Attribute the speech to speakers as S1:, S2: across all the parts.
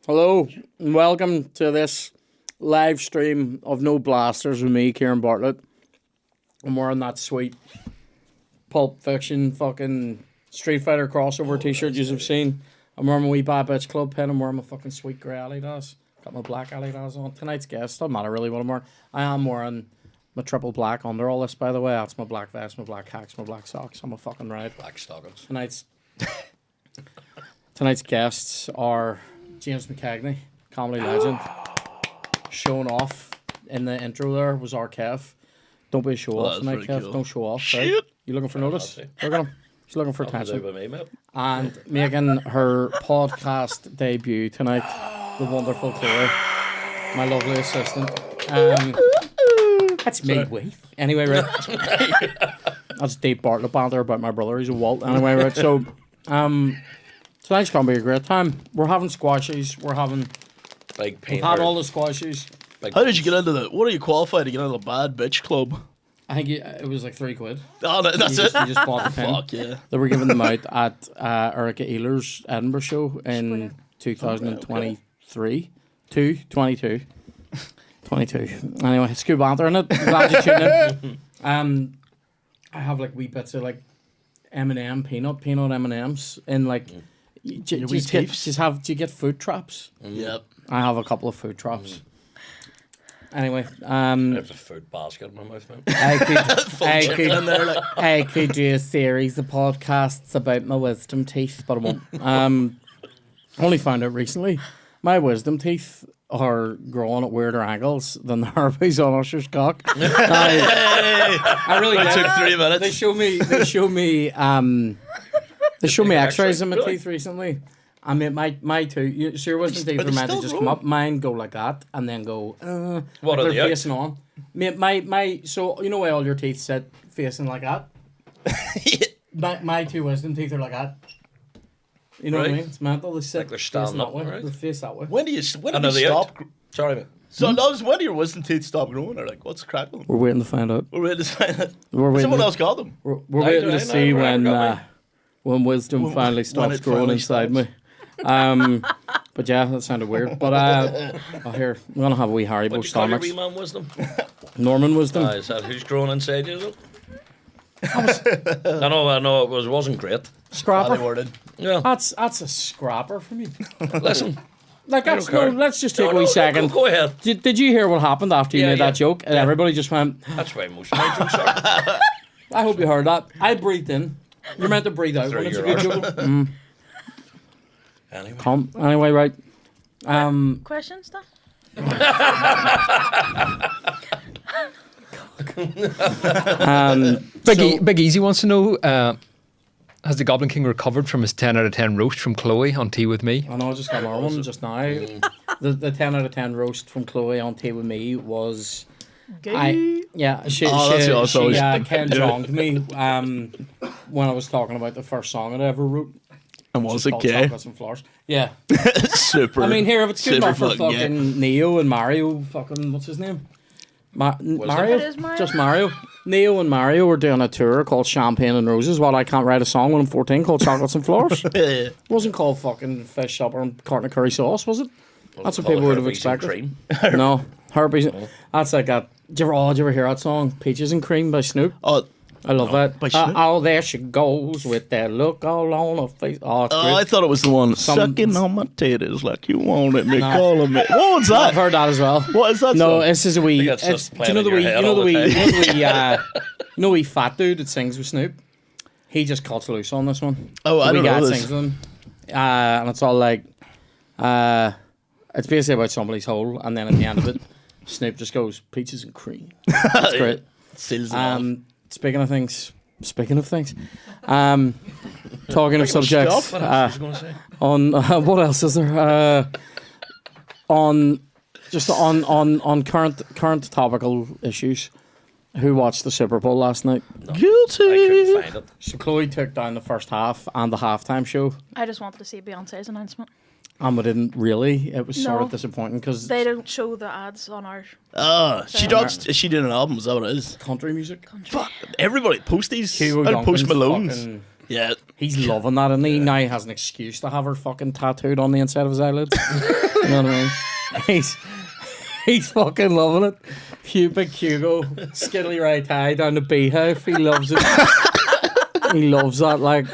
S1: Hello, and welcome to this live stream of No Blasters with me, Kieran Bartlett. I'm wearing that sweet Pulp Fiction fucking Street Fighter crossover t-shirt you've seen. I'm wearing my wee Bad Bitch Club pin. I'm wearing my fucking sweet grey Adidas. Got my black Adidas on. Tonight's guest, doesn't matter really what I'm wearing. I am wearing my triple black under all this, by the way. That's my black vest, my black hacks, my black socks. I'm a fucking ride.
S2: Black stockings.
S1: Tonight's guests are James McKegney, comedy legend. Showing off in the intro there was our Kev. Don't be a show off tonight, Kev. Cool. Don't show off. Right? You looking for notice? Look at him. He's looking for attention. And making her podcast debut tonight, the wonderful Chloe, my lovely assistant. That's me, wait. Anyway, right. That's Dave Bartlett banter about my brother. He's a Walt. Anyway, right. So, tonight's gonna be a great time. We're having squashies. We've had all the squashies.
S3: How did you get into the? What are you qualified to get into the Bad Bitch Club?
S1: I think it was like £3.
S3: Oh, that's it.
S1: You just bought the pin.
S3: Fuck yeah.
S1: They were giving them out at Erica Ealer's Edinburgh show in 2023. 22. Anyway, it's good banter, isn't it? Glad you tuned in. I have like wee bits of like M&M peanut M&Ms in like. Do you get food traps?
S3: Yep.
S1: I have a couple of food traps. Anyway,
S2: There's a food basket in my mouth, man.
S1: I could do a series of podcasts about my wisdom teeth, but I won't. Only found out recently, my wisdom teeth are growing at weirder angles than the herpes on Usher's cock. I really
S3: It took 3 minutes.
S1: They showed me X-rays in my teeth recently. I mean, my two. So your wisdom teeth are meant to just come up. Mine go like that, and then go.
S2: What
S1: like
S2: are
S1: they're facing on? My. So you know why all your teeth sit facing like that? my two wisdom teeth are like that. You know what I mean? It's mental. They sit
S2: like they're standing
S1: that
S2: up,
S1: way.
S2: right?
S1: They face that way.
S3: When do you stop?
S2: Sorry, mate.
S3: So when do your wisdom teeth stop growing? Or like, what's the crack with them?
S1: We're waiting to find out.
S3: We're waiting to find out.
S1: We're
S3: Someone else got them.
S1: We're waiting to see when wisdom finally stops growing inside me. But yeah, that sounded weird. But here we're gonna have a wee Haribo stomachs.
S2: What do you call your wee man wisdom?
S1: Norman wisdom.
S2: Is that who's growing inside you? Is it? I know. It wasn't great.
S1: Scrapper.
S2: Yeah.
S1: That's a scrapper for me.
S2: Listen.
S1: Like that's no. Let's just take a wee second.
S2: Go ahead.
S1: Did you hear what happened after you made that joke? And everybody just went.
S2: That's why most of my jokes are.
S1: I hope you heard that. I breathed in. You're meant to breathe out when it's a good joke. Anyway, right.
S4: Questions, stuff.
S5: Big Easy wants to know, has the Goblin King recovered from his 10 out of 10 roast from Chloe on Tea With Me?
S1: I know, I just got our one just now. The 10 out of 10 roast from Chloe on Tea With Me was... she Ken jonged me when I was talking about the first song I ever wrote.
S3: And was it gay?
S1: Chocolates and Flowers. Yeah.
S3: Super.
S1: I mean, here, if it's good enough for fucking
S3: gay.
S1: Neo and Mario, fucking, what's his name? Mario?
S4: It is Mario?
S1: Just Mario. Neo and Mario were doing a tour called Champagne and Roses while I can't write a song when I'm 14 called Chocolates and Flowers. It wasn't called fucking Fish Supper and Carton of Curry Sauce, was it? That's what people would have expected. No. Herpes. That's like a... Did you ever hear that song? Peaches and Cream by Snoop?
S3: Oh,
S1: I love that. Oh, there she goes with that look all on her face. Oh, it's great.
S3: I thought it was the one sucking on my titties like you wanted me, calling me. What was that?
S1: I've heard that as well.
S3: What is that?
S1: No,
S3: song?
S1: this is a wee.
S2: It's just
S1: do you know the wee fat dude that sings with Snoop? He just cuts loose on this one.
S3: Oh, I don't know this.
S1: Sings with him, and it's all like, it's basically about somebody's hole, and then at the end of it, Snoop just goes peaches and cream. That's great. Speaking of things, talking of subjects, on what else is there? On current topical issues. Who watched the Super Bowl last night?
S2: No,
S3: Guilty.
S2: I couldn't find it.
S1: So Chloe took down the first half and the halftime show.
S4: I just wanted to see Beyonce's announcement.
S1: And we didn't really. It was sort of disappointing because
S4: they don't show the ads on our.
S3: She did an album. Is that what it is?
S1: Country music.
S3: Fuck, everybody post these.
S1: Hugo
S3: Post
S1: Duncan's
S3: Malone's. Yeah,
S1: he's loving that, and he now has an excuse to have her fucking tattooed on the inside of his eyelids. You know what I mean? He's fucking loving it. Big Hugo, skiddly right tie down the beehive. He loves it. He loves that. Like,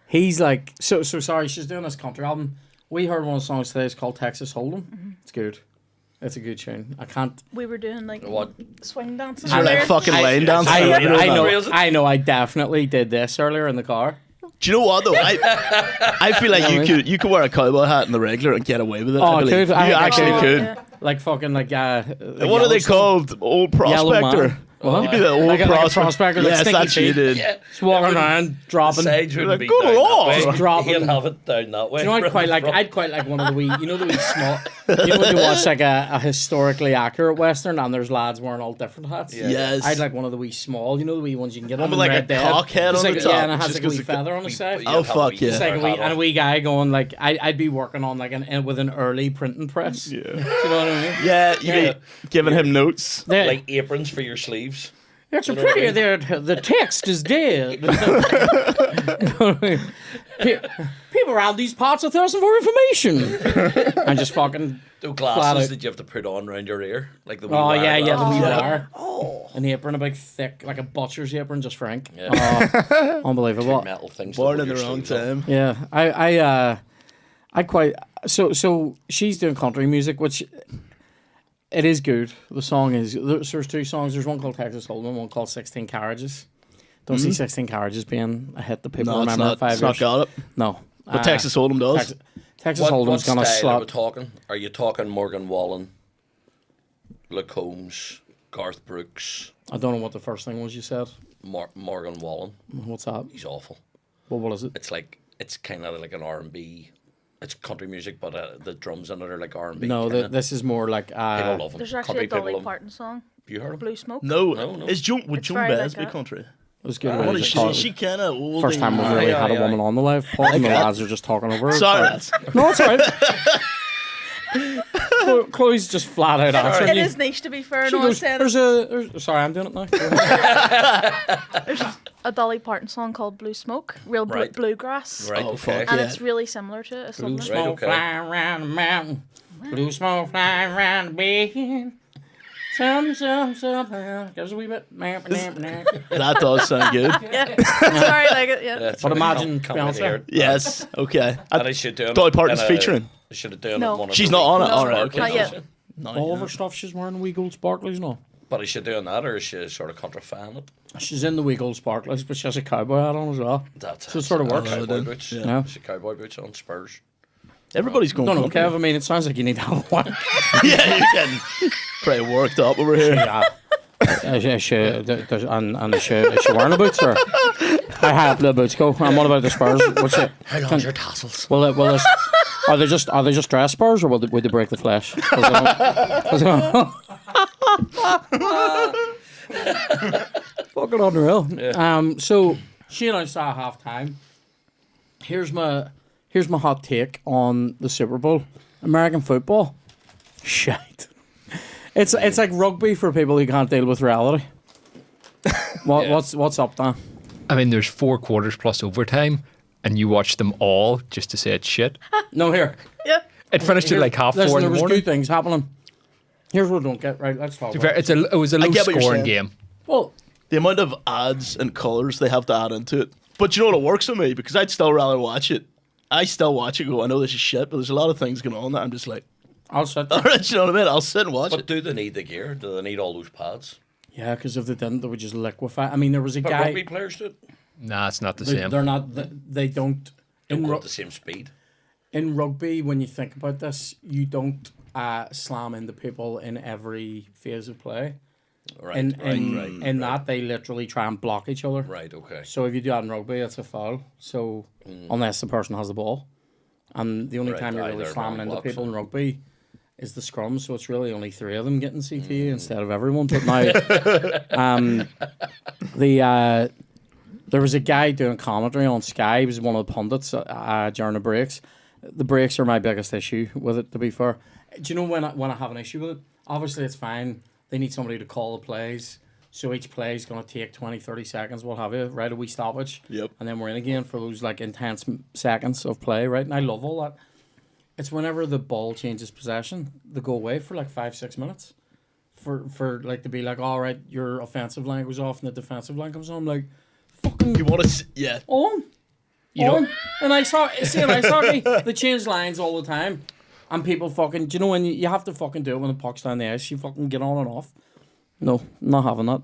S1: he's like, so sorry. She's doing this country album. We heard one of the songs today. It's called Texas Hold'em. It's good. It's a good tune. I can't.
S4: We were doing like
S2: What?
S4: swing dances.
S3: You're like
S4: earlier.
S3: fucking line dancing.
S1: I know. I definitely did this earlier in the car.
S3: Do you know what though? I feel like you could wear a cowboy hat in the regular and get away with it.
S1: Oh,
S3: I believe.
S1: I
S3: You
S1: could.
S3: actually
S1: Oh,
S3: could.
S4: Yeah.
S1: Like fucking like
S3: What are they called? Old prospector.
S1: Man. What?
S3: You'd be the old
S1: Like a
S3: prospector.
S1: prospector, like
S3: Yes,
S1: stinky
S3: that's you,
S1: feet.
S3: dude.
S2: Yeah.
S1: Just walking around, dropping.
S2: Sides
S3: You're
S2: wouldn't
S3: like,
S2: be
S3: good
S2: down
S3: lord.
S2: that way.
S1: Dropping.
S2: He'll have it down that way.
S1: You know, I'd quite like one of the wee, you know, the wee small. You know when you watch like a historically accurate western and there's lads wearing all different hats.
S2: Yeah.
S3: Yes.
S1: I'd like one of the wee small. You know the wee ones you can get
S3: One
S1: on
S3: with like
S1: Red
S3: a
S1: Dead.
S3: cock head
S1: It's
S3: on
S1: like,
S3: the top.
S1: yeah, and it has
S3: just
S1: like a
S3: 'cause
S1: wee
S3: it-
S1: feather on the side.
S3: Oh, fuck yeah.
S1: It's like and a wee guy going like I'd be working on like with an early printing press.
S3: Yeah.
S1: Do you know what I mean?
S3: Yeah, you'd
S1: Yeah.
S3: be giving him notes.
S1: There-
S2: Like aprons for your sleeves.
S1: It's a
S2: You know what I
S1: pretty
S2: mean?
S1: there. The text is dead. You know what I mean? People around these parts are thirsting for information. And just fucking.
S2: The
S1: Flat out.
S2: glasses that you have to put on around your ear, like the wee
S1: Oh
S2: wire
S1: yeah, the
S2: glasses.
S1: wee
S4: Yeah.
S1: bar. An apron, a big thick, like a butcher's apron, just for ink.
S2: Yeah.
S1: Oh, unbelievable.
S2: Metal things.
S3: Born
S2: to
S3: in
S2: put
S3: the
S2: your
S3: wrong
S2: sleeves on.
S3: time.
S1: Yeah, I quite. So she's doing country music, which it is good. The song is. There's two songs. There's one called Texas Hold'em, one called 16 Carriages. Don't see 16 Carriages being a hit that people
S3: No, it's
S1: remember in
S3: not.
S1: 5
S3: It's
S1: years.
S3: not got it.
S1: No.
S3: But Texas Hold'em does.
S1: Texas
S2: What
S1: Hold'em's gonna
S2: style are we
S1: slot.
S2: talking? Are you talking Morgan Wallen, Luke Holmes, Garth Brooks,
S1: I don't know what the first thing was you said.
S2: Morgan Wallen?
S1: What's that?
S2: He's awful.
S1: What is it?
S2: It's kind of like an R&B. It's country music, but the drums in it are like R&B.
S1: No,
S2: kinda.
S1: this is more like.
S2: People love him.
S4: There's actually
S2: Country
S4: a Dolly
S2: people love him.
S4: Parton song,
S2: You heard him?
S4: Blue Smoke.
S3: No,
S2: No.
S3: Is Joan, would
S4: It's
S3: Joan
S4: very
S3: Baez
S4: like
S3: be
S4: that.
S3: country?
S1: It was good.
S2: What
S1: when
S3: What
S1: it
S3: is
S1: just
S3: she?
S1: talked-
S3: She kind of old.
S1: First time we've really
S2: yeah,
S1: had a
S2: yeah,
S1: woman on the live pod, and the lads are just talking over her.
S3: Sorry, lads.
S1: No, it's alright. Chloe's just flat out answering
S4: It
S1: you.
S4: is niche to be fair.
S1: She
S4: No,
S1: goes,
S4: saying
S1: sorry, I'm doing it now.
S4: there's a Dolly Parton song called Blue Smoke, real
S2: Right.
S4: bluegrass,
S2: Right,
S3: Oh,
S2: okay.
S3: fuck.
S4: and
S3: Yeah.
S4: it's really similar to it. It's
S1: Blue
S4: lovely.
S1: smoke
S2: okay.
S1: flying around the mountain. Blue smoke flying around the bend. Some, gives a wee bit.
S3: That does sound good.
S4: Yeah, sorry, like it. Yeah.
S2: That's
S1: But
S2: what
S1: imagine
S2: come with
S1: Beyonce.
S2: here.
S3: Yes. Okay.
S2: And I should do it.
S3: Dolly Parton's
S2: in a-
S3: featuring.
S2: I should have done
S4: No.
S2: it. One of
S3: She's
S2: the
S3: not on it.
S2: wee
S3: All right.
S2: sparkles,
S3: Okay.
S4: Not yet.
S2: is she?
S1: All of her stuff, she's wearing wee gold sparklies now.
S2: But is she doing that, or is she sort of country fan it?
S1: She's in the wee gold sparklies, but she has a cowboy hat on as well.
S2: That's
S1: So it sort of works.
S2: Cowboy boots.
S1: Yeah.
S2: She cowboy boots on Spurs.
S3: Everybody's going.
S1: No,
S3: country.
S1: Kev, I mean, it sounds like you need to have one.
S3: Yeah, you're getting pretty worked up over here.
S1: Yeah. Is she wearing the boots or? How high up do the boots go? And what about the spurs? What's it?
S2: How long's your tassels?
S1: Are they just dress spurs or will they break the flesh? Fucking unreal.
S2: Yeah.
S1: So she announced at half time. Here's my hot take on the Super Bowl. American football, shite. It's like rugby for people who can't deal with reality. What's up, Dan?
S5: I mean, there's 4 quarters plus overtime, and you watch them all just to say it's shit.
S1: No, here.
S4: Yeah.
S5: It finished at like half 4 in
S1: Listen,
S5: the
S1: there was
S5: morning.
S1: good things happening. Here's what I don't get. Right, let's talk
S5: To be
S1: about
S5: fair,
S1: it.
S5: it was a low
S3: get what you're
S5: scoring
S3: saying.
S5: game.
S1: Well,
S3: The amount of ads and colours they have to add into it. But you know what? It works for me because I'd still rather watch it. I still watch it. Go, I know this is shit, but there's a lot of things going on that I'm just like,
S1: I'll sit
S3: all
S1: there.
S3: right, you know what I mean? I'll sit and watch
S2: But
S3: it.
S2: do they need the gear? Do they need all those pads?
S1: Yeah, because if they didn't, they would just liquefy. I mean, there was a
S2: But
S1: guy.
S2: rugby players do it.
S5: Nah, it's not the
S1: They,
S5: same.
S1: they're not. They don't.
S2: Don't
S1: In,
S2: go
S1: ru-
S2: at the same speed.
S1: in rugby, when you think about this, you don't slam into people in every phase of play.
S2: Right,
S1: In that, they literally try and block each other.
S2: Right, okay.
S1: So if you do that in rugby, it's a foul. So unless the person has the ball, and the only
S2: Right,
S1: time you're really
S2: either
S1: slamming into
S2: blocks.
S1: people in rugby is the scrum. So it's really only 3 of them getting CTE instead of everyone. But now, there was a guy doing commentary on Sky. He was one of the pundits during the breaks. The breaks are my biggest issue with it, to be fair. Do you know when I have an issue with it? Obviously, it's fine. They need somebody to call the plays. So each play is going to take 20, 30 seconds, what have you, right? A wee stoppage.
S3: Yep.
S1: And then we're in again for those like intense seconds of play, right? And I love all that. It's whenever the ball changes possession, they go away for like 5-6 minutes. For like to be like, all right, your offensive line goes off and the defensive line comes on. Like, fucking
S3: You want to? Yeah.
S1: on.
S5: You know,
S1: And I saw they change lines all the time. And people fucking, do you know when you have to fucking do it when the puck's down the ice, you fucking get on and off. No, not having that.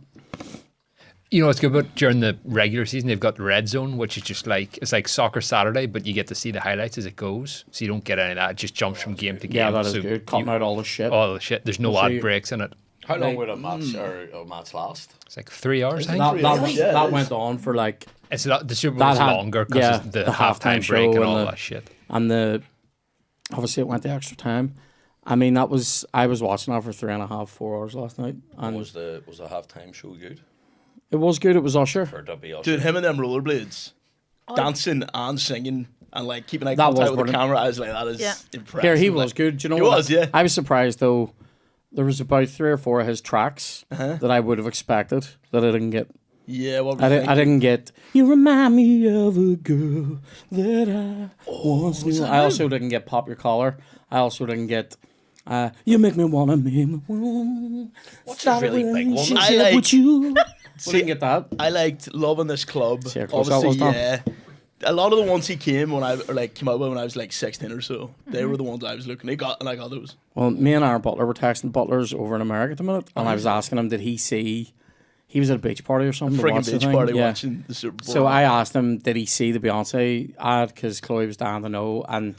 S5: you know what's good about during the regular season? They've got the red zone, which is just like it's like soccer Saturday, but you get to see the highlights as it goes, so you don't get any of that. It just jumps from game to game.
S1: Yeah, that is
S5: so
S1: good. Cutting out all the shit.
S5: all the shit. There's no
S1: So
S5: ad breaks in it.
S2: How long would a match or a match last?
S5: It's like 3 hours. I think.
S1: That went on for like,
S5: It's a lot. The Super Bowl is
S1: had-
S5: longer because
S1: yeah,
S5: of the
S1: the
S5: halftime
S1: halftime
S5: break
S1: show
S5: and
S1: and
S5: all
S1: the-
S5: that shit.
S1: and obviously it went the extra time. I mean, I was watching that for 3.5-4 hours last night, and
S2: Was the halftime show good
S1: it was good. It was Usher.
S2: for W?
S3: Dude, him and them rollerblades, dancing and singing and like keeping eye
S1: That was
S3: contact with the
S1: brilliant.
S3: camera. I was like, that is
S4: Yeah.
S3: impressive.
S1: Here he
S3: like,
S1: was good. Do you know
S3: He
S1: what?
S3: was, yeah.
S1: I was surprised though. There was about 3 or 4 of his tracks that I would have expected that I didn't get.
S3: Yeah, what
S1: I didn't get. You remind me of a girl that I once knew. I also didn't get Pop Your Collar. I also didn't get. You make me wanna make me
S2: What's a really big one?
S3: I like-
S1: with you. We didn't get that.
S3: I liked Loving This Club.
S1: See how close that was,
S3: Obviously,
S1: Tom?
S3: yeah. A lot of the ones he came out with when I was like 16 or so. They were the ones I was looking. I got those.
S1: Well, me and Aaron Butler were texting Butlers over in America at the minute, and I was asking him, did he see? He was at a beach party or something. to watch
S3: Friggin'
S1: the
S3: beach
S1: thing.
S3: party
S1: Yeah.
S3: watching the Super Bowl.
S1: So I asked him, did he see the Beyonce ad? Because Chloe was down to know, and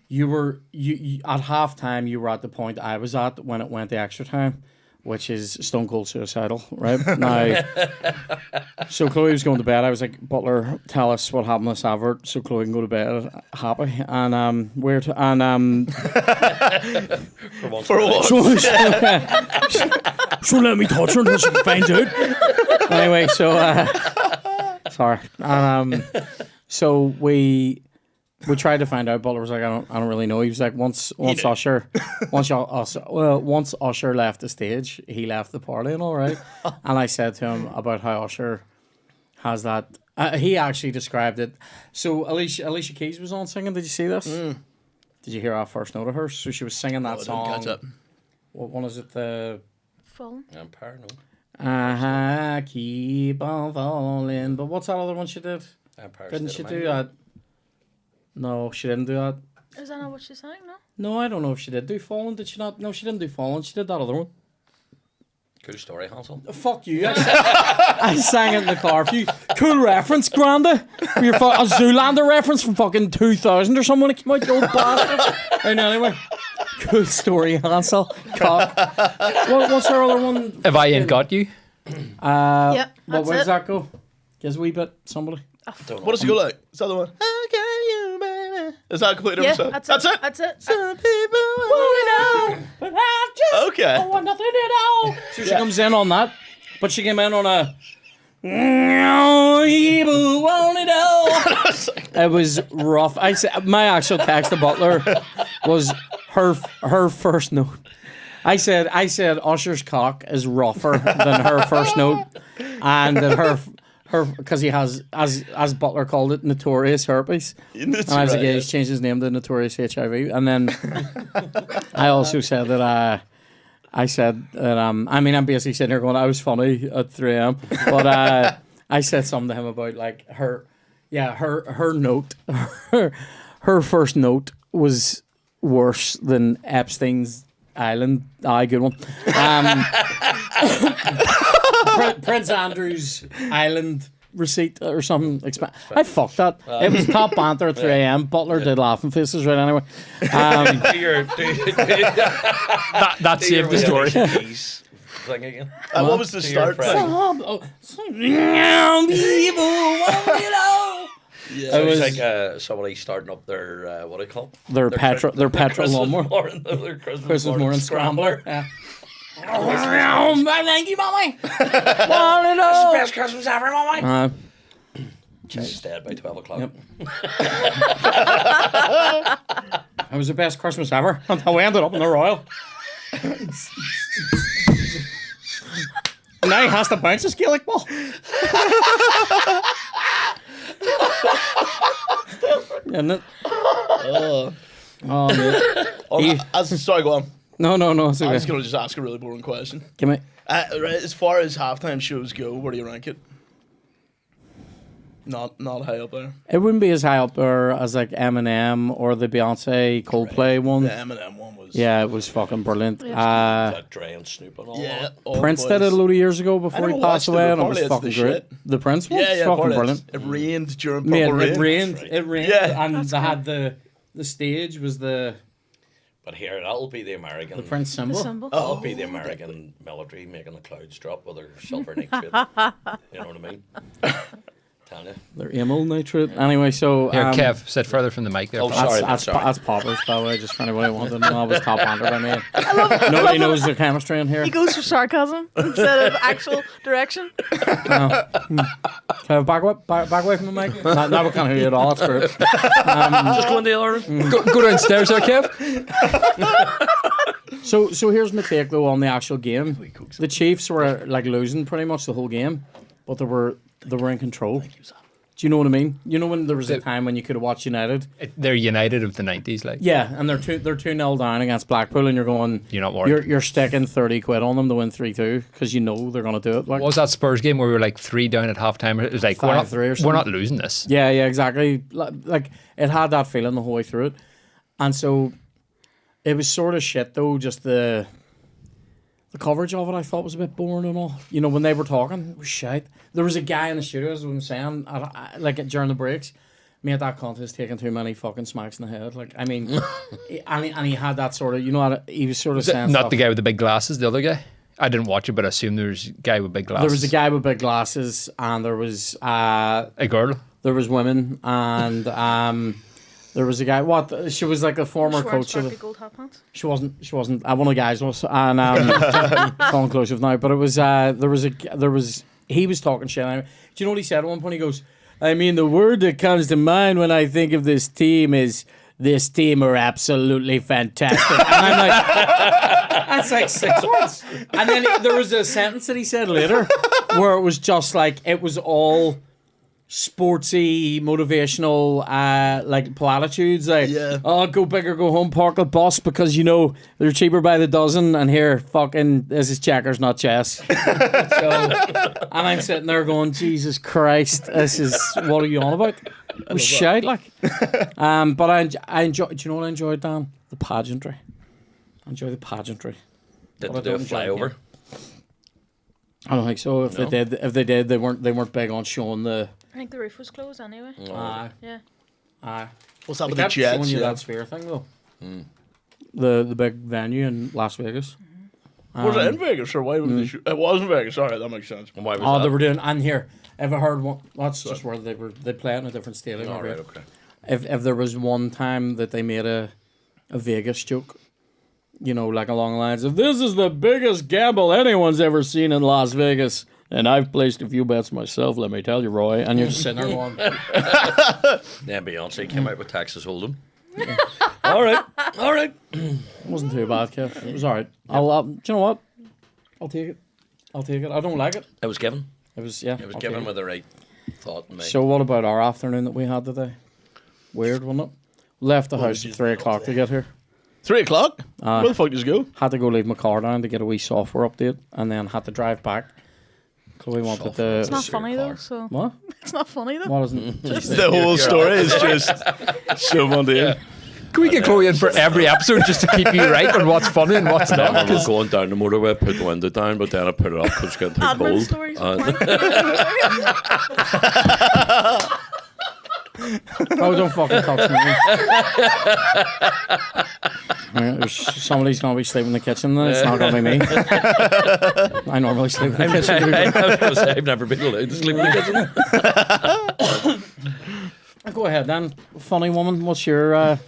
S1: you were at halftime. You were at the point I was at when it went the extra time, which is stone cold suicidal, right? Now, so Chloe was going to bed. I was like, Butler, tell us what happened this advert, so Chloe can go to bed happy. And
S3: For what?
S1: so let me touch her until she finds out. Anyway, so sorry. And so we tried to find out. Butler was like, I don't really know. He was like, once Usher left the stage, he left the party and all right. And I said to him about how Usher has that. He actually described it. So Alicia Keys was on singing. Did you see this? Did you hear our first note of hers? So she was singing that
S3: I didn't
S1: song.
S3: catch up.
S1: What one is it? The
S4: Full.
S2: I'm paranoid.
S1: I keep on falling. But what's that other one she did?
S2: Empire
S1: Didn't
S2: State
S1: she
S2: of
S1: do
S2: Mind.
S1: that? No, she didn't do that.
S4: Is that not what she's saying? No.
S1: No, I don't know if she did do Fallen. Did she not? No, she didn't do Fallen. She did that other one.
S2: Cool story, Hansel.
S1: Fuck you. I sang it in the car for you. Cool reference, Granda. Your a Zoolander reference from fucking 2000 or something when it came out, you old bastard. And anyway, cool story, Hansel. Cock. What's her other one?
S5: If I ain't got you,
S4: Yep,
S1: Where
S4: that's
S1: does
S4: it.
S1: that go? Give us a wee bit, somebody.
S2: Don't know.
S3: What does it go like? Is that the one? I got you, baby. Is that a completely
S4: Yeah,
S3: different
S4: that's
S3: song?
S4: it. That's it.
S3: Some people want to know.
S1: But I just
S3: Okay.
S1: want nothing at all. So she comes in on that, but she came in on a. People want it all. It was rough. I said my actual text to Butler was her first note. I said Usher's cock is rougher than her first note, and that her because he has as Butler called it notorious herpes.
S3: That's
S1: And I was like,
S3: right,
S1: yeah, he's changed his name to Notorious HIV. And then I also said that I'm basically sitting here going, I was funny at 3 a.m. But I said something to him about like her note, her first note was worse than Epstein's Island. Good one. Prince Andrew's Island receipt or something. I fucked that. It was top banter at 3 a.m. Butler did laughing faces right anyway.
S5: that saved the story.
S2: Keys thing again.
S3: What was the
S2: To your
S3: start
S2: friend.
S3: thing?
S2: So
S1: It
S2: it's
S1: was-
S2: like somebody starting up their what do you call it?
S1: Their petrol
S2: Christmas
S1: lawnmower.
S2: morning, their Christmas
S1: Christmas morning scrambler.
S2: scrambler.
S1: Yeah. Thank you, mommy.
S2: Best Christmas ever, mommy. She's dead by 12 o'clock.
S1: Yep. It was the best Christmas ever until we ended up in the Royal. And now he has to bounce his Gaelic ball. Isn't it? Oh, no.
S3: Sorry, go on.
S1: No, it's
S3: I was
S1: okay.
S3: going to just ask a really boring question.
S1: Give me.
S3: Right, as far as halftime shows go, where do you rank it? Not high up there.
S1: It wouldn't be as high up there as like Eminem or the Beyonce Coldplay one.
S3: The Eminem one was.
S1: Yeah, it was fucking brilliant.
S2: That Dre and Snoop and all
S3: Yeah.
S2: that.
S3: all
S1: Prince
S3: boys.
S1: did it a load of years ago before he
S3: never
S1: passed
S3: watched it,
S1: away,
S3: but
S1: and it was
S3: apparently it's
S1: fucking
S3: the
S1: great.
S3: shit.
S1: The Prince one?
S3: Yeah,
S1: It's
S3: yeah.
S1: fucking
S3: apparently
S1: brilliant.
S3: It rained during
S1: Mate,
S3: Purple
S1: it
S3: Rain.
S1: rained.
S2: right.
S1: It rained,
S3: Yeah.
S1: and they had the stage was the
S2: But here, that'll be the American.
S1: Prince
S4: The
S1: symbol.
S4: symbol.
S2: That'll be the American military making the clouds drop with their silver nitrate. You know what I mean? Tell you.
S1: Their amyl nitrate. Anyway, so
S5: Here, Kev, sit further from the mic there.
S2: Oh,
S5: pal.
S2: sorry.
S1: that's poppers, by the way, just for anybody who wanted to know. I was top under by me. Nobody knows the chemistry in here.
S4: He goes for sarcasm instead of actual direction.
S1: Can I back away from the mic? Now we can't hear you at all. That's great.
S2: Just go in the other room.
S5: Go downstairs there, Kev.
S1: So here's my take though on the actual game. The Chiefs were like losing pretty much the whole game, but they were in control. Do you know what I mean? You know when there was a time when you could have watched United?
S5: They're United of the 90s, like.
S1: Yeah, and they're 2-0 down against Blackpool, and you're going.
S5: You're not worried.
S1: You're sticking 30 quid on them to win 3-2 because you know they're gonna do it. Like,
S5: What was that Spurs game where we were like 3 down at halftime? It was like,
S1: 5-3 or
S5: we're
S1: something.
S5: not losing this.
S1: yeah, exactly. Like it had that feeling the whole way through it, and so it was sort of shit though. Just the coverage of it, I thought was a bit boring and all. You know, when they were talking, it was shite. There was a guy in the studio, as I'm saying, like during the breaks, mate, that cunt is taking too many fucking smacks in the head. Like, I mean, and he had that sort of, you know, he was sort of saying
S5: Not
S1: stuff.
S5: the guy with the big glasses, the other guy. I didn't watch it, but I assume there's a guy with big glasses.
S1: There was a guy with big glasses, and there was
S5: A girl.
S1: there was women, and there was a guy. What? She was like a former
S4: She wearing
S1: coach of the.
S4: sparkly gold hat pants.
S1: She wasn't. One of the guys was, and all inclusive now. But it was. There was. He was talking shit. Do you know what he said at one point? He goes, "I mean, the word that comes to mind when I think of this team is this team are absolutely fantastic." And I'm like, that's like 6 words. And then there was a sentence that he said later where it was just like it was all sportsy, motivational, like platitudes, like,
S3: Yeah.
S1: oh, go big or go home, park a bus because you know they're cheaper by the dozen, and here, fucking, this is checkers, not chess. And I'm sitting there going, Jesus Christ, this is, what are you on about? It was shite, like. But I enjoy. Do you know what I enjoyed, Dan? The pageantry. I enjoy the pageantry.
S2: Did
S1: But
S2: they
S1: I
S2: do a
S1: don't enjoy
S2: flyover?
S1: I don't think so. If
S2: No?
S1: they did, they weren't big on showing the.
S4: I think the roof was closed anyway.
S1: Aye.
S4: Yeah.
S1: Aye.
S3: What's that
S1: They
S3: with the
S1: kept showing
S3: Jets?
S1: you
S3: Yeah.
S1: that sphere thing though. The big venue in Las Vegas.
S3: Was it in Vegas or why was they shoot? It was in Vegas. All right, that makes sense.
S2: And why was
S1: Oh,
S2: that?
S1: they were doing. And here, if I heard one, that's just where they play it in a different stadium.
S2: All
S1: over
S2: right,
S1: here.
S2: okay.
S1: If there was one time that they made a Vegas joke, you know, like along the lines of "This is the biggest gamble anyone's ever seen in Las Vegas." And I've placed a few bets myself, let me tell you, Roy. And you're just sitting there going,
S2: Then Beyonce came out with Texas Hold'em. All right.
S1: it wasn't too bad, Kev. It was all right. Do you know what? I'll take it. I don't like it.
S2: It was given.
S1: It was, yeah.
S2: It was
S1: I'll
S2: given
S1: take it.
S2: with the right thought in mind.
S1: So what about our afternoon that we had today? Weird, wasn't it? Left the house at 3 o'clock to get here.
S3: 3 o'clock? Where the fuck does it go?
S1: Had to go leave my car down to get a wee software update, and then had to drive back. Chloe wanted
S2: Software.
S4: It's
S1: to.
S4: not
S2: Sure,
S4: funny
S2: car.
S4: though, so
S1: What?
S4: it's not funny though.
S1: What isn't?
S3: The whole story is just so mundane.
S5: Can we get Chloe in for every episode just to keep you right on what's funny and what's
S2: Then
S5: not?
S2: when we were going down the motorway, I put the window down, but then I put it up because it's getting too
S4: Admin
S2: cold.
S4: stories.
S1: Oh, don't fucking touch me. Somebody's gonna be sleeping in the kitchen. Then it's not gonna be me. I normally sleep in the kitchen.
S2: I've never been allowed to sleep in the kitchen.
S1: Go ahead, then. Funny woman, what's your?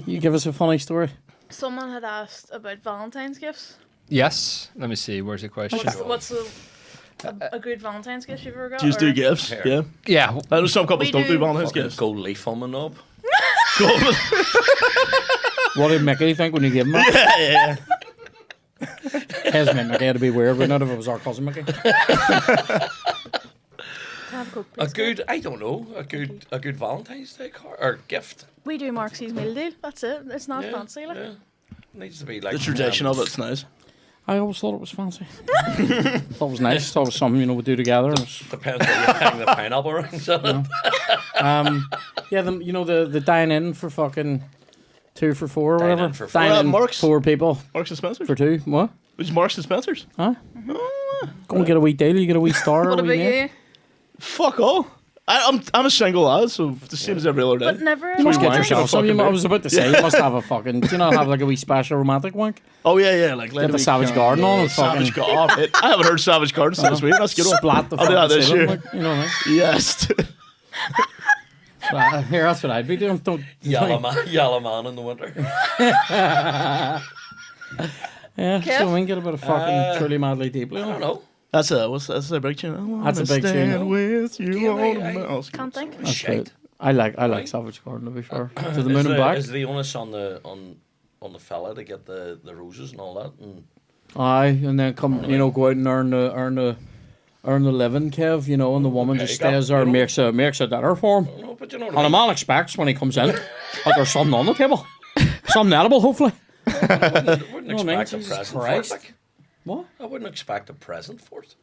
S1: You give us a funny story.
S4: Someone had asked about Valentine's gifts.
S5: Yes. Let me see. Where's the question?
S4: What's a good Valentine's gift you've ever got?
S3: Do you just do
S4: or-
S3: gifts?
S2: Here.
S3: Yeah.
S5: Yeah.
S3: I know some couples
S4: We
S3: don't do
S4: do-
S3: Valentine's
S2: Fucking
S3: gifts.
S2: gold leaf on my knob.
S1: What did Mickey think when you gave him that?
S3: Yeah.
S1: His mate Mickey had to be weird, but not if it was our cousin Mickey.
S4: Can I have a Coke,
S2: A
S4: please?
S2: good, I don't know, a good Valentine's Day card or gift.
S4: We do Marxie's meal deal. That's it. It's not
S2: Yeah,
S4: fancy. Like.
S2: yeah. Needs to be like
S3: The tradition of it's nice.
S1: I always thought it was fancy. Thought it was nice. Thought it was something we do together. It was-
S2: Depends where you hang the pineapple rings on it.
S1: yeah, the dine in for fucking 2 for 4 or
S2: Dine in
S1: whatever.
S2: for four.
S1: Dine in
S3: Mark's-
S1: 4 people
S3: Marks and Spencer's.
S1: for 2. What?
S3: Which Marks and Spencer's?
S1: Huh? Go and get a wee deal. You get a wee star.
S4: What
S1: a wee
S4: about
S1: name.
S4: you?
S3: Fuck all. I'm a single lad, so the same as every other day.
S4: But never.
S1: You must
S3: Wee
S1: get
S3: wank
S1: yourself
S3: of a
S1: some.
S3: fucking
S1: I
S3: beer.
S1: was about to say you must have a fucking. Do you not have like a wee special romantic wank?
S3: Oh yeah, like
S1: Get the Savage Garden on and
S3: Savage
S1: fucking
S3: Garden. I haven't heard Savage Garden since this week. That's a good one.
S1: splat the
S3: I'll do that
S1: fucking
S3: this
S1: ceiling,
S3: year.
S1: like, you know what I mean?
S3: Yes.
S1: Here, that's what I'd be doing. Don't.
S2: Yellow man in the winter.
S1: Yeah,
S4: Kev?
S1: so we can get a bit of fucking truly madly deeply.
S2: I don't know.
S3: That's a big tune.
S1: That's a big tune.
S3: Stand with you
S2: Yeah,
S3: on the
S2: I-
S3: mouse.
S4: Can't think.
S1: That's
S2: Shite.
S1: great. I like
S2: Right.
S1: Savage Garden to be fair. To the moon and back.
S2: Is the onus on the fella to get the roses and all that? And
S1: Aye, and then come go out and earn the living, Kev. You know, and the woman
S2: Okay,
S1: just
S2: got-
S1: stays there and
S2: you know.
S1: makes a dinner for him.
S2: no, but you know what
S1: And
S2: I
S1: a
S2: mean.
S1: man expects when he comes in that there's something on the table, something edible, hopefully.
S2: I wouldn't
S1: know what I mean?
S2: expect a
S1: Jesus
S2: present
S1: Christ.
S2: for it. Like,
S1: What?
S2: I wouldn't expect a present for it.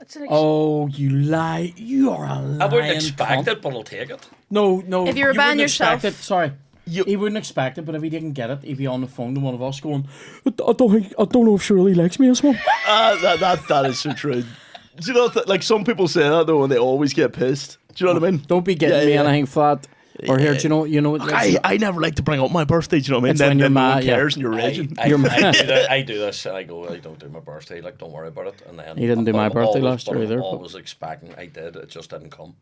S4: It's an
S1: Oh, you lie! You are a lying
S2: I wouldn't expect
S1: cunt.
S2: it, but I'll take it.
S1: No.
S4: If you were buying
S1: wouldn't expect
S4: yourself-
S1: it. Sorry. He wouldn't expect it, but if he didn't get it, he'd be on the phone to one of us going, I don't know if she really likes me as well.
S3: That is so true. Do you know, like some people say that though, and they always get pissed. Do you know what I mean?
S1: Don't be getting
S3: Yeah,
S1: me
S3: yeah.
S1: anything flat. Or here, do you know?
S3: I never like to bring up my birthday. Do you know what I mean?
S1: It's when you're
S3: then no one
S1: mad, yeah.
S3: cares and you're raging.
S2: I do this, and I go, I don't do my birthday. Like, don't worry about it. And then
S1: He didn't do my
S2: I'm
S1: birthday
S2: always-
S1: last year
S2: but I'm
S1: either, but-
S2: Always expecting. I did. It just didn't come.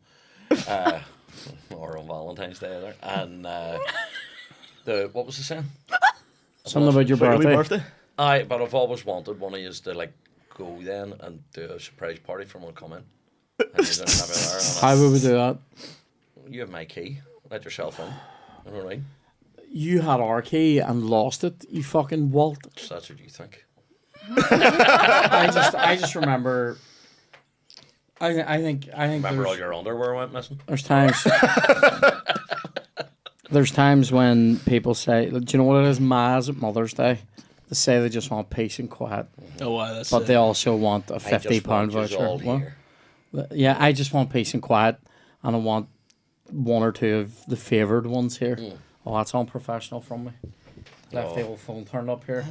S2: Or on Valentine's Day either. And what was the saying?
S1: Something about your
S3: For your wee
S1: birthday.
S2: But I've always wanted one of you to like go then and do a surprise party for when I come in. And you don't have it there, and
S1: How would we do that?
S2: you have my key. Let yourself in. You know what I mean?
S1: You had our key and lost it. You fucking Walt.
S2: So that's what you think.
S1: I just remember. I think
S2: Remember all
S1: there's,
S2: your underwear went missing?
S1: there's times. There's times when people say, do you know what it is? Ma's at Mother's Day. They say they just want peace and quiet,
S3: Oh wow, that's
S1: but they also want a
S2: I
S1: £50
S2: just want yous
S1: voucher.
S2: all
S1: What?
S2: here.
S1: Yeah, I just want peace and quiet, and I want one or two of the favoured ones here. Oh, that's unprofessional from me. Left the old phone turned up here.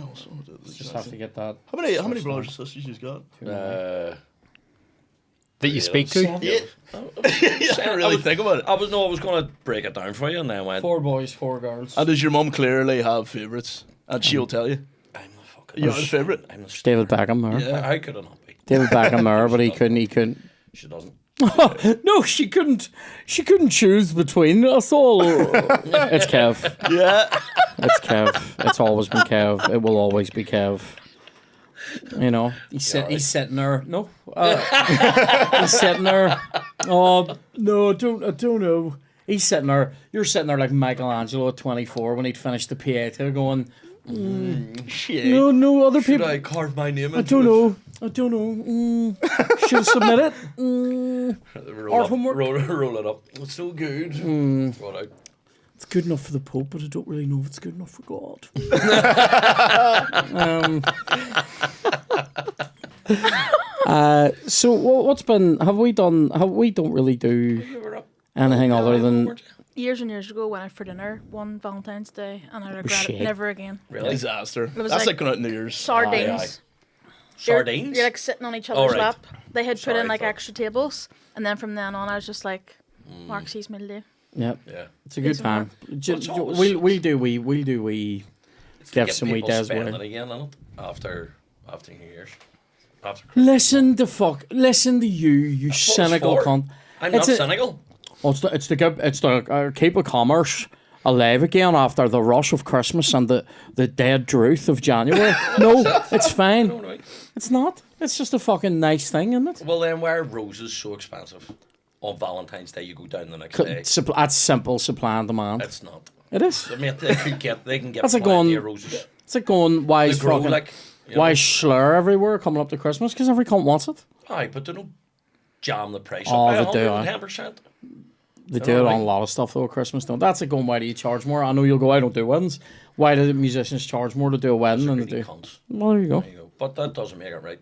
S1: Just have to get that.
S3: How many brothers and sisters you got?
S5: That you speak to?
S3: Yeah. I didn't really think about it.
S2: I was going to break it down for you, and then went.
S1: 4 boys, 4 girls.
S3: And does your mum clearly have favourites? And she'll tell you.
S2: I'm the fucking.
S3: You're the favourite.
S2: I'm the
S1: David Beckham, her.
S3: Yeah.
S2: How could it not be?
S1: David Beckham, her, but he couldn't.
S2: She doesn't.
S1: No, she couldn't choose between us all. It's Kev.
S3: Yeah.
S1: It's Kev. It's always been Kev. It will always be Kev. You know, he's sitting there. No, he's sitting there. Oh no, I don't know. He's sitting there. You're sitting there like Michelangelo at 24 when he'd finished the Pieta, going,
S3: Shit.
S1: no, other
S2: Should
S1: people.
S2: I carve my name
S1: I
S2: into
S1: don't know. Should submit it.
S2: it?
S1: Our homework.
S2: Roll it up. It's so good. Throw it out.
S1: It's good enough for the Pope, but I don't really know if it's good enough for God. So what's been? We don't really do
S2: You were up.
S1: anything other than
S2: weren't you?
S4: Years and years ago, went out for dinner one Valentine's Day, and I regret
S1: shit.
S4: it never again.
S2: Really?
S3: Disaster.
S4: was
S3: That's
S4: like-
S3: like going out in New Year's.
S4: Sardines.
S2: Sardines?
S4: You're like sitting on each other's
S2: Oh, right.
S4: lap. They had put
S2: Sorry,
S4: in like
S2: fuck.
S4: extra tables, and then from then on, I was just like, Marxie's meal day.
S1: yeah.
S2: Yeah.
S1: It's a good
S4: It's
S1: time.
S2: it's always-
S1: We'll do we
S2: To
S1: give
S2: get
S1: some wee
S2: people
S1: days
S2: spending
S1: away.
S2: it again on it after New Year's. After Christmas.
S1: Listen to you
S2: what it's
S1: cynical
S2: for.
S1: cunt.
S2: I'm not
S1: It's a-
S2: cynical.
S1: Oh, it's to keep a commerce alive again after the rush of Christmas and the dead drought of January. No, it's fine.
S2: All right.
S1: It's not. It's just a fucking nice thing, isn't it?
S2: Well, then why are roses so expensive? On Valentine's Day, you go down the next day.
S1: That's simple supply and demand.
S2: It's not.
S1: It is.
S2: I mean, they can get
S1: That's like
S2: plenty
S1: going-
S2: of roses.
S1: It's like going, why
S2: They
S1: is
S2: grow
S1: fucking,
S2: like. You
S1: why
S2: know.
S1: is Slur everywhere coming up to Christmas? Because every cunt wants it.
S2: Aye, but they don't jam the price
S1: Oh,
S2: up by
S1: they do, aye.
S2: 110%.
S1: They do it on a lot of stuff though at Christmas. Don't. That's like going, why do you charge more? I know you'll go, I don't do weddings. Why do the musicians charge more to do a wedding than they do?
S2: Cunts.
S1: Well, there you go.
S2: There you go. But that doesn't make it right.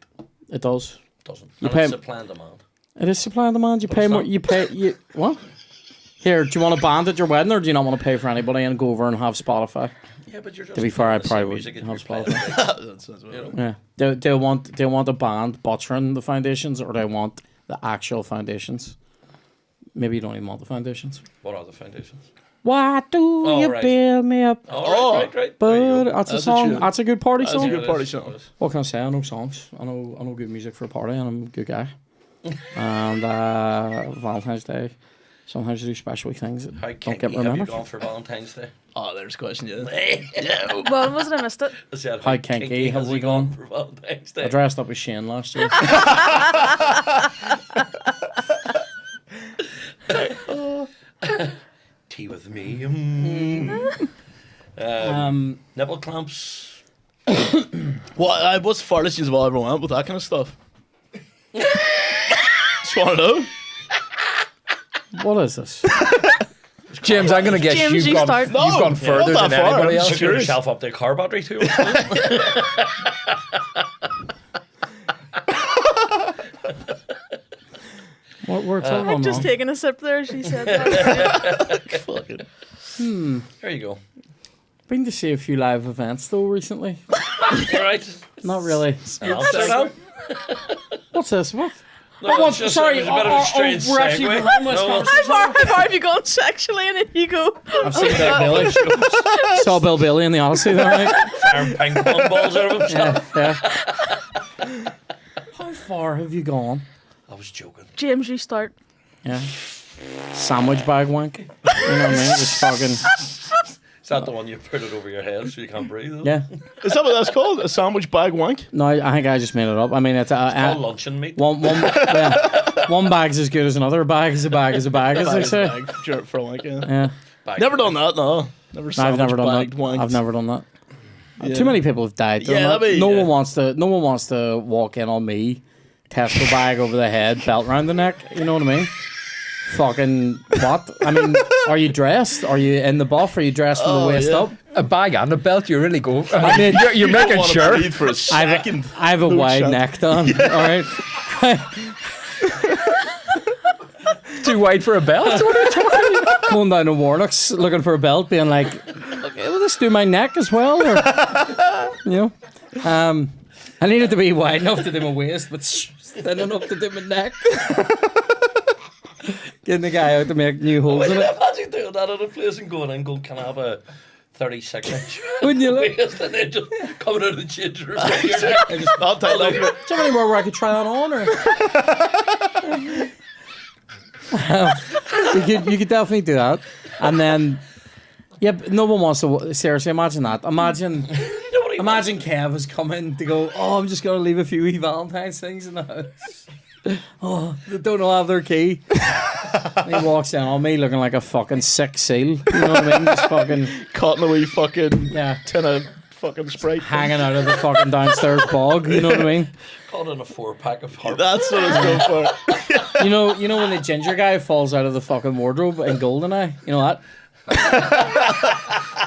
S1: It does.
S2: Doesn't.
S1: You
S2: And
S1: pay-
S2: it's supply and demand.
S1: It is supply and demand. You pay
S2: it's
S1: more.
S2: not.
S1: You pay. You what? Here, do you want a band at your wedding, or do you not want to pay for anybody and go over and have Spotify?
S2: Yeah, but you're just
S1: To be fair, I
S2: playing the same
S1: probably
S2: music
S1: would
S2: that
S1: have
S2: you're playing
S1: Spotify.
S2: at the
S3: That sounds
S2: gig, you know?
S1: Yeah. Do they want a band butchering the foundations, or do they want the actual foundations? Maybe you don't even want the foundations.
S2: What are the foundations?
S1: Why do
S2: Oh,
S1: you
S2: right.
S1: build me up?
S2: Oh, right. There you
S1: But
S2: go.
S1: that's a
S3: That's a
S1: song.
S3: tune.
S1: That's a good party
S3: That's
S1: song.
S3: a good
S2: It
S3: party
S2: is,
S3: song.
S2: it is.
S1: What can I say? I know songs. I know good music for a party, and I'm a good guy. And Valentine's Day, sometimes I do special things that
S2: How
S1: don't
S2: kinky
S1: get
S2: have you
S1: remembered.
S2: gone for Valentine's Day?
S3: Oh, there's a question, yeah.
S4: What was it? I missed it.
S2: I said,
S1: How kinky have
S2: has
S1: we
S2: he
S1: gone?
S2: for Valentine's Day?
S1: I dressed up as Shane last year.
S2: Tea with me.
S1: Um,
S2: Nipple clamps.
S3: What's the farthest you've ever went with that kind of stuff? Just want to know.
S1: what is this?
S5: James, I'm gonna guess
S4: James,
S5: you've
S4: you
S5: gone.
S4: start.
S5: You've
S3: No,
S5: gone
S3: not
S5: further
S3: that
S5: than
S3: far.
S5: anybody
S3: I'm
S5: else.
S3: just
S2: Took
S3: curious.
S2: yourself up the car battery too.
S1: What we're talking
S4: I'm just
S1: on?
S4: taking a sip there. She said that.
S3: Fucking.
S2: There you go.
S1: Been to see a few live events though recently.
S2: All right.
S1: Not really.
S2: Amsterdam.
S1: What's this? What?
S2: No,
S1: What? Sorry,
S2: It was a bit of a strange
S1: we're actually
S2: segue.
S1: behind this
S2: No,
S1: conversation.
S4: How far have you gone sexually? And then you go.
S1: I've seen Bill Billy. Saw Bill Billy in the Odyssey there, right?
S2: firing ping pong balls out of himself.
S1: Yeah. How far have you gone?
S2: I was joking.
S4: James, you start.
S1: Yeah. Sandwich bag wank. You know what I mean? Just fucking.
S2: Is that the one you put it over your head so you can't breathe?
S1: Yeah.
S3: Is that what that's called? A sandwich bag wank?
S1: No, I think I just made it up. I mean, it's
S2: Called luncheon meat.
S1: one bag's as good as another bag. Is a bag as a bag, as they say.
S3: Bag for a wank, yeah.
S1: Yeah.
S2: Back
S3: Never done that, no. Never
S1: I've
S3: sandwich
S1: never done
S3: bagged
S1: that.
S3: wanked.
S1: I've never done that.
S3: Yeah.
S1: Too many people have died doing
S3: Yeah,
S1: that.
S3: that'd be-
S1: No
S3: yeah.
S1: one wants to walk in on me, Tesco bag over the head, belt round the neck. You know what I mean? Fucking what? I mean, are you dressed? Are you in the buff? Are you dressed from the waist
S3: yeah.
S1: up?
S5: A bag and a belt. You really go.
S1: I mean,
S5: You're making
S3: Wanna
S5: sure.
S3: breathe for a second.
S1: I have a
S3: No
S1: wide
S3: chance.
S1: neck done. All right.
S5: Too wide for a belt.
S1: Going down to Warnock's looking for a belt, being like, okay, will this do my neck as well? Or, you know, I need it to be wide enough to do my waist, but thin enough to do my neck. Getting the guy out to make new holes in it.
S2: Imagine doing that at a place and going, can I have a 36-inch
S1: Wouldn't you look?
S2: waist and then just coming out of the change room?
S3: Not tight like it.
S1: Do you have anywhere where I could try that on? Or you could definitely do that, and then yeah, but no one wants to. Seriously, imagine that. Imagine Kev has come in to go. Oh, I'm just gonna leave a few wee Valentine's things in the house. Oh, they don't all have their key. And he walks in on me looking like a fucking sick seal. You know what I mean? Just fucking
S3: Caught in a wee fucking
S1: yeah,
S3: tin of fucking Sprite.
S1: hanging out of the fucking downstairs bog. You know what I mean?
S2: Caught in a 4-pack of Harp.
S3: That's what I was going for.
S1: You know when the ginger guy falls out of the fucking wardrobe in Goldeneye? You know that?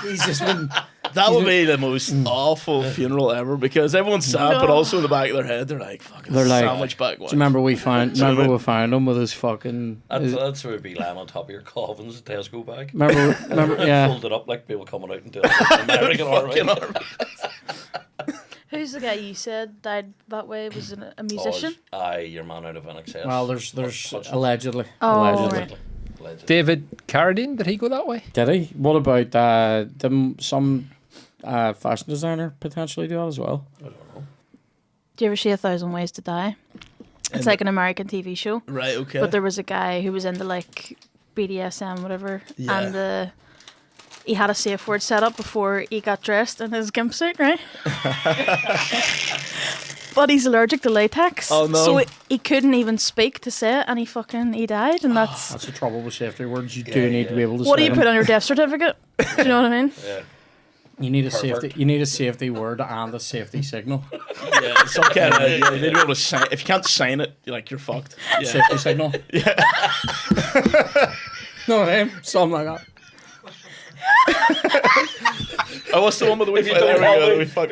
S1: He's just been.
S3: That would be the most awful funeral ever because everyone's sad, but also in the back of their head, they're like, fucking
S1: They're like,
S3: sandwich bag
S1: Do
S3: wank.
S1: you remember we found him with his fucking.
S2: That's where it'd be lying on top of your coffins, Tesco bag.
S1: Remember, yeah.
S2: Folded up like people coming out and doing the American Army.
S4: Who's the guy you said died that way? Was it a musician?
S2: Aye, your man out of NXS.
S1: Well, there's allegedly.
S4: Oh,
S1: allegedly.
S4: right.
S2: Legend.
S5: David Carradine, did he go that way?
S1: Did he? What about some fashion designer potentially do that as well?
S2: I don't know.
S4: Do you ever see 1,000 Ways to Die? It's like an American TV show.
S3: Right, okay.
S4: But there was a guy who was into like BDSM, whatever,
S3: Yeah.
S4: and he had a safe word set up before he got dressed in his gimp suit, right? But he's allergic to latex,
S3: Oh, no.
S4: so he couldn't even speak to say it, and he died, and that's
S1: That's the trouble with safety words. You do need to be able to.
S4: what do
S1: say
S4: you
S1: them.
S4: put on your death certificate? Do you know what I mean?
S2: Yeah.
S1: You need a
S2: Pervert.
S1: safety. You need a safety word and a safety signal.
S3: yeah, some kind of, yeah, you need to be able to sign. If you can't sign it, you're fucked. Yeah.
S1: Safety signal. No name, something like that.
S3: Oh, what's the one with the wee
S2: you
S3: fight? There we
S2: don't
S3: go.
S2: have
S3: The wee
S2: it-
S3: fuck.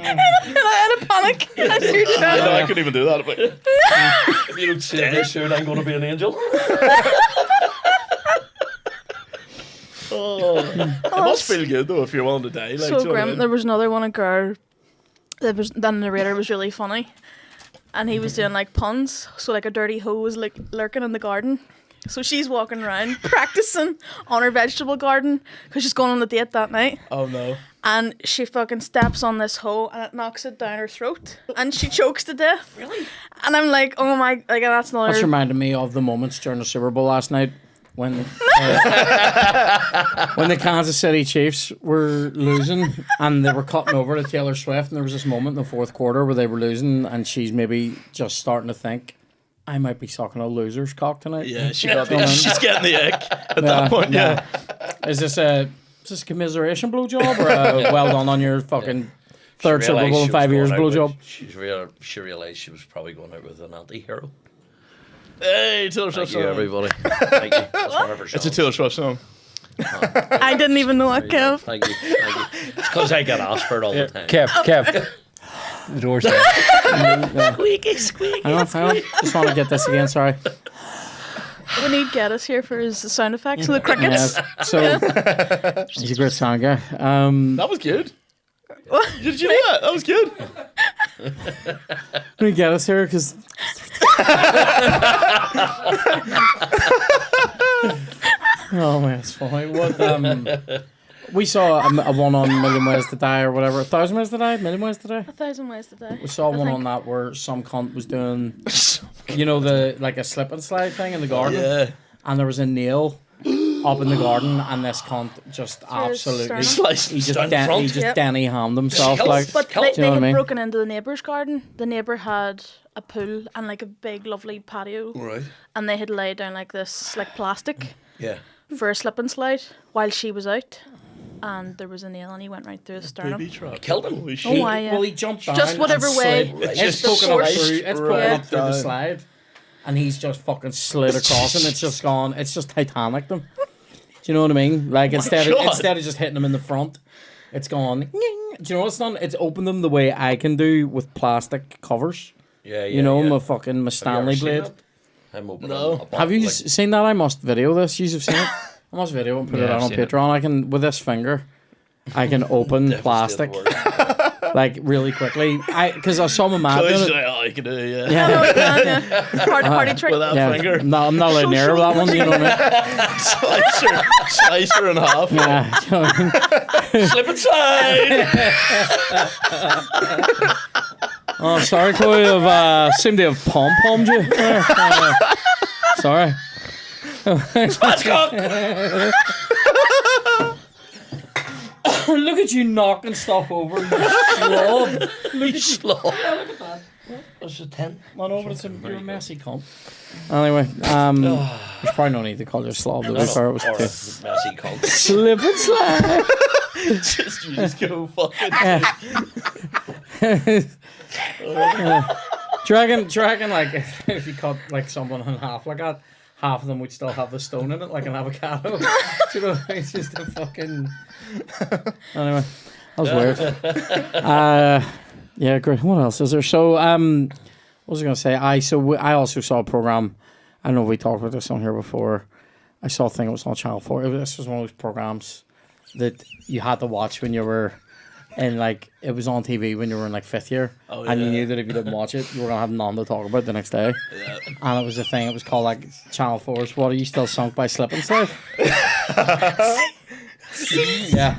S4: And I had a panic. I shoot
S3: I know,
S4: down.
S3: I couldn't even do that. But
S2: If you don't save me soon, I'm going to be an angel.
S3: it must feel good though if you're willing to die. Like,
S4: So
S3: do you know what I
S4: grim.
S3: mean?
S4: There was another one, a girl. The narrator was really funny, and he was doing like puns. So like a dirty hoe was like lurking in the garden. So she's walking around practicing on her vegetable garden because she's going on a date that night.
S3: Oh no.
S4: And she fucking steps on this hoe and it knocks it down her throat, and she chokes to death. Really? And I'm like, oh my, like that's another.
S1: That's reminded me of the moments during the Super Bowl last night when when the Kansas City Chiefs were losing and they were cutting over to Taylor Swift, and there was this moment in the fourth quarter where they were losing and she's maybe just starting to think, I might be sucking a loser's cock tonight.
S3: Yeah, she's getting the ick at that point. Yeah.
S1: Is this a commiseration blowjob or a well done on your fucking third Super Bowl in 5 years blowjob?
S2: She realised she was probably going out with an anti-hero.
S3: Hey, Taylor Swift
S2: Thank you,
S3: song.
S2: everybody. Thank you. That's one of her
S3: It's a
S2: songs.
S3: Taylor Swift song.
S4: I didn't even know that,
S2: There you go.
S4: Kev.
S2: Thank you. Thank you. It's because I get asked for it all the time.
S5: Kev. The door's there.
S4: Squeaky, squeaky.
S1: Hang on. Just want to get this again, sorry.
S4: We need Geddes here for his sound effects and the crickets.
S1: Yeah, so, he's a great sound guy.
S3: That was good. Did you do that? That was good.
S1: Let me get us here because. Oh man, it's funny. What we saw a one on Million Ways to Die or whatever, 1,000 Ways to Die, Million Ways to Die.
S4: 1,000 ways to die.
S1: We saw one on that where some cunt was doing, you know, the like a slip and slide thing in the garden,
S3: Yeah.
S1: and there was a nail up in the garden, and this cunt just absolutely
S3: Sliced
S1: he just
S2: down the front.
S1: he just
S4: Yep.
S1: Denny hammed himself
S2: Kills.
S1: like.
S4: But
S2: Kill-
S4: they,
S1: Do you know
S4: they
S1: what I
S4: had
S1: mean?
S4: broken into the neighbour's garden. The neighbour had a pool and like a big lovely patio,
S2: Right.
S4: and they had laid down like this like plastic
S2: Yeah.
S4: for a slip and slide while she was out, and there was a nail and he went right through the sternum.
S3: Booby trap.
S2: Killed him.
S3: Holy
S4: Oh,
S3: shit.
S4: why, yeah.
S1: Well, he jumped down.
S4: Just whatever
S1: and
S4: way.
S1: slid.
S2: It's
S1: It's
S4: just
S1: poking up
S4: force.
S1: through. It's
S3: Right
S1: poking up through the
S3: down.
S1: slide, and he's just fucking slid across, and it's just gone. It's just Titanic them. Do you know what I mean? Like instead
S3: God.
S1: of just hitting them in the front, it's gone. Do you know what it's done? It's opened them the way I can do with plastic covers.
S2: Yeah, yeah.
S1: You know,
S2: yeah.
S1: my fucking my Stanley blade.
S2: I'm opening
S3: No.
S2: a bottle,
S1: Have you
S2: like,
S1: seen that? I must video this. You have seen it. I must video and put
S5: Yeah,
S1: it out
S5: I've
S1: on
S5: seen it.
S1: Patreon. I can with this finger. I can open
S2: devastated
S1: plastic
S2: word.
S1: like really quickly. Because I saw my man
S3: So
S1: doing
S3: it's
S1: it.
S3: like, oh, you can do it, yeah.
S1: Yeah.
S4: Oh, yeah. Party trick.
S3: With that
S1: Yeah,
S3: finger.
S1: I'm not allowed near that one, you know what I mean?
S3: Slice her in half.
S1: Yeah, you know what I mean?
S2: Slip and slide.
S1: Oh, sorry, Chloe, I've seemed to have pom-pommed you. Sorry.
S2: Spatchcock.
S1: Look at you knocking stuff over, you slob.
S2: You slob. What's a 10?
S1: Man over, you're a messy cunt. Anyway, there's probably no need to call you a slob, to be fair. It was
S2: Or a
S1: too.
S2: messy cult.
S1: Slip and slide.
S3: You just go fucking.
S1: Do you reckon, like, if you cut, like, someone in half like that, half of them would still have the stone in it, like an avocado? Do you know, it's just a fucking... Anyway, that was weird. Yeah, great. What else is there? So, what was I going to say? I also saw a program, I don't know if we talked about this on here before. I saw a thing, it was on Channel 4. This was one of those programs that you had to watch when you were... And like it was on TV when you were in like 5th year, and you knew that if you didn't watch it, you were gonna have none to talk about the next day.
S3: Yeah.
S1: And it was a thing. It was called like Channel 4's "What Are You Still Sunk by Slip and Slide?" Yeah,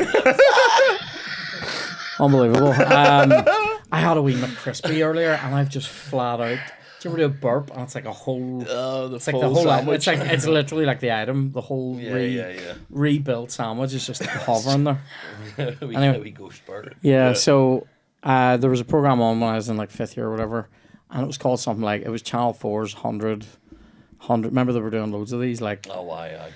S1: unbelievable. I had a wee McCrispy earlier, and I've just flat out. Do you ever do a burp? And it's like a whole.
S3: It's
S1: It's like the whole. It's like it's literally like the item. The whole
S2: Yeah.
S1: rebuilt sandwich is just hovering there. Anyway.
S2: We ghost bird.
S1: Yeah, so there was a program on when I was in like 5th year or whatever, and it was called something like, it was Channel 4's 100. Remember they were doing loads of these, like
S2: Oh, why?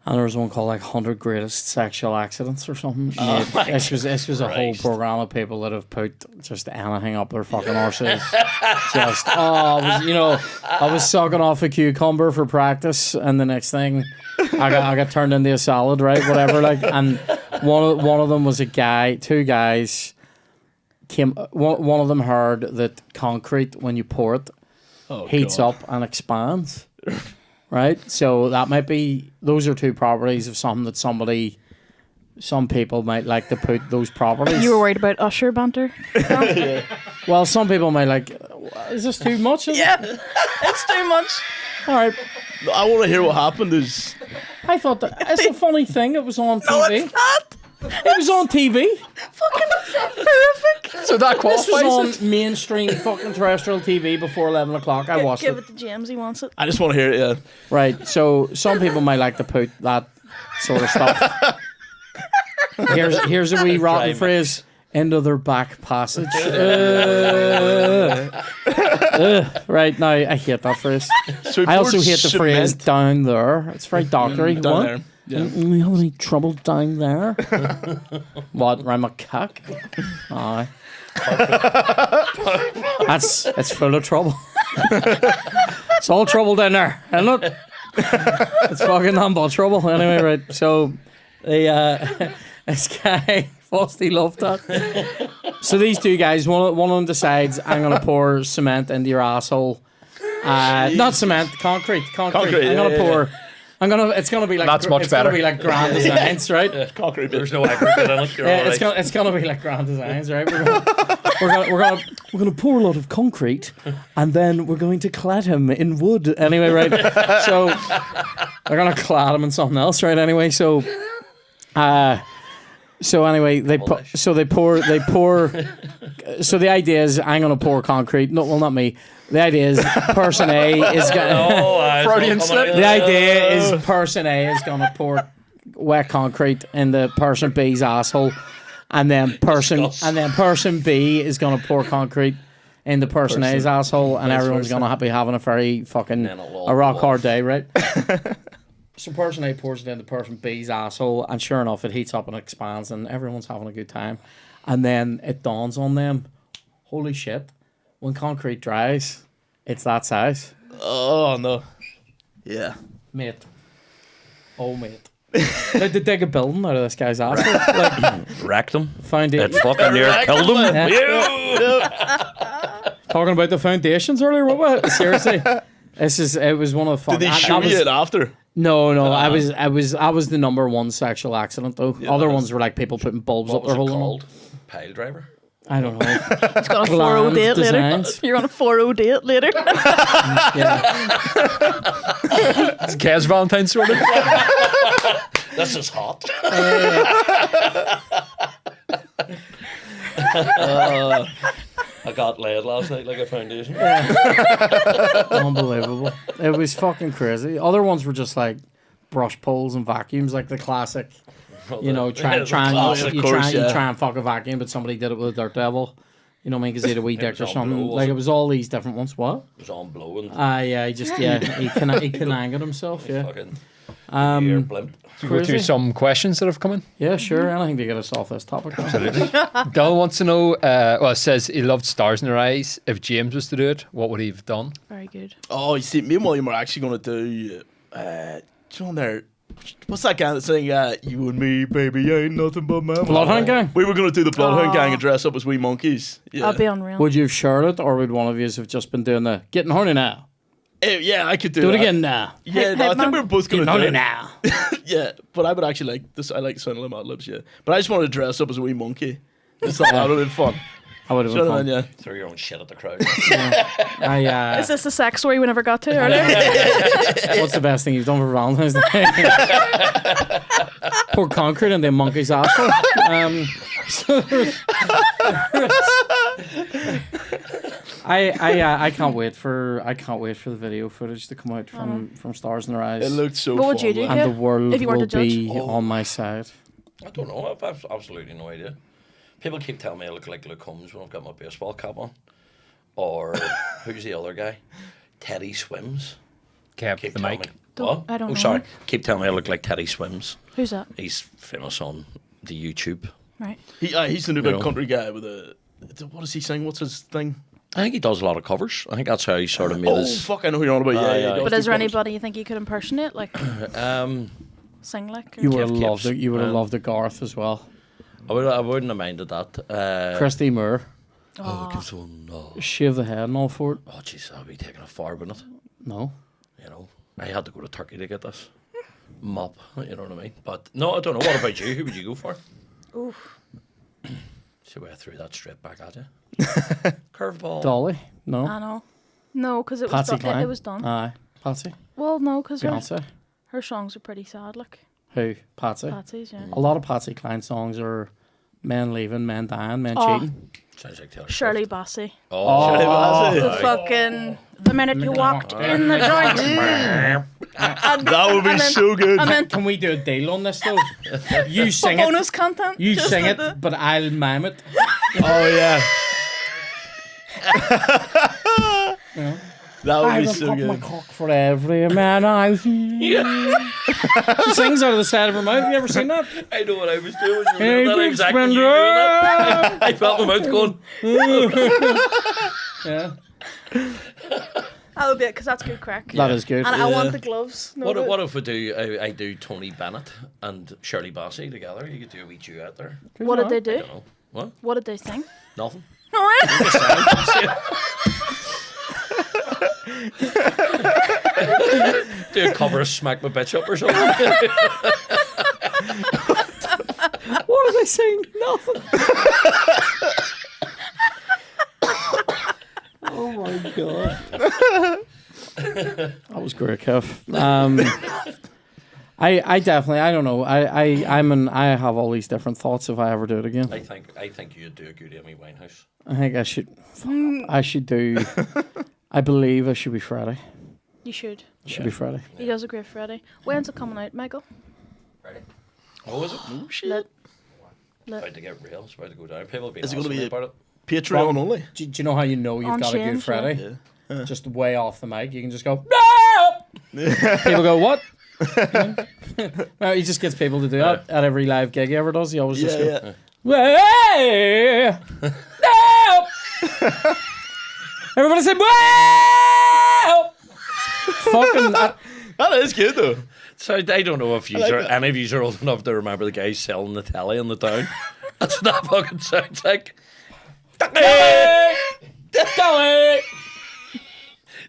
S1: And there was one called like 100 Greatest Sexual Accidents or something. This was a whole
S2: Christ.
S1: program of people that have put just anything up their fucking arses. Just I was sucking off a cucumber for practice, and the next thing I got turned into a salad, right? Whatever, like. And one of them was a guy. Two guys came. One of them heard that concrete, when you pour it, heats
S3: God.
S1: up and expands. Right, so that might be. Those are two properties of something that some people might like to put those properties.
S4: You were worried about Usher banter?
S1: Well, some people might like. Is this too much?
S4: Yeah, it's too much.
S1: All right.
S3: I want to hear what happened. Is
S1: I thought that it's a funny thing. It was on TV.
S4: No, it's not.
S1: It was on TV.
S4: Fucking horrific.
S5: So that
S1: This
S5: qualifies
S1: was
S5: it.
S1: on mainstream fucking terrestrial TV before 11 o'clock. I watched
S4: Give
S1: it.
S4: it to James. He wants it.
S3: I just want to hear it. Yeah.
S1: Right. So some people might like to put that sort of stuff. Here's a wee rotten
S2: Right.
S1: phrase. Into their back passage. Right now, I hate that phrase.
S3: So we
S1: I also
S3: poured
S1: hate the phrase
S3: cement
S1: down there. It's very doctory.
S3: down
S1: What?
S3: there. Yeah.
S1: We have any trouble down there? What? Round my cock? Aye. That's full of trouble. It's all trouble down there, isn't it? It's fucking humble trouble. Anyway, right. So, this guy, Frosty loved that. So these two guys, one of them decides, I'm gonna pour cement into your asshole. Not cement, concrete.
S3: Concrete,
S1: I'm gonna
S3: yeah,
S1: pour. It's gonna be like
S5: That's much
S1: it's
S5: better.
S1: gonna be like Grand Designs, right?
S3: Concrete.
S2: There's no aggregate in it. You're
S1: Yeah,
S2: all right.
S1: it's gonna be like Grand Designs, right? We're gonna pour a lot of concrete, and then we're going to clad him in wood. Anyway, right? So they're gonna clad him in something else, right? Anyway, so anyway, they pour. So the idea is I'm gonna pour concrete. No, well, not me. The idea is person A is gonna.
S2: Oh,
S5: Freudian slip.
S1: The idea is person A is gonna pour wet concrete in the person B's asshole, and then person B is gonna pour concrete in the person A's asshole, and everyone's gonna be having a very fucking
S2: then it'll all
S1: a rock
S2: go
S1: hard
S2: off.
S1: day, right? So person A pours it in the person B's asshole, and sure enough, it heats up and expands, and everyone's having a good time. And then it dawns on them, holy shit, when concrete dries, it's that size.
S3: Oh no. Yeah.
S1: Mate. Oh, mate. They dig a building out of this guy's asshole. Like,
S2: Wrecked him.
S1: found
S2: It
S1: it.
S2: fucking near killed him.
S1: Talking about the foundations earlier. What? Seriously. It was one of the
S3: Did they show you it after?
S1: No, I was the number one sexual accident though. Other ones were like people putting bulbs
S2: What
S1: up
S2: was
S1: their
S2: it
S1: hole.
S2: called? Pile driver.
S1: I don't know.
S4: It's got a 4-0 date later.
S1: Designs.
S4: You're on a 4-0 date later.
S1: Yeah.
S5: It's Kev's Valentine's sort of.
S2: This is hot. I got laid last night like a foundation.
S1: Unbelievable. It was fucking crazy. Other ones were just like brush poles and vacuums, like the classic. You know, try and
S3: classic, of course,
S1: you
S3: yeah.
S1: try and fuck a vacuum, but somebody did it with a dirt devil. You know what I mean? Because he had a wee dick
S2: was
S1: or
S2: on
S1: something.
S2: blow,
S1: Like
S2: wasn't
S1: it was all these different ones. What?
S2: It was on blowing.
S1: Yeah, he can angle himself. Yeah.
S2: Fucking ear blimp.
S5: To go through
S1: Crazy.
S5: some questions that have come in.
S1: Yeah, sure. Anything to get us off this topic.
S5: Absolutely. Dylan wants to know, it says he loved Stars in Her Eyes. If James was to do it, what would he have done?
S4: Very good.
S3: Oh, you see, me and William are actually going to do. On there. What's that gang that saying, "You and me, baby, ain't nothing but man."
S1: Bloodhound Gang.
S3: We were going to do the Bloodhound
S4: Aw.
S3: Gang and dress up as wee monkeys. Yeah,
S4: That'd be unreal.
S1: Would you have shared it, or would one of you have just been doing the getting horny now?
S3: Yeah, I could do
S1: Do it
S3: that.
S1: again now.
S3: Yeah, no, I
S4: Headman?
S3: think we were both going
S1: Getting
S3: to do
S1: horny
S3: it.
S1: now.
S3: Yeah, but I would actually like this. I like the sound of Mad Libs, yeah. But I just wanted to dress up as a wee monkey. Just thought that would have been fun.
S1: I would have
S3: Do you
S1: been
S3: know what I
S1: fun.
S3: mean? Yeah.
S2: Throw your own shit at the crowd.
S1: I,
S4: Is this the sex story we never got to earlier?
S1: what's the best thing you've done for Valentine's Day? Pour concrete in the monkey's asshole. I can't wait for the video footage to come out from Stars in Their Eyes,
S3: It looked so
S4: What would
S3: fun.
S4: you do,
S3: like.
S1: and the
S4: Kev?
S1: world
S4: If you weren't
S1: will
S4: a judge?
S1: be on my side.
S2: I don't know. I've absolutely no idea. People keep telling me I look like Luke Holmes when I've got my baseball cap on. Or who's the other guy? Teddy Swims.
S5: Kev,
S2: Keep
S5: the
S2: telling
S5: mic.
S2: me. What?
S4: I don't
S2: Oh,
S4: know.
S2: sorry. Keep telling me I look like Teddy Swims.
S4: Who's that?
S2: He's famous on the YouTube.
S4: Right.
S3: He's the new
S2: You
S3: big
S2: know.
S3: country guy with a. What does he sing? What's his thing?
S2: I think he does a lot of covers. I think that's how he sort of made
S3: Oh
S2: his.
S3: fuck! I know who you're on about. Yeah,
S2: Aye,
S3: he
S2: aye.
S3: does
S4: But
S3: do
S4: is there
S3: covers.
S4: anybody you think you could impersonate, like
S2: Um,
S4: sing like? Or
S1: You would have
S2: Kev
S1: loved
S2: Capes.
S1: it. You would have
S2: Um,
S1: loved the Garth as well.
S2: I wouldn't have minded that.
S1: Christy Moore,
S2: Oh, give someone no.
S1: shave the head and all for it.
S2: Oh, jeez, I'll be taking a far with it.
S1: No.
S2: You know, I had to go to Turkey to get this mop. You know what I mean? But no, I don't know. What about you? Who would you go for?
S4: Oof.
S2: See where I threw that straight back at you. Curveball.
S1: Dolly. No.
S4: I know. No, because it was
S1: Patsy
S4: done.
S1: Cline.
S4: It was done.
S1: Aye. Patsy.
S4: Well, no, because
S1: Beyonce.
S4: her songs are pretty sad. Like
S1: Who? Patsy.
S4: Patsy's, yeah.
S1: A lot of Patsy Cline songs are men leaving, men dying, men
S4: Oh.
S1: cheating.
S2: Sounds like Taylor
S4: Shirley
S2: Swift.
S4: Bassey.
S2: Oh,
S3: Shirley Bassey.
S4: The fucking the minute you walked in the joint.
S3: That would be
S4: And then-
S3: so good.
S4: And then
S1: Can we do a deal on this though? You sing
S4: bonus
S1: it.
S4: content.
S1: You
S4: just
S1: sing
S4: with
S1: it,
S4: the-
S1: but I'll mime it.
S3: Oh yeah. That would
S1: I
S3: be
S1: will
S3: so
S1: pop my
S3: good.
S1: cock for every man I see. She sings out of the side of her mouth. Have you ever seen that?
S2: I know what I was doing. You
S1: Hey,
S2: remember that
S1: big
S2: exactly you doing
S1: spender.
S2: that? I felt my mouth going.
S1: Yeah,
S4: That would be it, because that's good crack.
S1: that is good.
S4: And I want the gloves. No,
S2: What if we do? I do Tony Bennett and Shirley Bassey together. You could do a wee duet there.
S4: What did they
S2: I
S4: do?
S2: don't know. What?
S4: What did they sing?
S2: Nothing. Do a cover of Smack My Bitch Up or something.
S1: What did they sing? Nothing. Oh my god. That was great, Kev. I definitely, I don't know. I have all these different thoughts if I ever do it again.
S2: I think you'd do a good Amy Winehouse.
S1: I think I should. I should do. I believe I should be Freddie.
S4: You should.
S1: Should be Freddie.
S4: He does a great Freddy. When's it coming out, Michael?
S2: Oh, is it?
S4: Lit.
S2: About to get real. It's about to go down. People have been
S3: Is it gonna
S2: asking
S3: be
S2: me
S3: a-
S2: about it.
S3: Patreon only.
S1: Do you know how you know you've
S4: On
S1: got a
S4: Change,
S1: good Freddie?
S3: Yeah.
S1: Just way off the mic, you can just go. No! People go, what? No, he just gets people to do that at every live gig he ever does. He always just
S3: Yeah,
S1: go,
S3: yeah.
S1: "Way! No!" Everybody say, "Wow!" Fucking.
S3: That is good though.
S2: So I don't know if
S3: like that.
S2: any of you are old enough to remember the guy selling the telly in the town. That's what that fucking sounds like.
S1: Telly! Telly!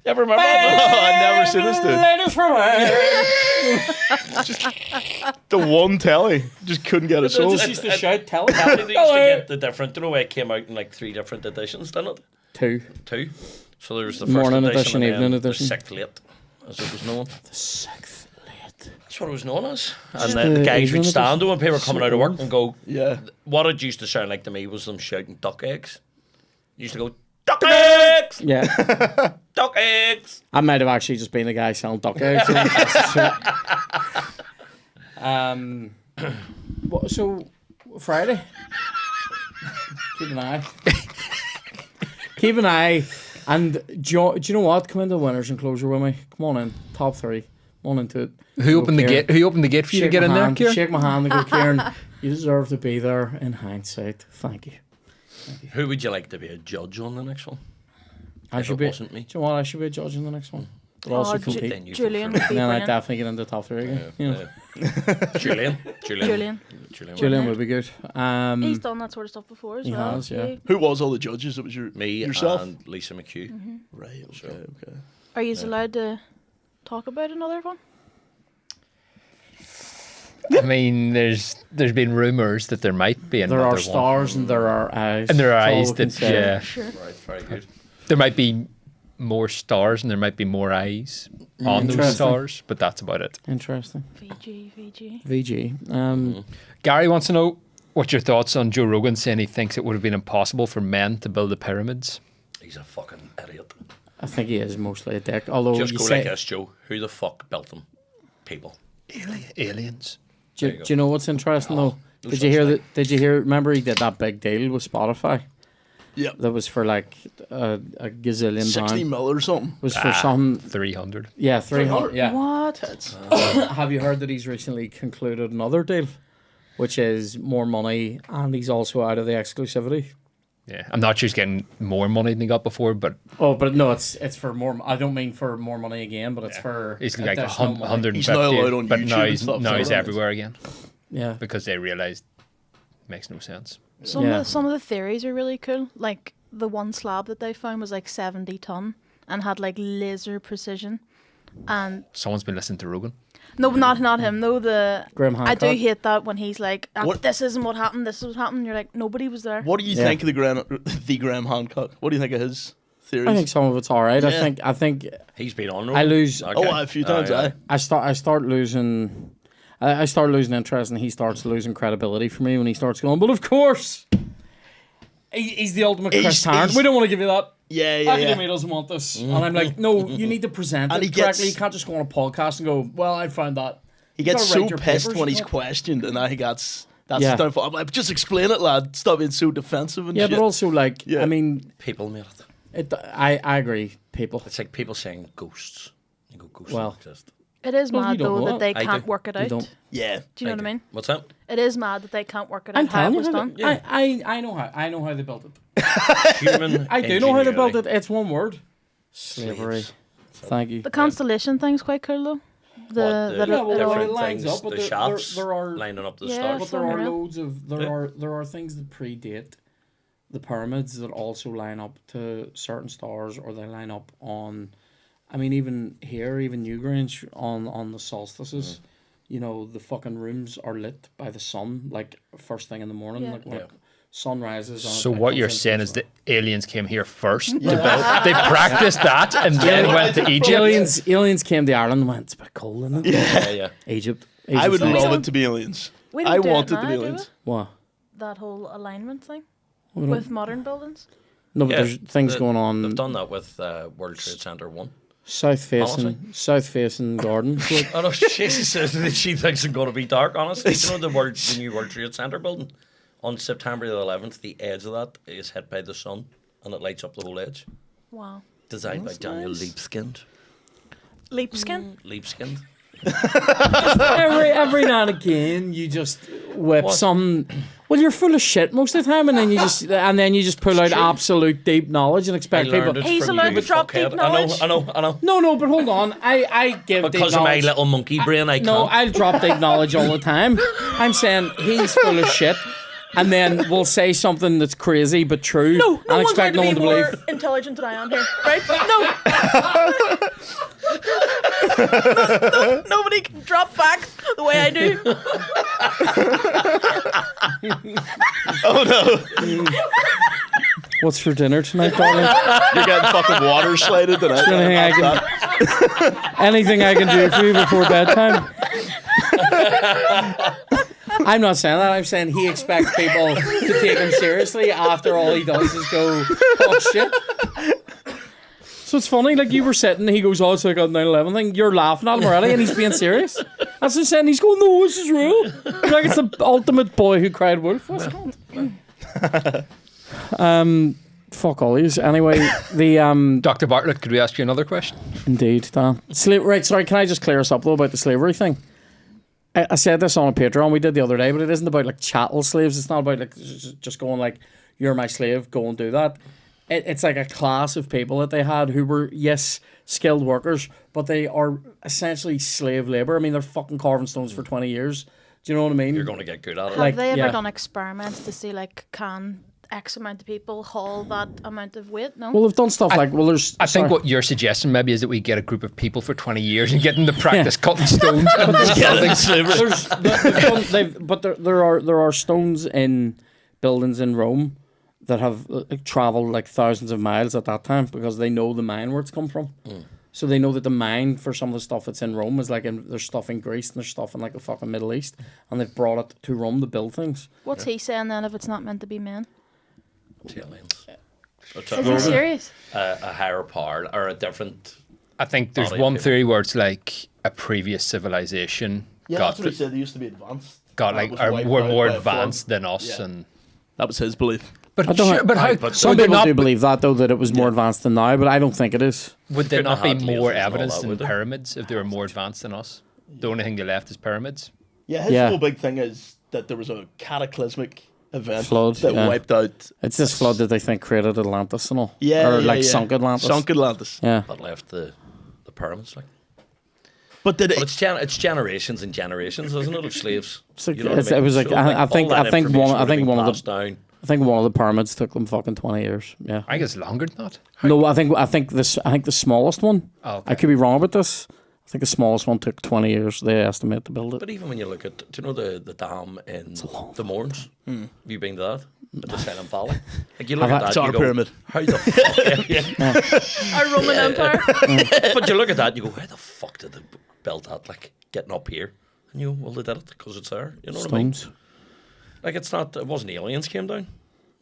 S2: You ever remember
S3: Oh,
S2: that?
S3: I've never seen this dude.
S1: Ladies from
S3: The one telly just couldn't get it sold.
S1: Just used to shout, Telly.
S2: Telly, they used to get the different. You know, it came out in like 3 different editions, didn't it?
S1: 2.
S2: 2. So there was the first
S1: Morning
S2: edition,
S1: edition,
S2: and then
S1: evening edition.
S2: the 6th late, as it was known.
S1: The 6th late.
S2: That's what it was known as. And
S1: Just
S2: then the
S1: the
S2: guys
S1: evening
S2: would stand
S1: edition.
S2: when people were coming out of work and go,
S3: Yeah.
S2: what it used to sound like to me was them shouting duck eggs. You used to go, duck eggs!
S1: Yeah.
S2: Duck eggs!
S1: I might have actually just been the guy selling duck eggs. So, Friday? Keep an eye. Keep an eye. And do you know what? Come into the winners enclosure with me. Come on in. Top 3. Come on into it.
S5: Who opened the
S1: Kieran.
S5: gate? Who opened the gate for you to
S1: Shake
S5: get
S1: my
S5: in there,
S1: hand,
S5: Kieran?
S1: Shake my hand and go, Kieran, you deserve to be there in hindsight. Thank you.
S2: Who would you like to be a judge on the next one?
S1: I
S2: If
S1: should
S2: it
S1: be.
S2: wasn't me.
S1: Do you know what? I should be a judge in the next one. But also compete.
S2: Then you
S4: Julian
S2: go
S4: would
S2: for
S4: be
S1: And then I'd
S4: brilliant.
S1: definitely get into the top 3 again. You know.
S2: Julian.
S4: Julian.
S1: Julian would be good.
S4: He's done that sort of stuff before as
S1: He
S4: well.
S1: has, yeah.
S3: Who was all the judges? It was
S2: Me
S3: yourself.
S2: and Lisa McHugh.
S3: Right. Okay. Okay.
S4: Are you allowed to talk about another one?
S5: I mean, there's been rumours that there might be another
S1: There are
S5: one.
S1: stars and there are eyes.
S5: And there are
S1: That's all
S5: eyes
S1: we can
S5: that,
S1: say.
S5: yeah.
S4: Sure.
S2: Right, very good.
S5: There might be more stars and there might be more eyes on those
S1: Interesting.
S5: stars, but that's about it.
S1: Interesting.
S4: VG.
S1: VG.
S5: Gary wants to know what your thoughts on Joe Rogan saying he thinks it would have been impossible for men to build the pyramids.
S2: He's a fucking idiot.
S1: I think he is mostly a dick. Although
S2: Just
S1: you
S2: go
S1: say,
S2: like this, Joe. Who the fuck built them? People.
S5: Aliens.
S1: do,
S2: There you go.
S1: do you know what's interesting though?
S2: no
S1: Did
S2: such
S1: you hear
S2: thing.
S1: that? Did you hear? Remember he did that big deal with Spotify,
S3: Yep.
S1: that was for like a gazillion
S3: 60
S1: pound.
S3: mil or something.
S1: Was for some
S5: 300.
S1: 300. Yeah.
S4: What?
S1: Have you heard that he's recently concluded another deal, which is more money, and he's also out of the exclusivity.
S5: Yeah, I'm not sure he's getting more money than he got before, but
S1: Oh, but no, it's for more. I don't mean for more money again, but it's for
S5: he's like
S1: additional money.
S5: 150.
S3: He's now allowed on
S5: but
S3: YouTube
S5: now
S3: and
S5: he's,
S3: stuff,
S5: now
S3: so
S5: he's
S3: that
S5: everywhere again
S1: Yeah.
S5: because they realised it makes no sense.
S4: Some of the theories are really cool. Like the one slab that they found was like 70 ton and had like laser precision. And
S5: Someone's been listening to Rogan.
S4: no, not him. No,
S1: Graham
S4: I do
S1: Hancock.
S4: hate that when he's like,
S3: What-
S4: "This isn't what happened. This is what happened." You're like, nobody was there.
S3: What do you
S1: Yeah.
S3: think of the Graham Hancock? What do you think of his theories?
S1: I think some of it's all right.
S3: Yeah.
S1: I think
S2: He's been on.
S1: I lose-
S2: That
S3: Oh,
S2: guy.
S3: a few times,
S2: yeah.
S3: aye.
S1: I start losing. I start losing interest, and he starts losing credibility for me when he starts going. But of course, he's the ultimate Chris Tarrant.
S3: he's-
S1: We don't want to give you that.
S3: Yeah, yeah,
S1: Academy
S3: yeah.
S1: doesn't want this, and I'm like, no, you need to present
S3: And
S1: it
S3: he
S1: correctly.
S3: gets-
S1: You can't just go on a podcast and go, "Well, I found that."
S3: He
S1: You
S3: gets
S1: gotta
S3: so
S1: write your
S3: pissed
S1: papers,
S3: when
S1: you
S3: he's
S1: know?
S3: questioned, and I think that's
S1: Yeah.
S3: his downfall. I'm like, just explain it, lad. Stop being so defensive and
S1: Yeah,
S3: shit.
S1: but also like,
S3: Yeah.
S1: I mean,
S2: People made it.
S1: I agree. People.
S2: It's like people saying ghosts. You go, ghosts
S1: Well,
S2: don't exist.
S4: It is
S1: Well, you
S4: mad
S1: don't
S4: though
S1: know
S4: that
S1: that.
S4: they
S2: I
S4: can't
S2: do.
S4: work it
S1: You
S4: out.
S1: don't.
S3: Yeah.
S4: Do you know what I mean?
S2: What's that?
S4: It is mad that they can't work it
S1: I'm
S4: out how it
S1: telling you,
S4: was
S1: how
S4: done.
S1: they- I know how they built it.
S2: Human
S1: I do know how they built
S2: ingenuity.
S1: it. It's one word. Slavery.
S2: Slaves.
S1: Thank you.
S4: The constellation thing's quite cool though.
S2: What,
S4: That
S1: Yeah, well,
S2: different
S1: it lines
S2: things,
S1: up, but
S2: the
S1: there-
S2: shafts
S1: there are-
S2: lining up the
S4: Yeah,
S2: stars.
S1: But there are
S4: Unreal.
S1: loads of there are things that predate the pyramids that also line up to certain stars, or they line up on. I mean, even here, even Newgrange on the solstices, you know, the fucking rooms are lit by the sun, like first thing in the morning,
S4: Yeah.
S1: like when
S2: Yeah.
S1: sun rises. and
S5: So
S1: it
S5: what
S1: comes
S5: you're
S1: into
S5: saying
S1: the
S5: is
S1: sun.
S5: the aliens came here first to build. They practiced that and then went to Egypt.
S1: aliens came to Ireland and went, "It's a bit cold, isn't it?"
S2: Yeah.
S1: Egypt.
S3: I would
S1: Egypt's nice.
S3: love it to be aliens.
S4: We don't
S3: I
S4: do it
S3: want it
S4: now,
S3: to be
S4: do we?
S3: aliens.
S1: What?
S4: That whole alignment thing
S1: We don't-
S4: with modern buildings.
S1: No, but
S2: Yeah,
S1: there's things going on.
S2: They've done that with World Trade Center 1.
S1: South
S2: Honestly.
S1: facing garden. So
S2: Oh no, Jesus says that she thinks it's going to be dark, honestly. You know the new World Trade Center building? On September the 11th, the edge of that is hit by the sun and it lights up the whole edge.
S4: Wow.
S2: Designed by Daniel
S3: nice.
S2: Libeskind.
S4: Leapskin.
S2: Libeskind.
S1: every now and again, you just whip
S2: What?
S1: some. Well, you're full of shit most of the time, and then you just pull out
S2: true.
S1: absolute deep knowledge and
S2: I
S1: expect people.
S2: learned it
S4: He's
S2: from
S4: allowed
S2: you,
S4: to drop
S2: fuckhead.
S4: deep knowledge.
S2: I know.
S1: No, but hold on. I give deep
S2: Because of my
S1: knowledge.
S2: little monkey brain, I
S1: No,
S2: can't.
S1: I'll drop deep knowledge all the time. I'm saying he's full of shit, and then we'll say something that's crazy but true,
S4: No
S1: and
S4: one's
S1: expect
S4: going
S1: no
S4: to
S1: one
S4: be
S1: to
S4: more
S1: believe.
S4: intelligent than I am here, right? No. Nobody can drop facts the way I do.
S3: Oh no,
S1: What's for dinner tonight, darling?
S3: you're getting fucking water slated tonight.
S1: Anything I can, anything I can do for you before bedtime? I'm not saying that. I'm saying he expects people to take him seriously after all he does is go, "Oh shit." So it's funny, like you were sitting, he goes, "Oh, it's like a 9/11 thing." You're laughing at him already, and he's being serious. That's what I'm saying. He's going, "No, this is real." You're like it's the ultimate boy who cried wolf. What's it called? Fuck all these. Anyway, the
S5: Dr. Bartlett, could we ask you another question?
S1: Indeed, Dan. Right, sorry, can I just clear us up though about the slavery thing? I said this on a Patreon we did the other day, but it isn't about like chattel slaves. It's not about like just going like, "You're my slave, go and do that." It's like a class of people that they had who were, yes, skilled workers, but they are essentially slave labour. I mean, they're fucking carving stones for 20 years. Do you know what I mean?
S2: You're going to get good at it.
S1: Like,
S4: Have they ever
S1: yeah.
S4: done experiments to see, like, can X amount of people haul that amount of weight? No.
S1: Well, they've done stuff like, well, there's...
S5: I think
S1: sorry.
S5: what you're suggesting maybe is that we get a group of people for 20 years and get them to practice cutting stones and building slavery.
S1: But there are stones in buildings in Rome that have travelled like thousands of miles at that time because they know the mine where it's come from. So they know that the mine for some of the stuff that's in Rome is like there's stuff in Greece and there's stuff in like the fucking Middle East, and they've brought it to Rome to build things.
S4: What's he saying then if it's not meant to be men?
S2: Aliens.
S4: Is he serious?
S2: A higher power or a different.
S5: I think there's
S2: Body
S5: one
S2: people.
S5: theory where it's like a previous civilization
S3: Yeah,
S5: got
S3: that's what he said. They used to be advanced.
S5: got
S3: That
S5: like
S3: was
S5: are,
S3: wiped
S5: were
S3: out
S5: more
S3: by a flood.
S5: advanced than us,
S3: Yeah.
S5: and
S3: That was his belief.
S5: But
S1: I don't-
S5: sure, but how?
S2: but
S1: Some
S5: would there
S1: people
S5: not
S1: do believe that though, that it was more advanced than now, but I don't think it is.
S5: Would there
S2: Couldn't
S5: not be
S2: have had
S5: more
S2: lasers and all
S5: evidence
S2: that,
S5: than
S2: would there?
S5: pyramids if they were more advanced than us? The only thing they left is pyramids.
S3: Yeah, his
S1: Yeah.
S3: whole big thing is that there was a cataclysmic event
S1: Flood,
S3: that
S1: yeah.
S3: wiped out.
S1: It's this flood that they think created Atlantis and all.
S3: Yeah,
S1: or
S3: yeah,
S1: like
S3: yeah.
S1: sunk Atlantis.
S3: Sunk Atlantis.
S1: Yeah.
S2: That left the pyramids, like.
S3: But did
S2: But
S3: it?
S2: it's generations and generations, isn't it, of slaves?
S1: It's like-
S2: You know what
S1: it's-
S2: I mean?
S1: it was like-
S2: So,
S1: I
S2: all
S1: think-
S2: that
S1: I think
S2: information
S1: one- I
S2: would have
S1: think
S2: been
S1: one of the-
S2: passed down.
S1: I think one of the pyramids took them fucking 20 years. Yeah.
S5: I think it's longer than that.
S1: No, I think the smallest one.
S5: Oh, okay.
S1: I could be wrong about this. I think the smallest one took 20 years. They estimate to build it.
S2: But even when you look at, do you know the dam in the Mourns? Have you been to that? At the Silent Valley? Like you look
S1: I've
S2: at
S3: It's
S2: that,
S3: our
S2: you go,
S3: pyramid.
S2: how the fuck?
S4: Our Roman Empire.
S2: But you look at that, you go, how the fuck did they build that? Like getting up here, and you go, well, they did it because it's there. You know what I mean?
S1: Stones.
S2: Like it wasn't aliens came down.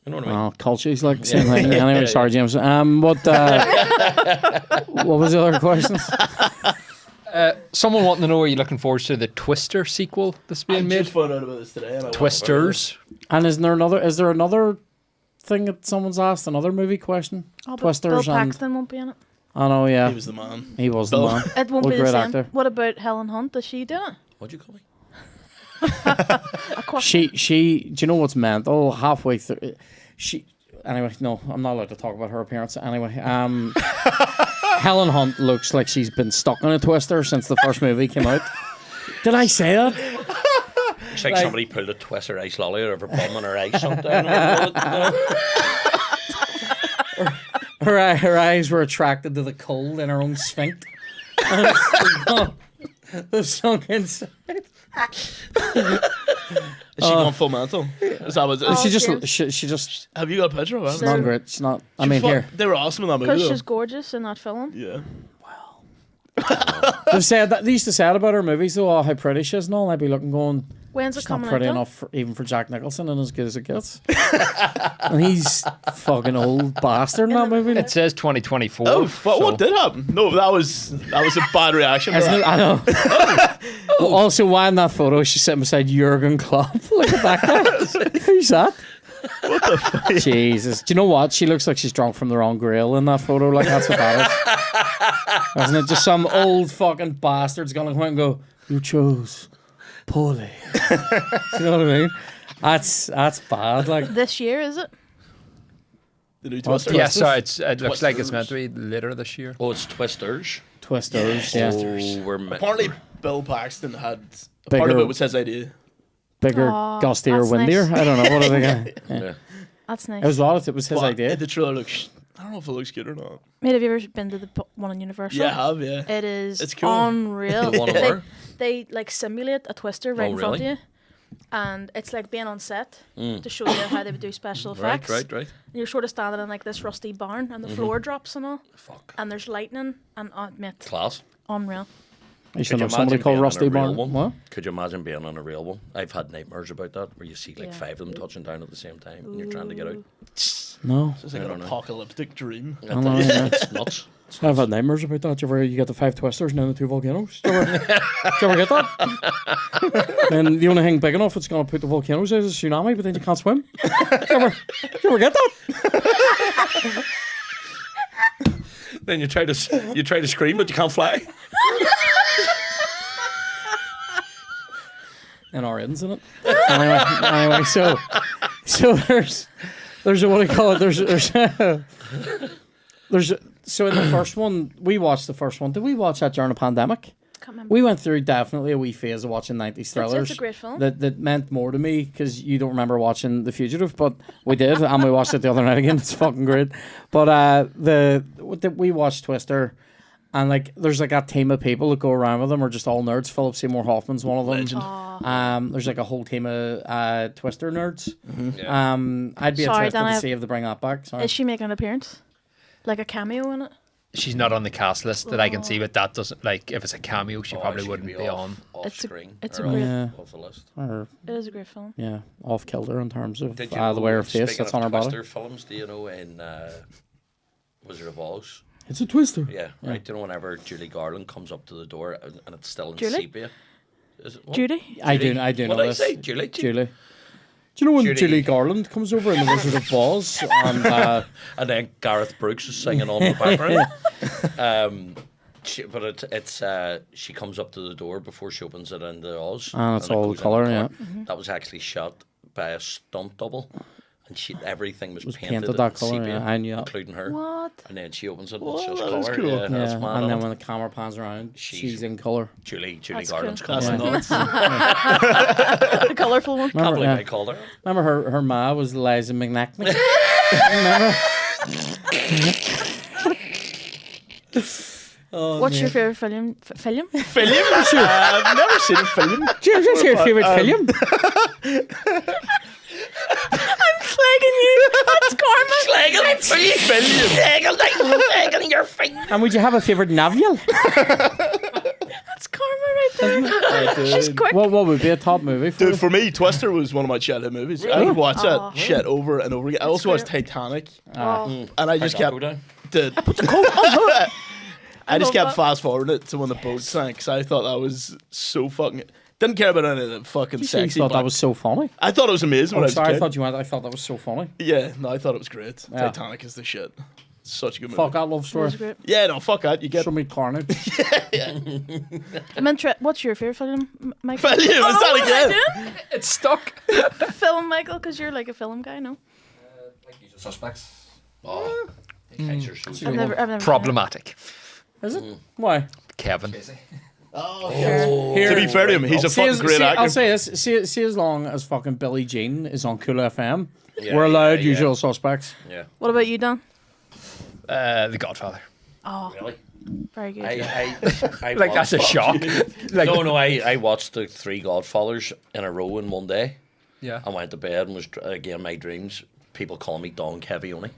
S2: You know what I mean?
S1: Oh, cultures like same
S2: Yeah.
S1: thing. Anyway,
S2: Yeah,
S1: sorry, James. What was the other questions?
S5: Someone wanting to know, are you looking forward to the Twister sequel that's
S3: I
S5: being made?
S3: just found out about this today. And I
S5: Twisters.
S1: And is there another thing that someone's asked? Another movie question?
S4: Oh, but
S1: Twisters
S4: Bill
S1: and
S4: Paxton won't be in it.
S1: I know, yeah,
S3: He was the man.
S1: he was the
S3: Bill.
S1: man.
S4: It won't
S1: What
S4: be
S1: a
S4: the
S1: great
S4: same.
S1: actor.
S4: What about Helen Hunt? Does she do it?
S2: What'd you call me?
S4: A quack.
S1: She. Do you know what's mental? Halfway through, she. Anyway, no, I'm not allowed to talk about her appearance. Anyway, Helen Hunt looks like she's been stuck on a twister since the first movie came out. Did I say that?
S2: It's like somebody pulled a Twister ice lolly out of her bum and her eyes sunk down. You know?
S1: Her eyes were attracted to the cold in her own sphinx. They've sunk inside.
S3: Is she going full mental? Is that what it is?
S1: She
S4: James.
S1: she just.
S3: Have you got a picture of her?
S1: She's not great. She's not. I mean, here
S3: They were awesome in that movie.
S4: Because
S3: Though.
S4: she's gorgeous in that film.
S3: Yeah.
S1: they've said that. They used to say it about her movies though. Oh, how pretty she is and all. I'd be looking, going.
S4: When's it
S1: It's not
S4: coming
S1: pretty
S4: out?
S1: enough even for Jack Nicholson and as good as it gets. And he's fucking old bastard in that movie.
S5: It says 2024.
S3: Oh,
S5: so-
S3: what did happen? No, that was a bad reaction.
S1: Isn't it? I know. Well, also, why in that photo she's sitting beside Jurgen Klopp? Look at that guy. Who's that? What the fuck? Jesus. Do you know what? She looks like she's drunk from the wrong grill in that photo. Like, that's what that is. Isn't it? Just some old fucking bastard's gonna come out and go, you chose poorly. Do you know what I mean? That's bad. Like,
S4: This year, is it?
S3: The new Twister.
S5: Yeah, so it looks like it's meant to
S3: Twisters.
S5: be later this year.
S2: Oh, it's Twisters.
S1: Twisters, yeah.
S2: Oh,
S3: Apparently, Bill Paxton had a part of
S1: Bigger-
S3: it was his idea.
S1: Bigger,
S4: Aw,
S1: gustier,
S4: that's
S1: windier.
S4: nice.
S1: I don't know. What are they going
S2: Yeah.
S4: That's nice.
S1: It was what? It was his
S3: But
S1: idea.
S3: The trailer looks. I don't know if it looks good or not.
S4: Mate, have you ever been to the one in Universal?
S3: Yeah, I have. Yeah.
S4: It is
S3: It's cool.
S4: unreal.
S2: The one
S4: they,
S2: where?
S4: they like simulate a twister right
S2: Oh,
S4: in front of
S2: really?
S4: you. And it's like being on set to show you how they would do special effects.
S2: Right.
S4: And you're sort of standing in like this rusty barn and the floor drops and all.
S2: Fuck.
S4: And there's lightning and mate,
S2: Class.
S4: unreal.
S1: You should
S2: Could you
S1: know somebody
S2: imagine
S1: called
S2: being on
S1: Rusty
S2: a real
S1: Barn.
S2: one?
S1: What?
S2: Could you imagine being on a real one? I've had nightmares about that, where you see like
S4: Yeah.
S2: 5 of them touching down at the same time, and you're trying to get out.
S1: No.
S3: It's like
S2: I
S3: an
S2: don't know.
S3: apocalyptic dream.
S2: It's nuts.
S1: I've had nightmares about that. You get the 5 twisters and then the 2 volcanoes. Do you ever get that? And the only thing big enough that's going to put the volcanoes out is a tsunami, but then you can't swim. Do you ever get that?
S2: Then you try to scream, but you can't fly.
S1: And our ends in it. Anyway, so there's a, what do you call it? So in the first one, we watched the first one. Did we watch that during a pandemic?
S4: Can't remember.
S1: We went through definitely a wee phase of watching 90s thrillers.
S4: It's a great film.
S1: That meant more to me because you don't remember watching The Fugitive, but we did, and we watched it the other night again. It's fucking great. But we watched Twister, and like there's like a team of people that go around with them are just all nerds. Philip Seymour Hoffman's one of them.
S3: Legend.
S1: There's like a whole team of Twister nerds.
S2: Yeah.
S1: I'd be
S4: Sorry,
S1: interested
S4: Dan,
S1: to see if they bring that back. Sorry.
S4: Is she making an appearance? Like a cameo in it?
S5: She's not on the cast list that I can see, but that doesn't, like, if it's a cameo, she probably
S2: should
S5: wouldn't be on.
S2: off
S4: It's a-
S2: screen.
S4: it's a
S2: or
S4: great-
S1: Yeah.
S2: off the list.
S1: Or
S4: It is a great film.
S1: yeah, off kilter in terms of
S2: Did
S1: the way her face
S2: speaking
S1: sits
S2: of
S1: on her body.
S2: Twister films, do you know in Wizard of Oz?
S1: It's a twister.
S2: Yeah, right. Do you know whenever Julie Garland comes up to the door and it's still in
S4: Julie?
S2: sepia? Is it what?
S4: Judy?
S1: I do
S2: What
S1: know
S2: did I
S1: this.
S2: say? Julie?
S1: Julie. Do you know when
S2: Judy-
S1: Julie Garland comes over in The Wizard of Oz and
S2: And then Gareth Brooks is singing on in the background. She comes up to the door before she opens it into Oz.
S1: it's
S2: and it
S1: all
S2: goes in
S1: colour,
S2: the
S1: yeah.
S2: That was actually shot by a stunt double. And everything was
S1: painted
S2: painted
S1: that
S2: in
S1: colour,
S2: sepia,
S1: yeah, I knew that.
S2: including her.
S4: What?
S2: And then she opens it and
S3: Well,
S2: it's just
S3: that was
S2: colour.
S3: cool.
S2: Yeah, that's
S1: yeah,
S2: mad.
S1: and then
S2: isn't
S1: when
S2: it?
S1: the camera pans around,
S2: She's-
S1: she's in colour.
S2: Julie
S4: That's
S2: Garland's
S4: cool.
S2: colour.
S3: That's nuts.
S4: The colourful one.
S2: Can't believe
S1: yeah.
S2: I called her.
S1: Remember her ma was Liza McKegney? Remember?
S4: What's your favourite film? Film?
S3: Film? I've never seen a film.
S1: James, what's your favourite film?
S4: I'm flagging you. That's karma.
S2: Flagging your finger.
S1: And would you have a favourite novel?
S4: That's karma right there. She's quick.
S1: What would be a top movie for you?
S3: Dude, for me, Twister was one of my childhood movies. I would watch
S4: Aw.
S3: that shit over and over again. I also watched
S4: great.
S3: Titanic,
S4: Oh.
S3: and I just kept I just
S4: love
S3: kept
S4: that.
S3: fast forwarding it to when the boat sank because I thought that was so fucking. Didn't care about any of the fucking
S1: You
S3: sexy.
S1: thought that
S3: black-
S1: was so funny.
S3: I thought it was amazing when I
S1: Oh,
S3: was
S1: sorry,
S3: a
S1: I
S3: kid.
S1: thought you meant. I thought that was so funny.
S3: Yeah, no, I thought it was great.
S1: Yeah.
S3: Titanic is the shit. Such a good movie.
S1: Fuck that love
S4: That
S1: story.
S4: was great.
S3: Yeah, no, fuck that. You get
S1: Show me carnage.
S4: What's your favourite film, Michael?
S3: Film, is that
S4: what am I
S3: again?
S4: doing?
S5: It's stuck.
S4: Film, Michael, because you're like a film guy, no?
S2: Suspects. Oh, these guys are so
S4: I've never seen it.
S5: Problematic.
S1: Is it? Why?
S5: Kevin.
S1: Here,
S3: To be fair to him, he's a fucking great actor.
S1: I'll say this. See, as long as fucking Billie Jean is on Cool FM,
S2: Yeah,
S1: we're allowed
S2: yeah.
S1: Usual Suspects.
S2: Yeah.
S4: What about you, Dan?
S5: The Godfather.
S4: Oh,
S2: Really?
S4: very good.
S2: I
S5: Like, that's a shock. Like,
S2: No, I watched the 3 Godfathers in a row in one day.
S5: Yeah.
S2: I went to bed and was, again, my dreams, people calling me Don Kevione.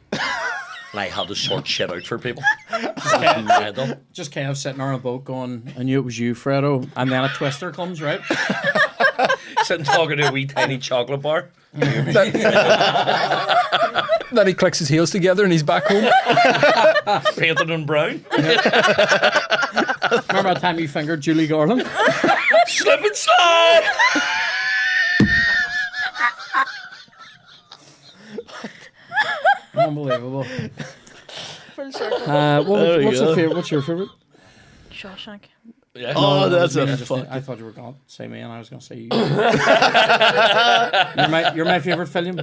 S2: And I had to sort shit out for people. Mental.
S1: Just kind of sitting on a boat going, I knew it was you, Fredo. And then a twister comes, right?
S2: Sitting talking to a wee tiny chocolate bar.
S5: Then he clicks his heels together and he's back home.
S2: Painted in brown.
S1: Remember that time you fingered Julie Garland?
S2: Slip and slide.
S1: Unbelievable.
S4: Full circle.
S3: There you
S1: What's
S3: go.
S1: What's your favourite?
S4: Shawshank.
S2: Yeah.
S3: Oh, that's
S1: I
S3: a
S1: just-
S3: fuck.
S1: I thought you were going to say me, and I was going to say you. you're my favourite film.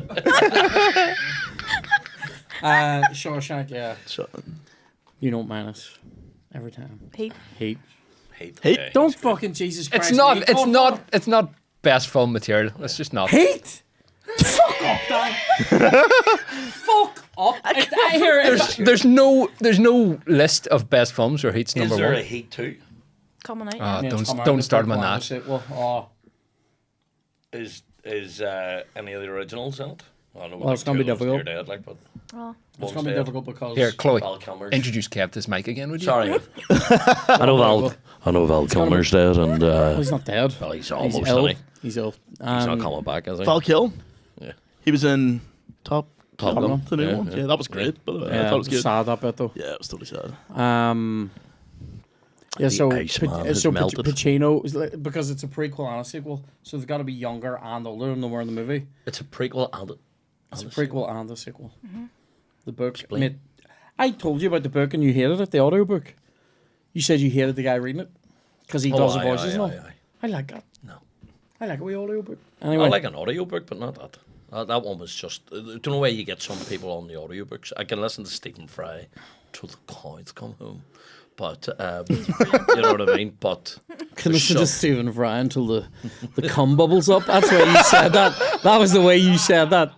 S1: Shawshank, yeah.
S3: So-
S1: You don't mind us every time.
S4: Heat.
S1: Hate.
S2: Hate.
S3: Hate.
S2: Yeah.
S1: Don't fucking Jesus Christ.
S5: It's not.
S1: me.
S5: It's
S1: Don't
S5: not.
S1: fuck-
S5: It's not best film material. It's just not.
S1: Hate. Fuck up, Dan. Fuck up. I hear it.
S5: There's no list of best films where Heat's
S2: Is
S5: number
S2: there
S5: one.
S2: a Heat 2?
S4: Coming out.
S5: Ah,
S1: Yeah, it's come out
S5: don't
S1: with
S5: start
S1: the
S5: him on that.
S1: sequel. Oh,
S2: Is any of the originals in it? I know
S1: Well, it's gonna be difficult.
S2: Dead, like, but
S4: Oh.
S1: it's going to be difficult because.
S5: Here, Chloe,
S2: Val Kilmer's.
S5: introduce Kev to this mic again, would you?
S2: Sorry. I know Val Kilmer's dead, and
S1: Well, he's not dead.
S2: well, he's
S1: He's
S2: almost
S1: ill.
S2: dead.
S1: He's ill.
S2: He's not coming back, is he?
S3: Val Kill.
S2: Yeah.
S3: He was in Top
S2: Top
S3: Gun,
S2: Gun.
S3: the new
S2: Yeah,
S3: one.
S2: yeah.
S3: Yeah, that was great. By the way, I
S1: Yeah,
S3: thought it was good.
S1: sad that bit though.
S3: Yeah, it was totally sad.
S1: Yeah, so
S2: Iceman has melted.
S1: Pacino is like, because it's a prequel and a sequel, so they've got to be younger and older than they were in the movie.
S2: It's a prequel and
S1: It's a prequel and a sequel. The book.
S2: Explain.
S1: Mate, I told you about the book and you hated it, the audiobook. You said you hated the guy reading it because he does the voices and all. I like that.
S2: No.
S1: I like a wee audiobook.
S2: I
S1: Anyway,
S2: like an audiobook, but not that. That one was just. Don't know why you get some people on the audiobooks. I can listen to Stephen Fry till the coins come home, but you know what I mean. But
S1: can listen
S2: some-
S1: to Stephen Fry until the cum bubbles up. That's why you said that. That was the way you said that,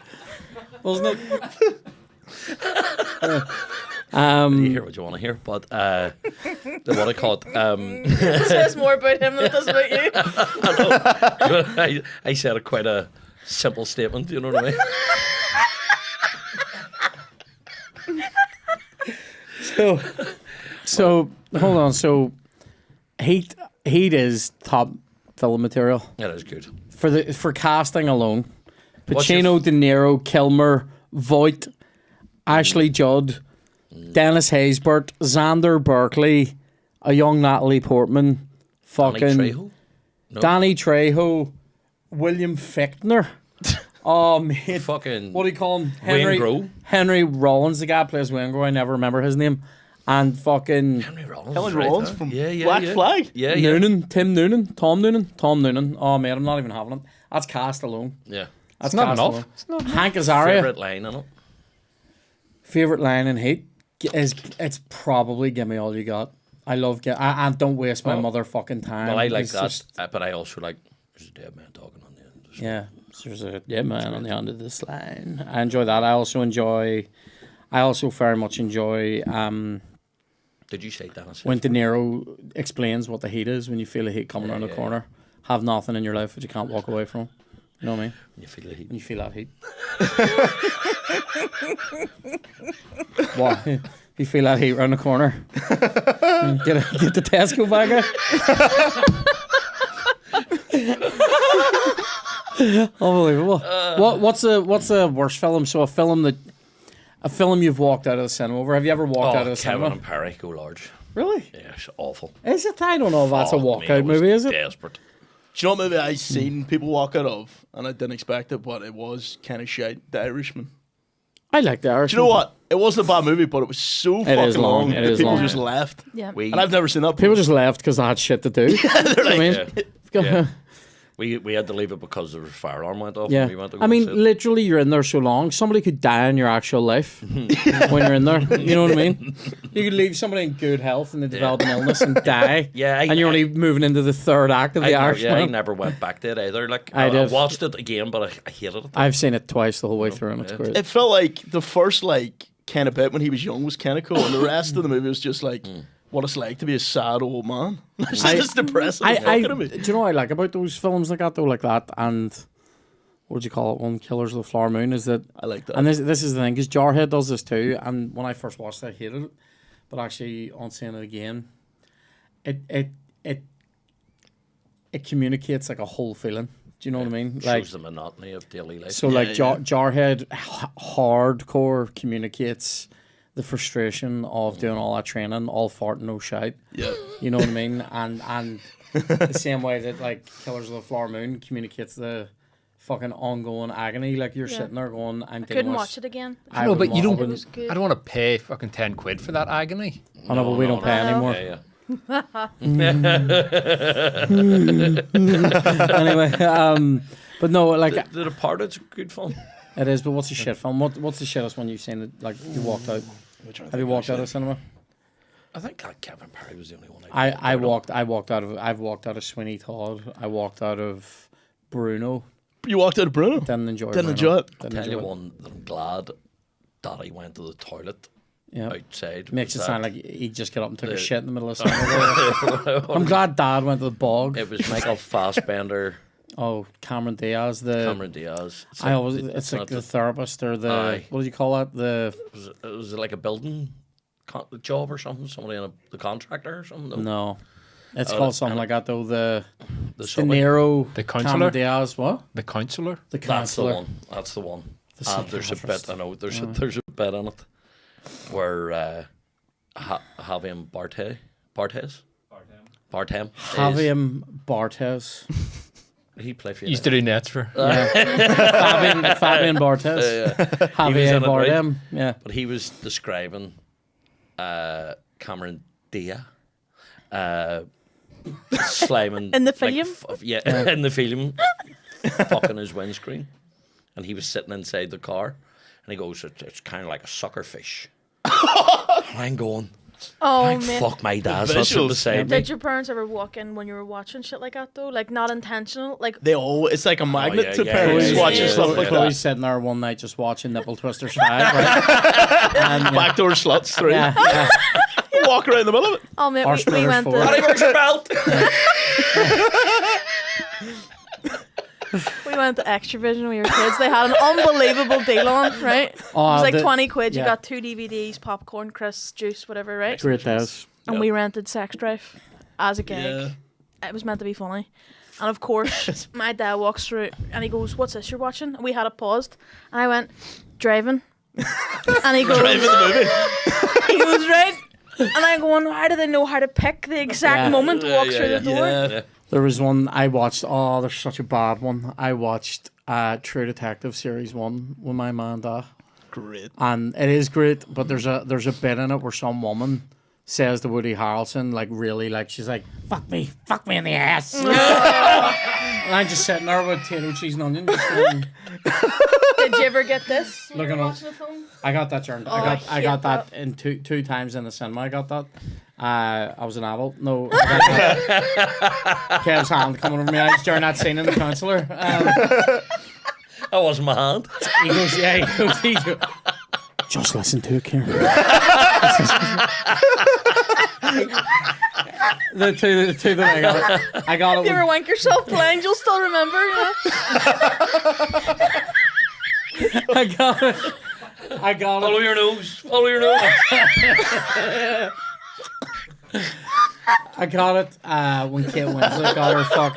S1: wasn't it?
S2: you hear what you want to hear, but what I call it.
S4: It says more about him than it does about you.
S2: I said a quite a simple statement. You know what I mean?
S1: So hold on. So Heat is top film material
S2: That is good.
S1: for casting alone.
S2: What's your
S1: Pacino, De Niro, Kilmer, Voight, Ashley Judd, Dennis Haysbert, Xander Berkeley, a young Natalie Portman,
S2: Danny
S1: fucking
S2: Trejo. No.
S1: Danny Trejo, William Fichtner. Oh, mate.
S2: Fucking
S1: What do you call him?
S2: Wayne Grow.
S1: Henry Rollins, the guy who plays Wayne Grow. I never remember his name. And fucking
S2: Henry Rollins.
S3: Helen
S2: is right,
S3: Rollins
S2: huh?
S3: from
S2: yeah,
S3: Black Flag.
S2: Yeah, yeah.
S1: Noonan, Tim Noonan, Tom Noonan. Oh, mate, I'm not even having it. That's cast alone.
S2: Yeah.
S1: That's
S5: not
S1: cast
S5: enough.
S1: alone.
S5: It's not
S1: Hank Azaria.
S2: Favorite line in it.
S1: Favorite line in Heat is it's probably "Give me all you got." I love and don't waste my motherfucking time.
S2: Well, I like
S1: It's
S2: that,
S1: just-
S2: but I also like there's a dead man talking on the end.
S1: yeah, there's a dead man on the end of this line. I enjoy that. I also very much enjoy
S2: Did you say Dennis?
S1: when De Niro explains what the heat is when you feel a heat coming around the
S2: yeah,
S1: corner. Have nothing in your life that you can't walk away from. You know what I mean?
S2: When you feel the heat.
S1: When you feel that heat. What? You feel that heat round the corner? Get the Tesco bag out. Unbelievable. What's a worst film? So a film you've walked out of the cinema over. Have you ever walked out of the
S2: Kevin
S1: cinema?
S2: and Perry go large.
S1: Really?
S2: Yeah, it's awful.
S1: Is it? I don't know if that's a
S2: Fuck me,
S1: walkout
S2: I was
S1: movie, is it?
S2: Desperate.
S3: Do you know what movie I seen people walk out of, and I didn't expect it, but it was kind of shite. The Irishman.
S1: I like the Irish.
S3: Do you know what? It wasn't a bad movie, but it was so fucking
S1: is long.
S3: long.
S1: It
S3: that
S1: is
S3: people
S1: long.
S3: just left.
S4: Yeah.
S2: We
S3: And I've never seen that.
S1: People just left because they had shit to do. I mean,
S2: yeah. We had to leave it because the fire alarm went off.
S1: yeah.
S2: And we went to go
S1: I mean,
S2: sit.
S1: literally, you're in there so long. Somebody could die in your actual life when you're in there. You know what I mean? You could leave somebody in good health and they develop an illness and die.
S2: Yeah,
S1: and you're only moving into the third act of the
S2: I
S1: Irishman.
S2: never went back to it either. Like
S1: I
S2: I
S1: did.
S2: watched it again, but I hated it.
S1: I've seen it twice the whole way through, and it's great.
S3: It felt like the first kind of bit when he was young was kind of cool, and the rest of the movie was just like what it's like to be a sad old man. It's just depressing.
S1: I,
S3: fucking
S1: do you know what I like about those films like that though, like that, and what would you call it? One Killers of the Flower Moon is that.
S3: I like that.
S1: And this is the thing, because Jarhead does this too. And when I first watched it, I hated it, but actually on seeing it again, it communicates like a whole feeling. Do you know what I mean? Like,
S2: shows the monotony of daily life.
S1: so, like Jarhead hardcore communicates the frustration of doing all that training, all fart and no shite.
S3: Yeah.
S1: You know what I mean? And the same way that like Killers of the Flower Moon communicates the fucking ongoing agony. Like you're sitting there going,
S4: I couldn't watch it again.
S1: I
S5: No,
S1: wouldn't
S5: but you
S1: wa- I
S5: don't.
S4: It was good.
S5: I don't want to pay fucking 10 quid for that agony.
S1: Oh no, but we don't pay anymore.
S2: Yeah.
S1: Anyway, but no, like
S2: The Departed's a good film.
S1: it is. But what's the shit film? What's the shittest one you've seen? That, like you walked out. Have you walked out of cinema?
S2: I think Kevin Perry was the only one.
S1: I've walked out of Sweeney Todd. I walked out of Bruno.
S3: You walked out of Bruno.
S1: Didn't enjoy.
S3: Didn't
S1: Bruno.
S3: enjoy it.
S1: Didn't
S2: Tell
S1: enjoy
S2: you
S1: it.
S2: one that I'm glad Daddy went to the toilet
S1: Yeah.
S2: outside.
S1: Makes it
S2: was
S1: sound
S2: that-
S1: like he just got up and took a
S2: the-
S1: shit in the middle of summer. I'm glad Dad went to the bog.
S2: It was Michael Fassbender,
S1: Oh, Cameron Diaz.
S2: Cameron Diaz.
S1: It's like
S2: not
S1: the therapist or the
S2: Aye.
S1: what do you call it? The
S2: it was like a building job or something. Somebody in the contractor or something.
S1: no, it's
S2: Oh,
S1: called something like that though. The
S2: the
S1: De
S2: subway.
S1: Niro,
S5: The
S1: Cameron
S5: counselor?
S1: Diaz. What?
S5: The counselor?
S1: The
S2: That's the
S1: counselor.
S2: one. That's the one.
S1: The
S2: And there's a
S1: psychiatrist.
S2: bit. I know. There's a bit in it where Javier Barthez.
S1: Javier Barthez.
S2: He played for
S5: Used to do nets for.
S1: Fabian Barthez.
S2: He was in
S1: Javier
S2: it, right?
S1: Bardem. Yeah.
S2: But he was describing Cameron Diaz sliming
S4: In the
S2: like,
S4: film?
S2: in the film, fucking his windscreen, and he was sitting inside the car, and he goes, "It's kind of like a sucker fish." And I'm going,
S4: Oh
S2: "Thank
S4: man.
S2: fuck my dad's not sitting
S3: visuals.
S2: beside me."
S4: Did your parents ever walk in when you were watching shit like that though? Like not intentional? Like
S3: It's like a magnet
S2: yeah,
S3: to
S2: yeah,
S3: parents
S2: yeah,
S3: watching
S2: yeah,
S3: stuff
S2: yeah.
S3: like
S1: Chloe's
S3: that.
S1: sitting there one night just watching Nipple Twisters 5. Right? And,
S3: Backdoor sluts 3.
S1: yeah, yeah.
S3: Walk around the middle of it.
S4: oh man,
S1: Or
S4: we
S1: Spinners
S4: went
S1: 4.
S4: to
S2: Daddy, where's your belt?
S4: we went to Extravision when we were kids. They had an unbelievable deal on, right? It
S1: Oh,
S4: was like
S1: the-
S4: 20 quid. You
S1: yeah.
S4: got 2 DVDs, popcorn, crisps, juice, whatever, right?
S1: Great days.
S4: And we rented Sex Drive as a gag. It was meant to be funny. And of course, my dad walks through and he goes, "What's this you're watching?" And we had it paused. And I went, "Driving." And he goes,
S3: Driving the movie.
S4: he goes, "Right." And I'm going, how do they know how to pick the exact
S1: Yeah.
S4: moment to walk
S2: Yeah,
S4: through
S2: yeah,
S4: the door?
S3: Yeah.
S2: Yeah.
S1: There was one I watched. Oh, there's such a bad one. I watched True Detective Series 1 with my man Da.
S3: Great.
S1: And it is great, but there's a bit in it where some woman says to Woody Harrelson, like, really, like, she's like, fuck me in the ass. And I'm just sitting there with potato, cheese and onion. Just going,
S4: Did you ever get this? When
S1: Look
S4: you were
S1: at
S4: watching the film?
S1: I got that turned. I got that in two times in the cinema. I got that. I was an adult. No, I got that. Kev's hand coming over my eyes during that scene in the counselor.
S2: That wasn't my hand.
S1: He goes, he goes, just listen to it, Kieran. the two that I got it.
S4: If you ever wank yourself playing, you'll still remember, yeah.
S1: I got it.
S2: Follow your nose. Follow your nose.
S1: I got it when Kate Winslet got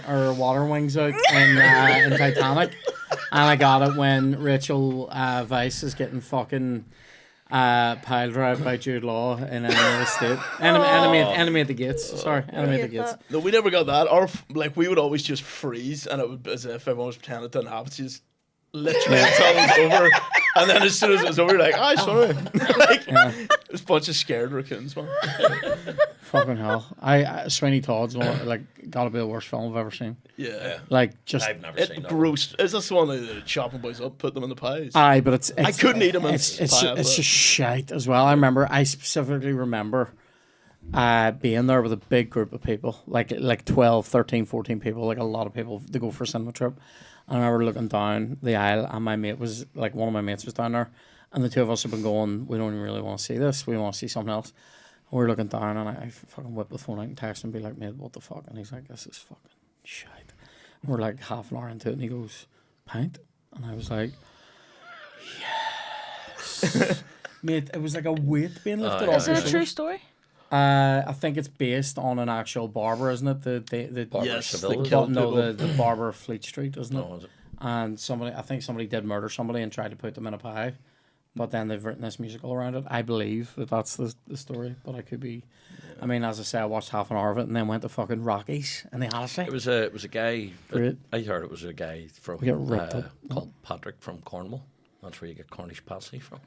S1: her water wings out in Titanic, and I got it when Rachel Weisz is getting fucking pile drive by Jude Law in Enemy of the State. Enemy at the Gates. Sorry, Enemy at the Gates.
S3: No, we never got that. We would always just freeze, and it would as if everyone was pretending it didn't happen. Just literally until it was over, and then as soon as it was over, you're like, "Oh, sorry." It was a bunch of scared raccoons, man.
S1: Fucking hell! Sweeney Todd's gotta be the worst film I've ever seen.
S3: Yeah.
S1: Like just
S2: I've never seen
S3: It
S2: that.
S3: gross. Is this the one that chopping boys up, put them in the pies?
S1: aye, but it's
S3: I couldn't eat them in
S1: It's
S3: pie after
S1: just
S3: that.
S1: shite as well. I specifically remember being there with a big group of people, like 12, 13, 14 people, like a lot of people to go for a cinema trip. And I remember looking down the aisle, and my mate was like, one of my mates was down there, and the two of us have been going, we don't really want to see this, we want to see something else. And we're looking down, and I fucking whip the phone out and text him and be like, mate, what the fuck? And he's like, this is fucking shite. And we're like half an hour into it, and he goes, pint? And I was like, yes. Mate, it was like a weight being lifted off
S4: Is
S1: your
S4: it a true
S1: shoulders.
S4: story?
S1: I think it's based on an actual barber, isn't it? The
S2: Barbara
S3: Yes,
S2: Seville,
S3: they
S2: is
S3: killed
S2: it?
S1: no, the barber of Fleet Street, isn't it?
S2: No, is it?
S1: And I think somebody did murder somebody and tried to put them in a pie, but then they've written this musical around it. I believe that's the story, but I could be. I mean, as I say, I watched half an hour of it and then went to fucking Rockies and the Odyssey.
S2: It was a guy.
S1: Great.
S2: I heard it was a guy from
S1: We get ripped up.
S2: called Patrick from Cornwall. That's where you get Cornish pasty from.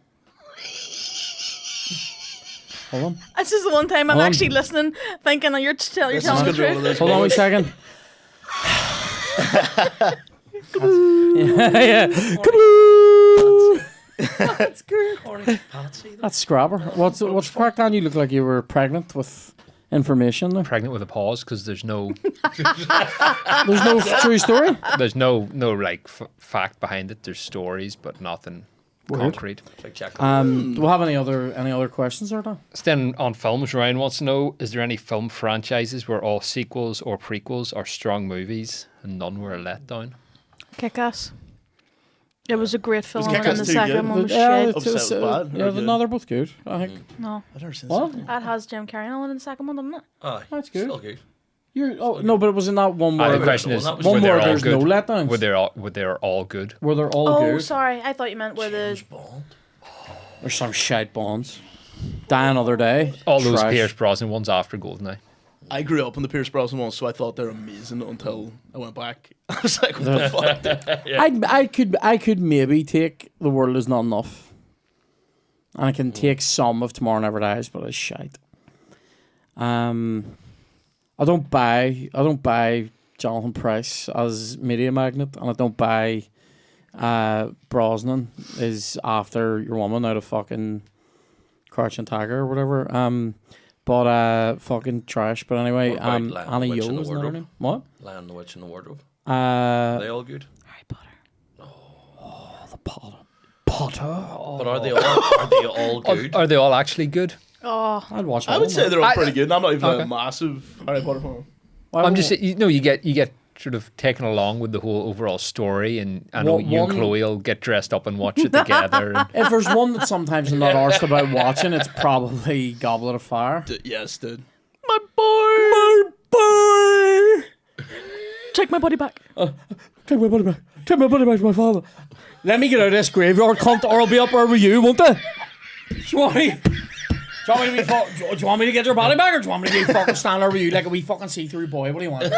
S1: Hold on.
S4: This is the one time I'm
S1: Hold on.
S4: actually listening, thinking you're telling
S3: This is
S4: the
S3: gonna be one of
S4: truth.
S3: those
S1: Hold on a
S3: moments.
S1: second. yeah. Come on.
S2: That's good. Cornish pasty.
S1: That's Scrabber. What's cracked on? You look like you were pregnant with information there.
S5: Pregnant with a pause because there's no
S1: There's no true story.
S5: there's no like fact behind it. There's stories, but nothing concrete.
S2: It's like Jack.
S1: Do we have any other questions or not?
S5: Staying on films, Ryan wants to know: is there any film franchises where all sequels or prequels are strong movies and none were a letdown?
S4: Kick-Ass. It was a great film,
S3: Kick-Ass
S4: and the
S3: too
S4: second
S3: good?
S4: one was
S1: Yeah,
S4: shit.
S3: Upset was bad,
S1: yeah,
S3: or
S1: but
S3: good?
S1: no, they're both good. I think.
S4: No,
S3: I've never seen
S1: What?
S3: this.
S4: that has Jim Carrey on it in the second one, doesn't it?
S2: Aye,
S1: That's good.
S2: Still good.
S1: No, but it was in that one where
S5: The question is:
S2: that was
S5: were
S1: one
S5: they
S1: where
S5: all
S1: there's
S5: good?
S1: no letdowns.
S5: Were they all good?
S1: Where they're all
S4: Oh,
S1: good.
S4: sorry. I thought you meant where the...
S2: James Bond.
S1: There's some shite bonds. Die Another Day.
S5: All those
S1: Trash.
S5: Pierce Brosnan ones after Goldeneye.
S3: I grew up in the Pierce Brosnan ones, so I thought they were amazing until I went back. I was like, what the fuck?
S1: I could maybe take The World Is Not Enough. And I can take some of Tomorrow Never Dies, but it's shite. I don't buy Jonathan Pryce as media magnet, and I don't buy Brosnan is after your woman out of fucking Crouching Tiger or whatever. But fucking trash. But anyway,
S2: What about Lion,
S1: Anna
S2: the Witch,
S1: Yo
S2: and the
S1: is another
S2: Wardrobe?
S1: name. What?
S2: Lion, the Witch, and the Wardrobe. Are they all good?
S4: Harry Potter.
S1: The Potter.
S2: But are they all good?
S5: Are they all actually good?
S4: Oh,
S1: I'd watch.
S3: I
S1: all
S3: would
S1: of
S3: say
S1: them.
S3: they're all
S5: I-
S3: pretty good, and I'm not even
S5: okay.
S3: a massive Harry Potter fan.
S1: Why
S5: I'm just
S1: won't-
S5: you get sort of taken along with the whole overall story, and I know you and
S1: One-
S5: Chloe will get dressed up and watch it together. And
S1: If there's one that sometimes I'm not arsed about watching, it's probably Goblet of Fire.
S3: Yes, dude.
S4: my boy.
S1: My boy!
S4: Take my body back.
S1: Take my money back. Take my money back to my father. Let me get out of this graveyard, cunt, or I'll be up there with you, won't I? Do you want me? Do you want me to get your body back, or do you want me to be fucking standing there with you like a wee fucking see-through boy? What do you want?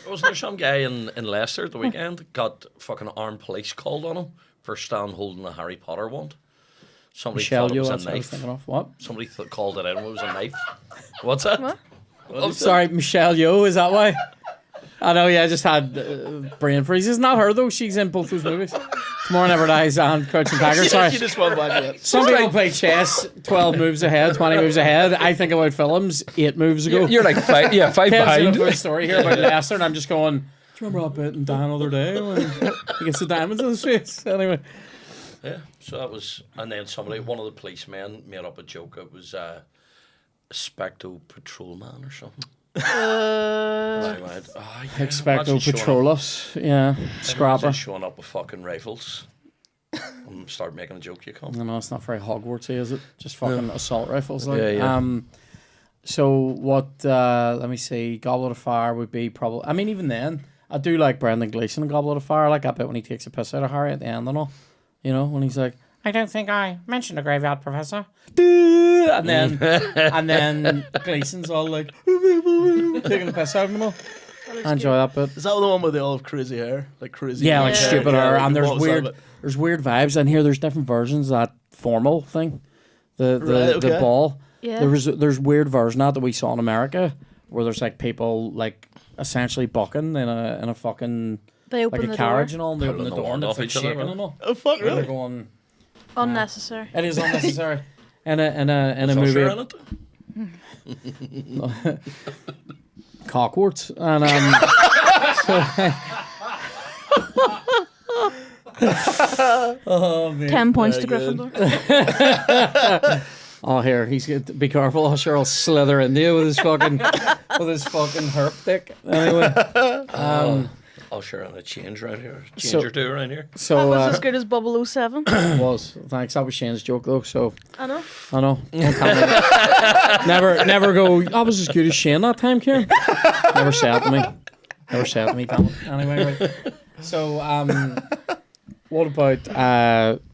S2: Wasn't there some guy in Leicester at the weekend got fucking armed police called on him for stand holding a Harry Potter wand? Somebody
S1: Michelle
S2: thought it was
S1: Yeoh,
S2: a
S1: that's what I was
S2: knife.
S1: thinking of. What?
S2: Somebody called it in. It was a knife. What's that?
S4: What?
S2: Oh,
S1: Sorry, Michelle Yeoh, is that why? I know, yeah, I just had brain freeze. It's not her, though. She's in both those movies. Tomorrow Never Dies and Crouching Tiger. Sorry.
S3: She just went back yet.
S1: Some people play chess 12 moves ahead, 20 moves ahead. I think about films 8 moves ago.
S5: You're like five
S1: Tells you
S5: behind.
S1: a story here about Leicester, and I'm just going, do you remember that bit in Dan the other day when he gets the diamonds in his face? Anyway.
S2: Yeah, so that was, and then one of the policemen made up a joke. It was a Specto Patrolman or something. And I went, oh, yeah,
S1: Expecto
S2: imagine showing
S1: Patronus. Yeah. Scrapper.
S2: Imagine showing up with fucking rifles and start making a joke. You can't.
S1: No, it's not very Hogwartsy, is it? Just fucking assault rifles. Like.
S2: Yeah.
S1: So what? Let me see. Goblet of Fire would be probably. I mean, even then, I do like Brendan Gleeson in Goblet of Fire. I like that bit when he takes a piss out of Harry at the end and all. You know, when he's like, "I don't think I mentioned a graveyard, Professor." And then Gleason's all like taking the piss out of him and all. I enjoy that bit.
S3: Is that the one where they all have crazy hair? Like crazy.
S1: Yeah, like
S4: Yeah.
S1: stupid hair, and there's
S3: what was that
S1: weird,
S3: bit?
S1: there's weird vibes. And here, there's different versions of that formal thing, the
S3: Right,
S1: the
S3: okay.
S1: ball.
S4: Yeah.
S1: There's weird version of that we saw in America, where there's like people like essentially bucking in a fucking
S4: They
S1: like
S4: open
S1: a
S4: the
S1: carriage
S4: door.
S1: and all. And they open the
S2: Pulling the
S1: door and
S2: wand
S1: it's
S2: off
S1: like
S2: each other,
S1: shaking
S2: right?
S1: and all.
S3: Oh fuck,
S1: And they're
S3: really?
S1: going.
S4: Unnecessary.
S1: It is unnecessary. In a
S2: Was
S1: movie.
S2: Usher in it?
S1: Cockwarts and oh man.
S4: 10 points to
S3: Very good.
S4: Gryffindor.
S1: Oh here, he's got be careful. Usher will slither into you with his fucking herp dick. Anyway,
S2: Usher and a change right here. Change
S1: So-
S2: or two around here.
S4: That
S1: so
S4: was as good as Bubble 07.
S1: was thanks. That was Shane's joke though. So
S4: I know.
S1: I know. Don't tell me. never go. I was as good as Shane that time, Kieran. Never say it to me. Never say it to me. Damn it. Anyway, right. So what about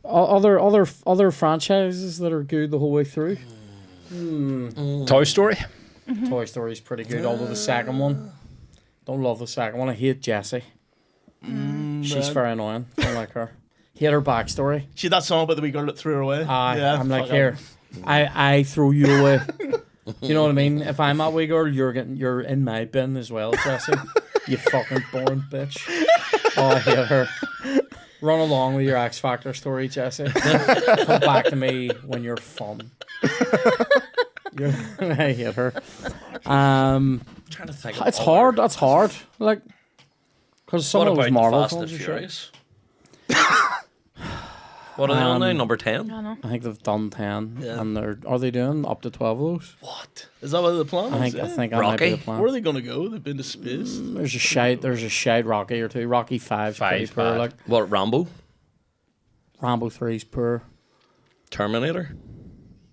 S1: other franchises that are good the whole way through?
S5: Toy Story.
S1: Toy Story's pretty good, although the second one, don't love the second one. I hate Jessie. She's very annoying. Don't like her. Hate her backstory.
S3: She had that song about the wee girl that threw her away.
S1: I'm like,
S3: fuck
S1: here, I throw you away. You know what I mean? If I'm that wee girl, you're in my bin as well, Jessie. You fucking boring bitch. Oh, I hate her. Run along with your X Factor story, Jessie. Come back to me when you're fun. I hate her.
S2: I'm trying to think. of
S1: It's
S2: other-
S1: hard. That's hard. Like, because some
S2: What
S1: of those
S2: about
S1: Marvel
S2: the Fast and
S1: films are shit.
S2: Furious? What are they on now? Number 10?
S4: I know.
S1: I think they've done 10,
S3: Yeah.
S1: and are they doing up to 12 of those?
S2: What?
S3: Is that what the plan
S1: I
S3: is?
S1: think
S3: Yeah.
S1: that might be
S2: Rocky?
S1: the plan.
S3: Where are they going to go? They've been to space.
S1: There's a shite Rocky or two. Rocky 5's pretty
S5: Five's
S1: poor.
S5: bad.
S1: Like
S2: What, Rambo?
S1: Rambo 3's poor.
S2: Terminator?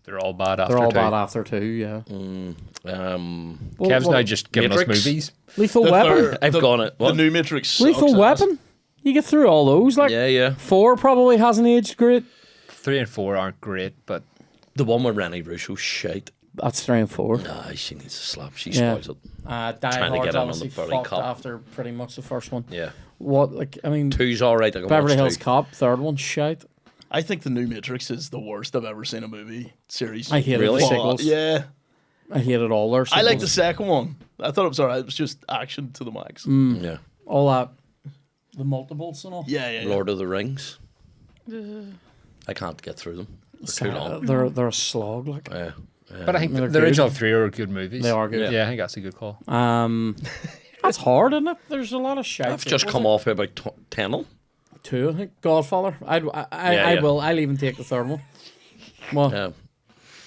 S5: They're all bad after
S1: They're all
S5: two.
S1: bad after 2. Yeah.
S5: Kev's now just giving
S2: Matrix?
S5: us movies.
S1: Lethal
S3: The
S1: Weapon.
S3: third-
S2: I've
S3: the-
S2: gone it.
S3: The
S2: What?
S3: new Matrix sucks.
S1: Lethal Weapon. You get through all those. Like
S2: Yeah, yeah.
S1: 4 probably hasn't aged great.
S5: 3 and 4 aren't great, but
S2: The one with Rennie Russo, shite.
S1: That's 3 and 4.
S2: Nah, she needs a slap. She
S1: Yeah.
S2: spoils it.
S1: Die
S2: Trying to
S1: Hard's
S2: get in on
S1: obviously
S2: the Burly
S1: fucked
S2: Cop.
S1: after pretty much the first one.
S2: Yeah.
S1: What like I mean,
S2: Two's alright. I can
S1: Beverly
S2: watch
S1: Hills
S2: two.
S1: Cop, third one, shite.
S3: I think the new Matrix is the worst I've ever seen a movie series.
S1: I hate
S2: Really?
S1: it. The sequels.
S3: Yeah.
S1: I hated all their
S3: I
S1: sequels.
S3: like the second one. I thought it was alright. It was just action to the max.
S2: Yeah.
S1: all that, the multiples and all.
S3: Yeah.
S2: Lord of the Rings. I can't get through them. They're too long.
S1: They're a slog. Like
S2: Yeah.
S5: but I think
S1: They're
S5: the
S1: good.
S5: original 3 are good movies.
S1: they are good.
S5: Yeah, I think that's a good call.
S1: That's hard, isn't it? There's a lot of shite.
S2: I've just come off about 10 of them.
S1: 2, I think. Godfather. I
S2: Yeah.
S1: will. I'll even take the third one. Well,
S2: Yeah.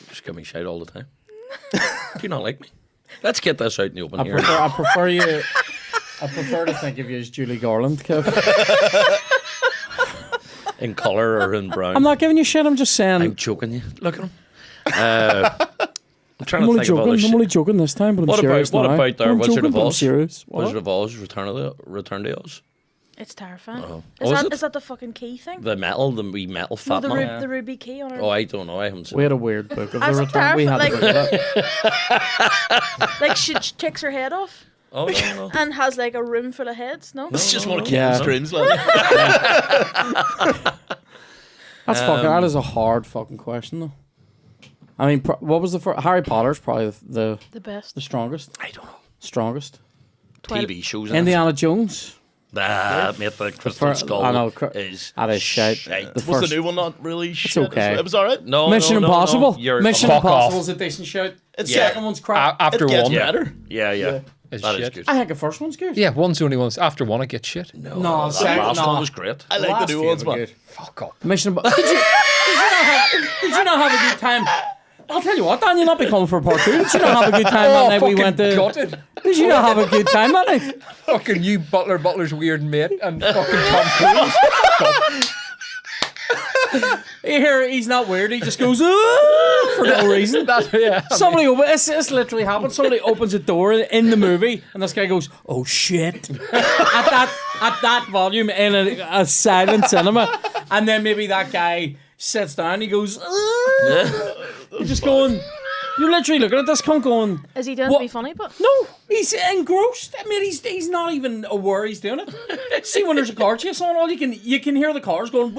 S2: Just give me shite all the time. Do you not like me? Let's get this out in the open
S1: I
S2: here.
S1: prefer you. I prefer to think of you as Julie Garland, Kev.
S2: In colour or in brown.
S1: I'm not giving you shit. I'm just saying.
S2: I'm joking you. Look at him. I'm trying
S1: I'm
S2: to
S1: only
S2: think of other
S1: joking. I'm
S2: shit.
S1: only joking this time, but I'm
S2: What
S1: serious
S2: about
S1: now.
S2: their
S1: I'm
S2: Wizard
S1: joking,
S2: of
S1: but I'm
S2: Oz?
S1: serious.
S2: Wizard
S1: What?
S2: of Oz, Return to Oz.
S4: It's terrifying.
S2: Oh.
S4: Is,
S2: Oh, is
S4: that,
S2: it?
S4: is that the fucking key thing?
S2: The wee metal
S4: No,
S2: fat
S4: the,
S2: man.
S4: the ruby key on her.
S2: Oh, I don't know. I haven't seen
S1: We
S2: it.
S1: had a weird book of
S4: I
S1: the
S4: was
S1: return. We had
S4: terrified,
S1: to book that.
S4: Like she takes her head off.
S2: Oh no.
S4: And has like a room full of heads. No.
S3: It's just one of
S1: Yeah.
S3: Ken's dreams, like.
S1: That's fucking. That is a hard fucking question, though. I mean, what was the first? Harry Potter's probably the
S4: The
S1: strongest.
S2: I don't know.
S1: Strongest.
S2: TV shows. in it.
S1: Indiana Jones.
S2: Nah, mate, the Crystal
S1: fir-
S2: Skull
S1: I know,
S2: is
S1: that is shite.
S2: shite.
S1: The
S3: Was
S1: first-
S3: the new one not really shit?
S1: okay.
S3: It was alright.
S2: No,
S1: Mission
S2: no,
S1: Impossible.
S2: No, you're
S1: Mission
S5: Fuck
S1: Impossible
S5: off.
S1: is a decent shout.
S3: It's
S1: The
S2: Yeah.
S1: second one's crap.
S5: After
S3: It gets
S5: one,
S3: better.
S2: Yeah.
S5: It's
S2: That is
S5: shit.
S2: good.
S1: I think the first one's good.
S5: Yeah, one's the only one. After one, it gets shit.
S2: No,
S1: No,
S2: that
S1: second-
S2: last
S1: no.
S2: one was great.
S3: I like
S1: Last
S3: the new
S1: few
S3: ones,
S1: were
S3: man.
S1: good.
S5: Fuck up.
S1: Mission Impossible. Did you not have a good time? I'll tell you what, Dan, you'll not be coming for part 2. Did you not have a good time that night we went to?
S5: gutted.
S1: Did you not have a good time that night?
S5: Fucking you, Butler's weird mate, and fucking Tom Cruise.
S1: You hear he's not weird. He just goes "Ah," for no reason.
S5: Yeah.
S1: Somebody this literally happened. Somebody opens a door in the movie, and this guy goes, "Oh shit!" at that volume in a silent cinema, and then maybe that guy sits down. He goes, "Ah." You're just going. You're literally looking at this cunt going.
S4: Is he doing
S1: What?
S4: to be funny? But
S1: No, he's engrossed. I mean, he's not even aware he's doing it. See, when there's a car chase on, all you can hear the cars going,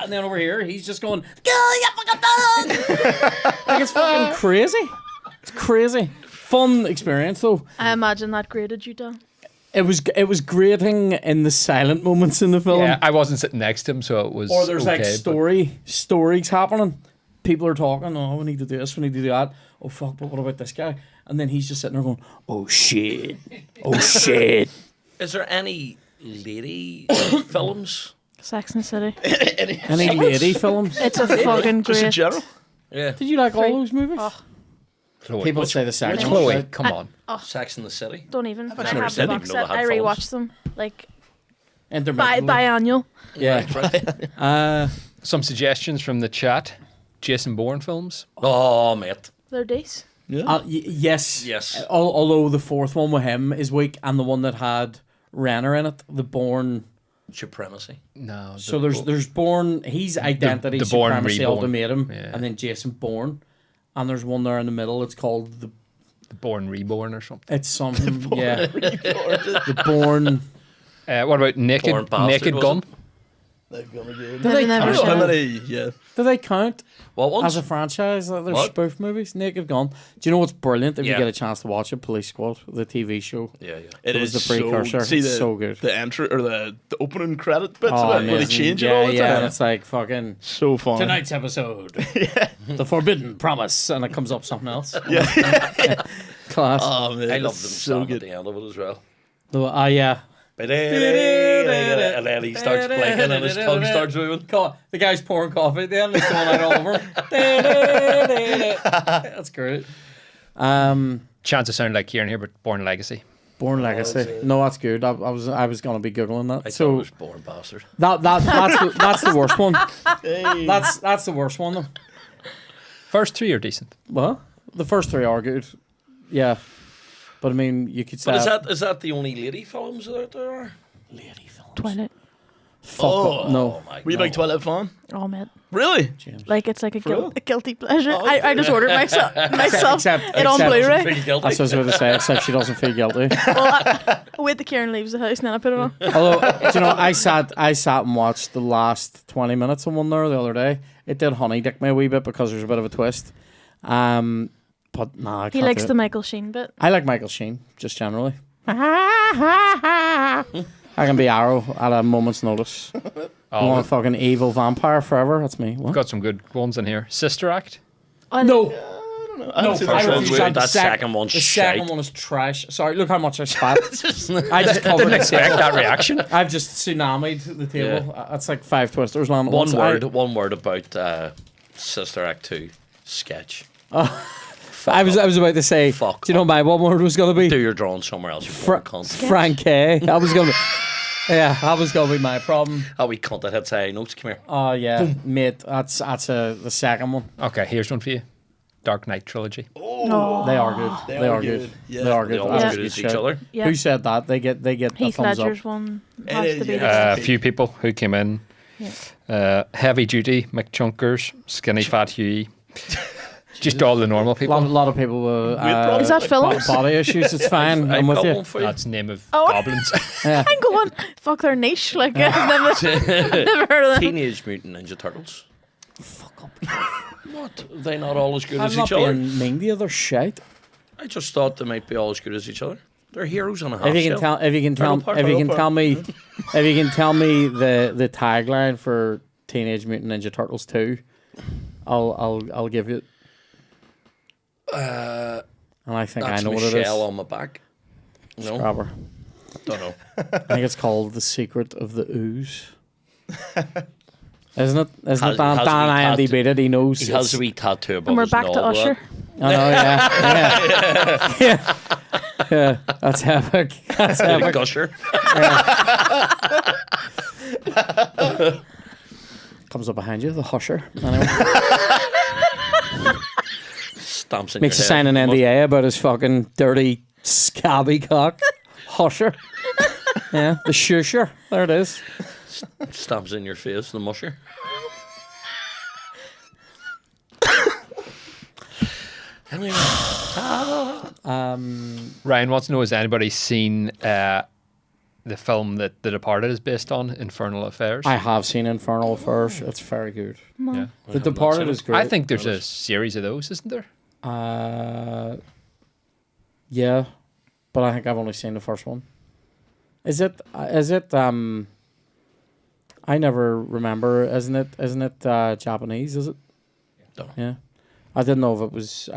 S1: and then over here he's just going, "Go, you fucking dog!" Like it's fucking crazy. It's crazy. Fun experience though.
S4: I imagine that graded you down.
S1: It was grating in the silent moments in the film.
S5: Yeah, I wasn't sitting next to him, so it was.
S1: Or there's
S5: okay,
S1: like stories happening. People are talking, oh, we need to do this, we need to do that. Oh, fuck, but what about this guy? And then he's just sitting there going, oh, shit. Oh, shit.
S2: Is there any lady films?
S4: Sex and the City.
S1: Any lady films?
S4: It's a fucking
S3: Just in
S4: great.
S3: general.
S2: Yeah.
S1: Did you like all
S4: Free.
S1: those movies?
S4: Oh,
S5: Chloe.
S1: People say the second one.
S5: Chloe,
S1: right?
S5: come on.
S2: Sex in the City.
S4: don't even. I
S3: never
S4: have
S3: seen
S4: the
S3: it,
S4: box
S2: even though
S4: set.
S2: they
S4: I
S2: had
S4: rewatched
S2: films.
S4: them like
S1: Intermittently.
S4: biannual.
S1: Yeah.
S5: Some suggestions from the chat. Jason Bourne films.
S2: Oh, mate.
S4: They're days.
S1: Yes.
S2: Yes.
S1: Although the fourth one with him is weak, and the one that had Renner in it, the Bourne.
S2: Supremacy.
S5: No.
S1: So there's Bourne. He's Identity,
S5: the Bourne
S1: Supremacy,
S5: Reborn.
S1: Ultimatum,
S5: Yeah.
S1: and then Jason Bourne. And there's one there in the middle. It's called the.
S5: Bourne Reborn or something.
S1: It's something. Yeah. The Bourne.
S5: What about Naked
S2: Born Bastard,
S5: Naked
S2: was
S5: Gun?
S2: it?
S3: They've gone again.
S1: Do they
S4: Never
S1: count?
S4: seen
S3: How
S4: it.
S3: many? Yeah.
S1: Do they count
S2: What ones?
S1: as a franchise? Like there's
S2: What?
S1: spoof movies. Naked Gun. Do you know what's brilliant? If you
S2: Yeah.
S1: get a chance to watch it, Police Squad, the TV show.
S2: Yeah.
S3: It
S1: was
S3: is
S1: the precursor.
S3: So, see
S1: It's
S3: the,
S1: so good.
S3: The entry or the opening credit bits
S1: Oh,
S3: of it, where they
S1: amazing.
S3: change it
S1: yeah,
S3: all the
S1: yeah.
S3: time.
S1: It's like fucking
S3: So fun.
S1: tonight's episode. The Forbidden Promise, and it comes up something else.
S3: Yeah.
S1: Class.
S3: Oh man,
S2: I love
S3: it's
S2: them
S3: so
S2: at
S3: good.
S2: the end of it as well.
S1: Yeah.
S2: And then he starts blinking and his tongue starts moving.
S1: The guy's pouring coffee at the end. It's going out all over him. That's great.
S5: Chance of sound like Kieran here, but Born Legacy.
S1: Born Legacy. No, that's good. I was gonna be googling that.
S2: I thought it
S1: So
S2: was Born Bastard.
S1: that's the worst one.
S3: Hey.
S1: That's the worst one though.
S5: First three are decent.
S1: Well, the first three are good. Yeah, but I mean, you could say
S2: But is that the only lady films that there are?
S1: lady films.
S4: Twilight.
S1: Fuck
S3: Oh.
S1: no.
S2: my
S3: Were you
S2: God.
S3: big Twilight fan?
S4: Oh man.
S3: Really?
S4: Like it's like a,
S3: real?
S4: a guilty pleasure.
S3: Oh,
S4: I just ordered myself
S1: Except-
S4: it on
S1: except-
S4: Blu-ray.
S2: Feel guilty.
S1: That's what I was going to say. Except she doesn't feel guilty.
S4: Well, I wait till Kieran leaves the house and then I put it on.
S1: Although, do you know, I sat and watched the last 20 minutes of one there the other day. It did honey dick me a wee bit because there's a bit of a twist. But nah, I
S4: He
S1: can't
S4: likes
S1: do
S4: the
S1: it.
S4: Michael Sheen bit.
S1: I like Michael Sheen, just generally. I can be Arrow at a moment's notice. I want a fucking evil vampire forever. That's me. What?
S5: Got some good ones in here. Sister Act.
S1: No,
S3: I haven't seen that
S1: I
S3: one.
S1: refuse
S2: weird.
S1: that.
S2: That second one's
S1: The second
S2: shite.
S1: one is trash. Sorry, look how much I spat. I just covered
S5: Didn't
S1: the
S5: expect
S1: table.
S5: that reaction.
S1: I've just tsunami'd the table. That's like 5 twisters landed at
S2: One
S1: once.
S2: word. One word about Sister Act 2 sketch.
S1: I was about to say.
S2: Fuck.
S1: Do you know my one word was going to be?
S2: Do your drawing somewhere else. You cunt.
S1: Frank K. That was gonna be, yeah, that was gonna be my problem.
S2: How we cunt that hits high notes. Come here.
S1: Oh yeah, mate, that's the second one.
S5: Okay, here's one for you. Dark Knight trilogy.
S4: No.
S1: They are good. They are good.
S3: Yeah.
S1: They are
S2: They
S1: good.
S2: all
S1: That's
S2: as
S1: a
S2: good
S1: good
S2: as each
S1: shout.
S2: other.
S4: Yeah.
S1: Who said that? They get a
S4: Heath
S1: thumbs
S4: Ledger's
S1: up.
S4: one
S3: It
S4: has
S3: is,
S4: to be
S3: yeah.
S4: the
S5: A few people who came in.
S4: Yeah.
S5: Heavy Duty, McChunkers, Skinny Fat Huey, Just all the normal
S1: A
S5: people.
S1: lot of people with
S3: Is
S4: that films?
S1: body issues. It's fine. I'm
S2: I've
S1: with
S2: got
S1: you.
S2: one for you.
S5: That's the name of
S4: Oh.
S5: goblins.
S1: Yeah.
S4: I'm going, fuck, their niche. Like, I've never heard of them.
S2: Teenage Mutant Ninja Turtles.
S1: Fuck up.
S2: What? Are they not all as good
S1: I'm
S2: as
S1: not
S2: each other?
S1: being mean to you. They're shite.
S2: I just thought they might be all as good as each other. They're heroes on a half
S1: If you can
S2: shell.
S1: tell, if you can tell,
S2: Turtle
S1: if you can
S3: Park.
S1: tell me, if you can tell me the tagline for Teenage Mutant Ninja Turtles 2, I'll give you it. And I think
S2: That's
S1: I know what it is.
S2: Michelle on my back. No,
S1: Scrabber.
S2: don't know.
S1: I think it's called The Secret of the Ooze. Isn't it? Isn't
S2: Has-
S1: it? Dan,
S2: has
S1: Dan
S2: we
S1: IMDb
S2: tattoo-
S1: it. He knows.
S2: He has
S1: it's-
S2: a wee tattoo above
S4: And we're
S2: his
S4: back to
S2: knob,
S4: Usher.
S1: I know, yeah. Yeah. Yeah. That's epic. That's
S2: Like
S1: epic.
S2: Gusher.
S1: Comes up behind you, the husher. Anyway.
S2: Stamps in
S1: Makes
S2: your
S1: a sign
S2: head.
S1: an NDA about his fucking dirty, scabby cock. Husher. Yeah, the shusher. There it is.
S2: Stamps in your face, the musher. Anyway,
S5: Ryan wants to know, has anybody seen the film that The Departed is based on, Infernal Affairs?
S1: I have seen Infernal Affairs. It's very good.
S5: Yeah.
S1: The Departed is great.
S5: I think there's a series of those, isn't there?
S1: Yeah, but I think I've only seen the first one. Is it? I never remember. Isn't it Japanese? Is it?
S2: Don't know.
S1: Yeah. I didn't know if it was.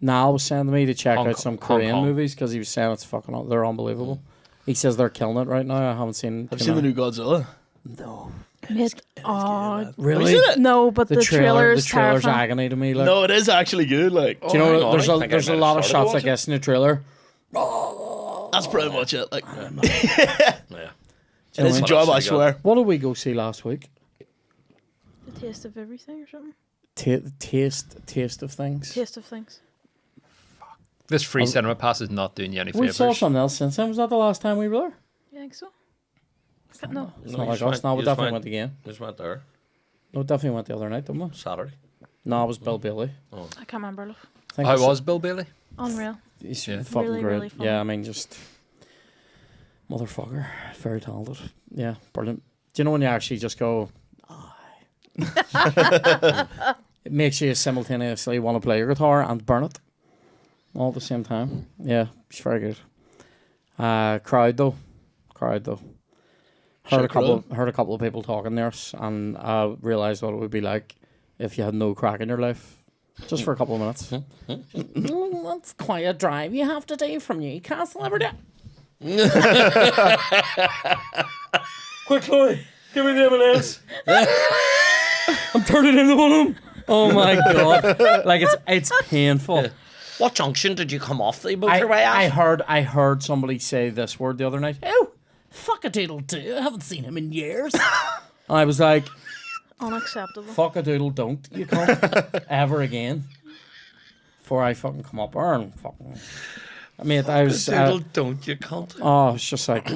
S1: Niall was saying to me to check
S5: Hong
S1: out
S5: Kong-
S1: some
S5: Hong
S1: Korean
S5: Kong.
S1: movies because he was saying it's fucking. They're unbelievable. He says they're killing it right now. I haven't seen.
S3: I've seen the new Godzilla.
S1: No.
S4: Mate, oh,
S1: Really?
S4: no, but the trailer is
S1: the trailer's
S4: terrifying.
S1: agony to me. Like,
S3: No, it is actually good. Like,
S1: do you know
S2: hang on,
S1: there's
S2: I
S1: a
S2: think I
S1: there's a
S2: might have
S1: lot of
S2: started to
S1: shots I
S2: watch it.
S1: guess in the trailer.
S3: that's pretty much it. Like,
S2: Yeah.
S3: it is
S2: what
S3: enjoyable, I
S2: else have you
S3: swear.
S1: What did we go see last week?
S4: The taste of everything or something.
S1: Taste of things.
S4: Taste of things.
S5: This free cinema pass is not doing you any
S1: We saw
S5: favors.
S1: something else since then. Was that the last time we were there?
S4: You think so? No.
S1: It's
S2: No,
S1: not
S2: you
S1: like
S2: just
S1: us. No, we
S2: you just
S1: definitely went again.
S2: Just went there
S1: No, we definitely went the other night, didn't we?
S2: Saturday.
S1: No, it was Bill Bailey.
S4: I can't remember, love.
S1: I think
S5: How
S1: it's-
S5: was Bill Bailey?
S4: Unreal.
S1: He's
S5: Yeah.
S1: fucking
S4: Really,
S1: great.
S4: really funny.
S1: Yeah, I mean, just motherfucker. Very talented. Yeah, brilliant. Do you know when you actually just go, aye? It makes you simultaneously want to play your guitar and burn it all at the same time. Yeah, it's very good. Crowd though. Heard
S3: Sure,
S1: a couple of people talking there, and I realised what it would be like if you had no crack in your life, just for a couple of minutes. That's quite a drive you have to do from Newcastle every day. Quick, Chloe, give me the M&S. I'm turning into one of them. Oh my god! Like it's painful.
S2: What junction did you come off the
S1: I
S2: motorway at?
S1: heard somebody say this word the other night. Oh, fuck a doodle do. I haven't seen him in years. And I was like,
S4: Unacceptable.
S1: fuck a doodle don't you can't ever again. Before I fucking come up there and fucking. I mean, I was.
S2: Doodle, don't you cunt.
S1: Oh, it's just like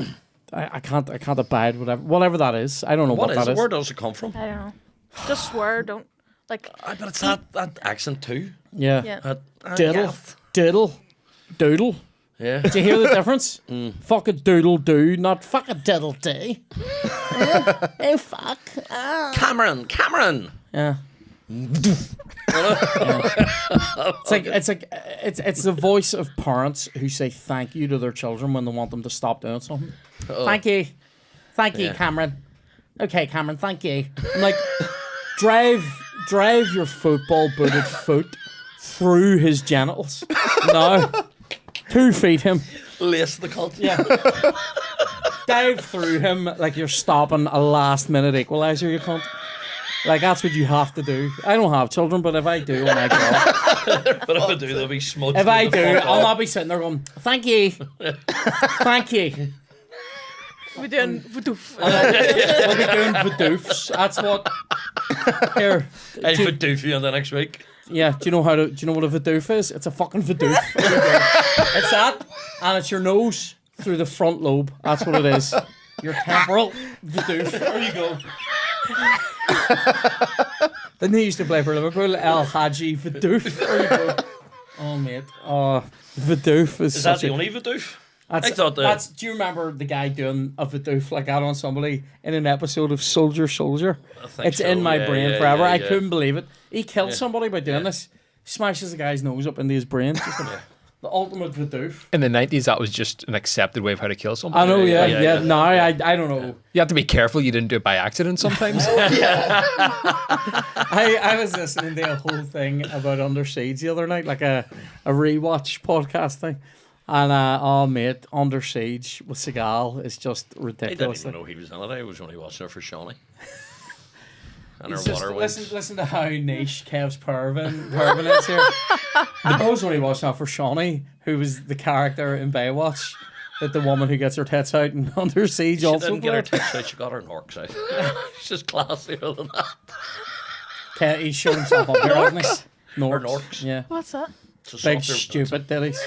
S1: I can't abide whatever that is. I don't know
S2: What
S1: what
S2: is
S1: that
S2: it?
S1: is.
S2: Where does it come from?
S4: I don't know. Just swear, don't. Like,
S2: I bet it's that accent too.
S1: Yeah.
S4: yeah.
S1: Diddle,
S2: yes.
S1: diddle, doodle.
S2: Yeah.
S1: Do you hear the difference? Fuck a doodle do, not fuck a diddle do. Oh fuck.
S2: Cameron.
S1: Yeah. It's the voice of parents who say thank you to their children when they want them to stop doing something. Thank you,
S2: Yeah.
S1: Cameron. Okay, Cameron, thank you. I'm like, drive your football booted foot through his genitals. No, 2 feet him.
S2: Lace the cunt.
S1: Yeah. Dive through him like you're stopping a last minute equaliser, you cunt. Like, that's what you have to do. I don't have children, but if I do, oh my god.
S2: But if I do, they'll be smudged.
S1: If I
S2: with the
S1: do,
S2: fuck
S1: I'll
S2: off.
S1: not be sitting there going, thank you. Thank you.
S4: We're doing vdoof.
S1: We'll be doing vadoofs. That's what. Here.
S2: I'll put doofy on the next week.
S1: Yeah, do you know what a vadoof is? It's a fucking vadoof. There you go. It's that, and it's your nose through the front lobe. That's what it is. Your temporal vadoof. There you go. Didn't he used to play for Liverpool? El Hadji Vidoof. Oh, mate. Oh, Vidoof is
S2: Is that
S1: such
S2: the
S1: a...
S2: only Vidoof?
S1: That's,
S2: I thought that.
S1: that's. Do you remember the guy doing a Vidoof like that on somebody in an episode of Soldier Soldier?
S2: I think
S1: It's
S2: so,
S1: in my
S2: yeah,
S1: brain
S2: yeah,
S1: forever.
S2: yeah,
S1: I
S2: yeah.
S1: couldn't believe it. He killed
S2: Yeah.
S1: somebody by doing this. Smashes the guy's nose up into his brain. Just the ultimate Vidoof.
S5: In the 90s, that was just an accepted way of how to kill somebody.
S1: I know, yeah,
S2: yeah,
S1: yeah.
S2: yeah.
S1: No, I don't know.
S5: You have to be careful you didn't do it by accident sometimes.
S1: I was listening to a whole thing about Under Siege the other night, like a rewatch podcast thing. And oh mate, Under Siege with Seagal is just
S2: I didn't
S1: ridiculous.
S2: even know he was in it. I was only watching it for Shawnee. And her
S1: It's just,
S2: water wings.
S1: listen to how niche Kev's Pervin is here. I was only watching that for Shawnee, who was the character in Baywatch, that the woman who gets her tits out in Under Siege
S2: She
S1: also
S2: didn't get her
S1: played.
S2: tits out, she got her norks out. She's just classier than that.
S1: He showed himself up here, hasn't he?
S2: Her
S1: Norks.
S2: norks.
S1: Yeah.
S4: What's that?
S2: It's a
S1: Big
S2: softer-
S1: stupid ditties.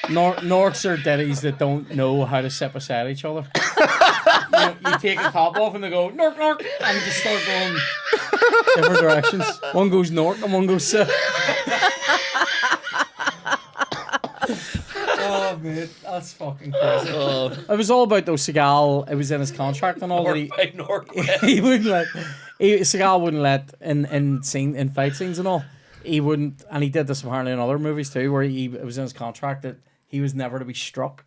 S1: Norks are ditties that don't know how to sit beside each other. You take the top off and they go nork nork and just start going different directions. One goes nork and one goes south. Oh mate, that's fucking crazy. It was all about those Seagal. It was in his contract and all that
S2: Nork by nork.
S1: he wouldn't let. Seagal wouldn't let in fight scenes and all. He wouldn't, and he did this apparently in other movies too, where it was in his contract that he was never to be struck,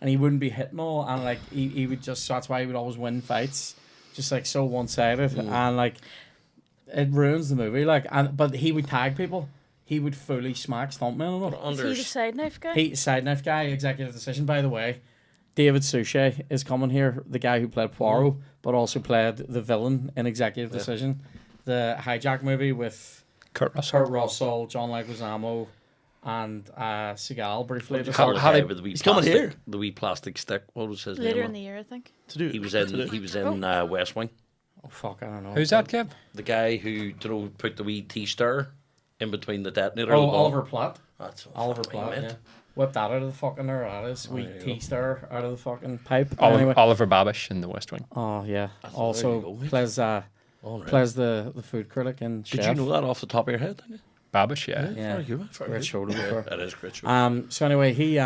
S1: and he wouldn't be hitting all, and like he would just. So that's why he would always win fights, just like so one sided, and like it ruins the movie. Like, but he would tag people. He would fully smack stuntmen and all.
S4: Is he the side knife guy?
S1: He side knife guy, executive decision. By the way, David Suchet is coming here, the guy who played Poirot, but also played the villain in Executive Decision, the hijack movie with
S5: Kurt Russell.
S1: Kurt Russell, John Leguizamo, and Seagal briefly. at the
S2: How,
S1: start.
S2: how
S3: they-
S2: with the wee
S3: he's coming
S2: plastic,
S3: here.
S2: the wee plastic stick. What was his
S4: Later
S2: name?
S4: in the year, I think.
S3: To do.
S2: He was in West Wing.
S1: Oh fuck, I don't know.
S5: Who's that, Kev?
S2: The guy who put the wee tea stir in between the detonator.
S1: Oh,
S2: and the bomb.
S1: Oliver Platt.
S2: That's so
S1: Oliver
S2: funny,
S1: Platt.
S2: mate.
S1: Yeah. Whip that out of the fucking there. That is. We
S2: there you
S1: tea
S2: go.
S1: stir out of the fucking pipe.
S5: Oliver,
S1: Anyway.
S5: Oliver Babish in The West Wing.
S1: Oh yeah.
S2: there you
S1: Also
S2: go, mate.
S1: plays
S2: All right.
S1: plays the food critic and
S2: Did
S1: chef.
S2: you know that off the top of your head? Didn't you?
S5: Babish, yeah.
S1: Yeah.
S2: Very good. Very
S1: Great
S2: good.
S1: show to be fair.
S2: That is a great show.
S1: So anyway, he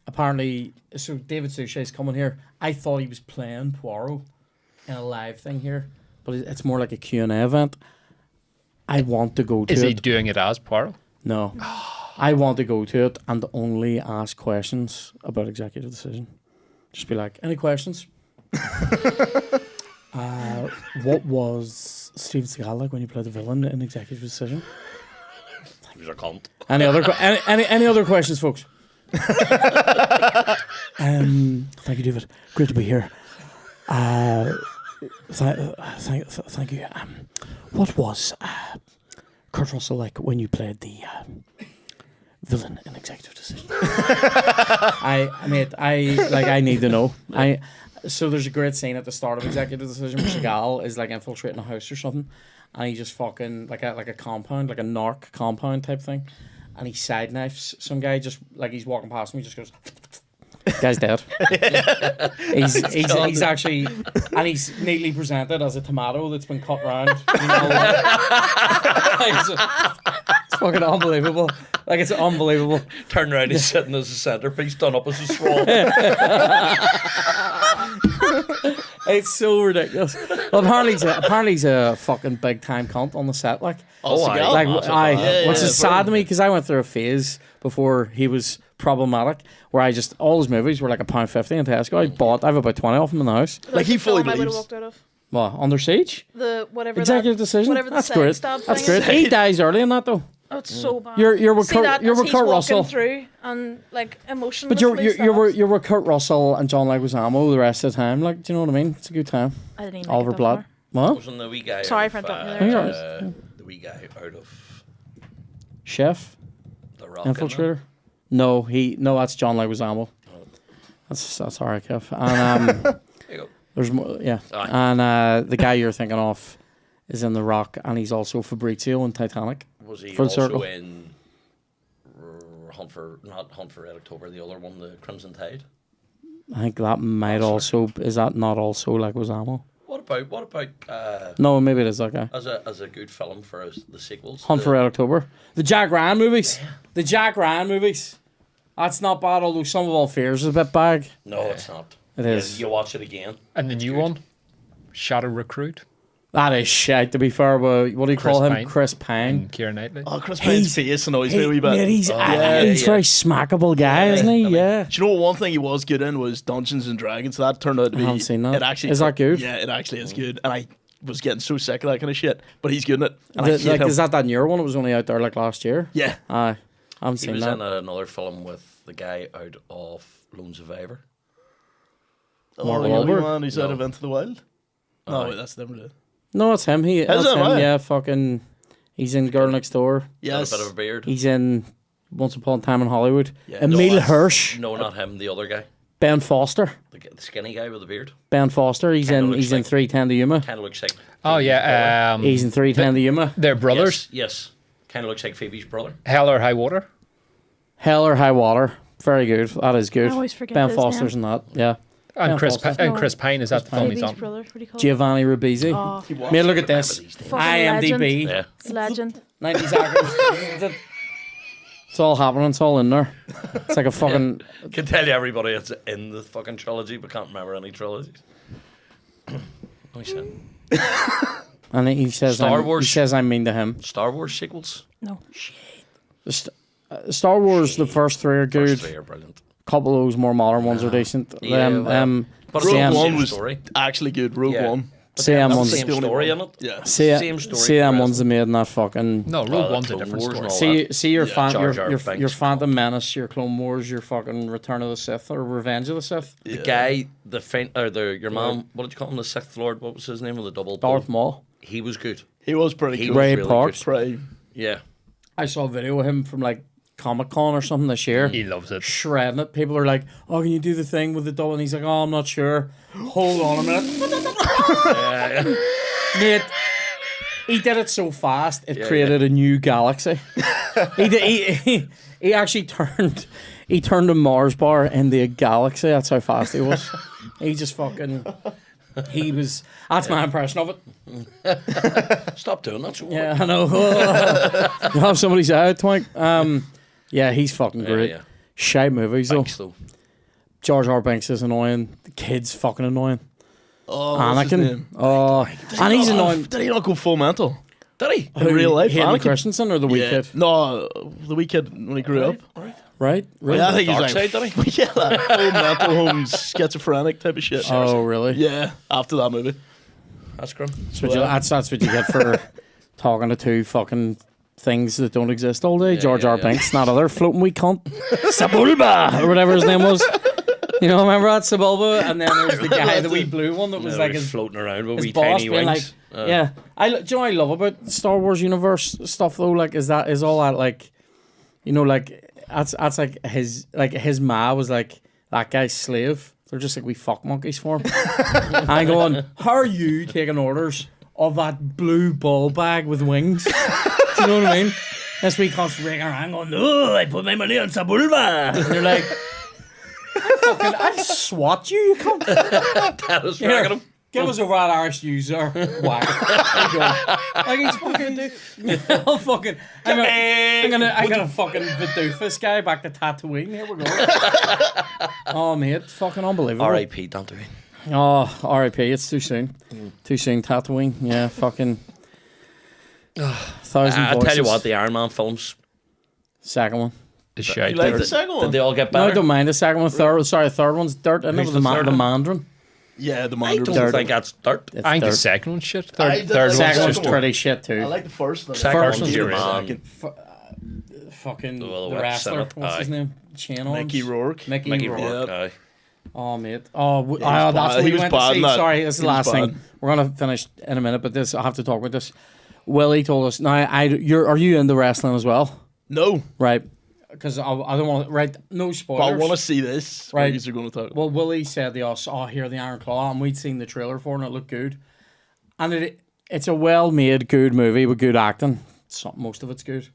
S1: apparently, so David Suchet's coming here. I thought he was playing Poirot in a live thing here, but it's more like a Q&A event. I want to go to
S5: Is he
S1: it.
S5: doing it as Poirot?
S1: No. I want to go to it and only ask questions about Executive Decision. Just be like, any questions? What was Steven Seagal like when you played the villain in Executive Decision?
S2: He was a cunt.
S1: Any other any other questions, folks? Thank you, David. Great to be here. Thank you. What was Kurt Russell like when you played the villain in Executive Decision? I need to know. So there's a great scene at the start of Executive Decision where Seagal is like infiltrating a house or something, and he just fucking like a compound, like a narc compound type thing, and he side knifes some guy just like he's walking past him. He just goes, guy's dead. he's actually, and he's neatly presented as a tomato that's been cut round. You know, it's fucking unbelievable. Like it's unbelievable.
S2: Turn around, he's sitting as a centerpiece, done up as a swamp.
S1: It's so ridiculous. Well, apparently he's a fucking big time cunt on the set. Like,
S2: Oh,
S3: Seagal?
S2: aye.
S1: like
S2: Massive
S1: I,
S2: fan.
S1: which
S3: yeah,
S1: is sad to me because I went through a phase before he was problematic where I just all his movies were like £1.50 in Tesco. I have about 20 of them in the house.
S3: Like, he
S4: The
S3: fully
S4: film I would have
S3: believes.
S4: walked out of.
S1: What, Under Siege?
S4: The whatever
S1: Executive Decision.
S4: Whatever the
S1: That's
S4: sex
S1: great.
S4: stab
S1: That's
S4: thing
S1: great.
S4: is.
S1: He dies early in that though.
S4: Oh, it's so bad.
S1: You're with
S4: See
S1: Kurt-
S4: that
S1: you're
S4: as
S1: with
S4: he's
S1: Kurt
S4: walking
S1: Russell.
S4: through and like emotionlessly.
S1: But you're
S4: stabs.
S1: with Kurt Russell and John Leguizamo the rest of the time. Like, do you know what I mean? It's a good time.
S4: I didn't even
S1: Oliver
S4: make it that
S1: Platt. What?
S2: Wasn't the wee guy
S4: Sorry
S2: out
S4: for
S2: of,
S4: interrupting you
S1: there.
S2: the wee guy out of
S1: Chef?
S2: the Rock?
S1: Infiltrator? No, that's John Leguizamo. That's alright, Kev. And
S2: There you go.
S1: there's more, yeah.
S2: Aye.
S1: And the guy you're thinking of is in The Rock, and he's also Fabrizio in Titanic.
S2: Was he
S1: Full
S2: also
S1: circle.
S2: in Hunt for Red October, the other one, the Crimson Tide?
S1: I think that might also is that not also Leguizamo?
S2: What about
S1: No, maybe it is that guy.
S2: as a good film for the sequels?
S1: Hunt for Red October. The Jack Ryan movies. The Jack Ryan movies. That's not bad, although Some of All Fears is a bit bag.
S2: No, it's not.
S1: It is.
S2: You watch it again.
S5: And the new one, Shadow Recruit,
S1: That is shite, to be fair, but what do you call
S5: Chris
S1: him?
S5: Pine.
S1: Chris Pine.
S5: and Keira Knightley.
S3: Oh, Chris Pine's face annoys me a wee bit.
S1: Mate, he's
S2: yeah,
S1: he's
S2: yeah.
S1: very smackable guy, isn't he? Yeah.
S3: Do you know what one thing he was good in was Dungeons and Dragons? So that turned out to be.
S1: I haven't seen that.
S3: It actually
S1: Is that good?
S3: Yeah, it actually is good. And I was getting so sick of that kind of shit. But he's good in it. And I hate
S1: Like,
S3: him.
S1: is that newer one? It was only out there like last year.
S3: Yeah.
S1: Aye. I haven't
S2: He
S1: seen
S2: was
S1: that.
S2: in another film with the guy out of Lone Survivor.
S1: Mark
S3: the young
S1: Wahlberg?
S3: man who's out
S2: No.
S3: of Into the Wild. No,
S2: Aye.
S3: wait, that's different.
S1: No, it's him. That's
S3: it?
S1: him.
S3: Right.
S1: Yeah, fucking. He's in Girl Next Door.
S3: Yes.
S2: Got a bit of a beard.
S1: He's in Once Upon a Time in Hollywood.
S3: Yeah.
S1: Emil
S3: No,
S1: Hirsch.
S2: No, not him. The other guy,
S1: Ben Foster.
S2: the skinny guy with the beard.
S1: Ben Foster. He's
S2: Kinda
S1: in.
S2: looks
S1: He's in
S2: like-
S1: 310 to Yuma.
S2: Kind of looks like.
S5: Oh
S2: Phoebe's
S5: yeah,
S1: He's in 310 to Yuma.
S5: they're
S2: brother.
S5: brothers.
S2: Yes. Kind of looks like Phoebe's brother.
S5: Hell or High Water.
S1: Hell or High Water. Very good. That is good.
S4: I always forget
S1: Ben
S4: his
S1: Foster's in that. Yeah.
S5: And
S1: Yeah,
S5: Chris
S1: Foster.
S5: and Chris Pine, is that the film he's
S4: Baby's
S5: on?
S4: brother. What do you call it?
S1: Giovanni Ribisi.
S4: Oh,
S1: Mate, look at this.
S2: Remember these things.
S4: Fucking
S1: IMDb.
S2: Yeah.
S4: legend.
S1: 90 seconds. It's all happening. It's all in there. It's like a fucking.
S2: Can tell you everybody it's in the fucking trilogy, but can't remember any trilogies. Oh, shit.
S1: And he says,
S2: Star Wars.
S1: He says I'm mean to him.
S2: Star Wars sequels.
S4: No.
S1: Star Wars, the first three are good.
S2: First three are brilliant.
S1: Couple of those more modern ones are decent.
S2: Yeah, well, But it's
S3: Rogue
S2: all the
S3: One
S2: same
S3: was
S2: story.
S3: actually good. Rogue
S2: Yeah.
S3: One.
S1: CM
S2: That's
S1: ones.
S2: the same
S3: the only
S2: story
S3: one.
S2: in it.
S3: Yeah.
S2: Same story
S1: CM
S2: for the
S1: ones
S2: rest.
S1: are made in that fucking.
S5: No, Rogue One's a
S2: Clone
S5: different
S2: Wars and
S5: story.
S2: all
S1: See your
S3: Yeah.
S2: Jar Jar
S1: your
S2: Binks.
S1: Phantom Menace, your Clone Wars, your fucking Return of the Sith or Revenge of the Sith.
S2: The guy, your mom, what did you call him? The Sixth Lord. What was his name? With the double.
S1: Darth
S2: bull?
S1: Maul.
S2: He was good.
S3: He was pretty
S2: He
S3: cool.
S2: was
S1: Ray
S2: really
S1: Parks.
S2: good.
S3: Pretty.
S2: Yeah.
S1: I saw a video of him from like Comic Con or something this year.
S5: He loves it.
S1: Shredding it. People are like, "Oh, can you do the thing with the double?" And he's like, "Oh, I'm not sure. Hold on a minute, mate." He did it so fast it created a new galaxy. He actually turned a Mars bar into a galaxy. That's how fast he was. He just fucking. He was. That's my impression of it.
S2: Stop doing that. So
S1: Yeah, I know. You have somebody say, "Oh, twink." Yeah, he's fucking great.
S2: yeah.
S1: Shite movies though.
S2: Thanks, though.
S1: Jar Jar Binks is annoying. The kid's fucking annoying.
S3: Oh, what's his
S1: Anakin.
S3: name?
S1: Oh, and he's annoying.
S3: Did he not go full mental?
S2: Did he?
S3: In real life,
S1: Hayden
S3: Anakin?
S1: Christensen or the wee
S3: Yeah.
S1: kid?
S3: No, the wee kid when he grew up.
S1: Right? Really?
S3: Yeah, I think he's
S2: Dark
S3: like,
S2: side, did he?
S3: yeah, like full mental home schizophrenic type of shit.
S1: Oh, really?
S3: Yeah, after that movie.
S2: That's grim.
S1: That's what you get for talking to two fucking things that don't exist all day. Jar Jar
S2: yeah.
S1: Binks, not other floating wee cunt. Sabulba! Or whatever his name was. You know, remember that Sabulba? And then there's the guy, the wee blue one that was
S2: Yeah,
S1: like
S2: they're
S1: his
S2: floating around with
S1: his
S2: wee
S1: boss
S2: tiny
S1: being
S2: wings.
S1: like, yeah. Do you know what I love about Star Wars universe stuff though? Like, is all that like, you know, like that's like his ma was like that guy's slave. They're just like we fuck monkeys for him. I'm going, how are you taking orders of that blue ball bag with wings? Do you know what I mean? This week constantly around going, no, I put my money on Sabulba. And you're like, I'll swat you, you cunt.
S2: That is
S1: Here,
S2: dragging him.
S1: give us a rat Irish user. Whack. There you go. Like he's fucking. I'll fucking. I'm gonna fucking Vidufus guy back to Tatooine. Here we go. Oh mate, fucking unbelievable.
S2: R.I.P. Dante.
S1: Oh, R.I.P. It's too soon. Too soon. Tatooine. Yeah, fucking. Thousand
S2: I'll
S1: voices.
S2: tell you what, the Iron Man films,
S1: Second one.
S5: The shite.
S3: You like the second
S2: did
S3: one?
S2: they all get
S1: No, I
S2: better?
S1: don't mind the second one. Third one's dirt. I know
S2: Who's
S1: the,
S2: the third
S1: the
S2: one?
S1: Mandarin.
S3: Yeah, the
S2: I
S3: Mandarin.
S2: don't
S1: Dirt.
S2: think that's dirt.
S1: It's
S5: I think the
S1: dirt.
S5: second one's shit.
S3: I
S5: Third
S3: did-
S5: one's
S1: Second one's
S5: just
S3: one.
S1: pretty shit
S3: I
S1: too.
S3: like the first one.
S2: Second
S1: First
S2: one's
S1: one's
S2: your
S3: good.
S2: man.
S1: Fucking
S2: Well,
S1: the
S2: the
S1: wrestler.
S2: Senate,
S1: What's his
S2: aye.
S1: name? Chain on.
S3: Mickey Rourke.
S1: Mickey
S2: Rourke.
S1: Rourke.
S2: Aye.
S1: Oh mate. Oh,
S3: was
S1: that's
S3: bad.
S1: what
S3: He
S1: we
S3: was
S1: went
S3: bad
S1: to see.
S3: in that.
S1: Sorry, this is
S3: He
S1: the
S3: was
S1: last
S3: bad.
S1: thing. We're gonna finish in a minute, but this I have to talk about this. Willie told us. Now, are you into wrestling as well?
S3: No,
S1: Right. Because I don't want right. No spoilers.
S3: but I want to see this.
S1: Right.
S3: Right. You're going to talk.
S1: Well, Willie said to us, "Oh, here the Iron Claw," and we'd seen the trailer for it, and it looked good. And it's a well-made, good movie with good acting. Most of it's good.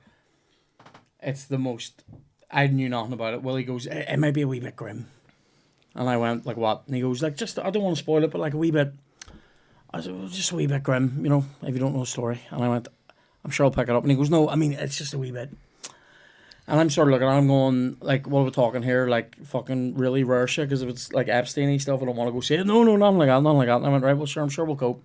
S1: It's the most. I knew nothing about it. Willie goes, "It might be a wee bit grim," and I went, "Like what?" And he goes, "Like just I don't want to spoil it, but like a wee bit." I said, well, just a wee bit grim, you know, if you don't know the story. And I went, I'm sure I'll pick it up. And he goes, no, I mean, it's just a wee bit. And I'm sort of looking at him going, like, what are we talking here? Like, fucking really rare shit? Because if it's, like, Epstein-y stuff, I don't want to go say it. No, nothing like that, nothing like that. And I went, right, well, sure, I'm sure we'll cope.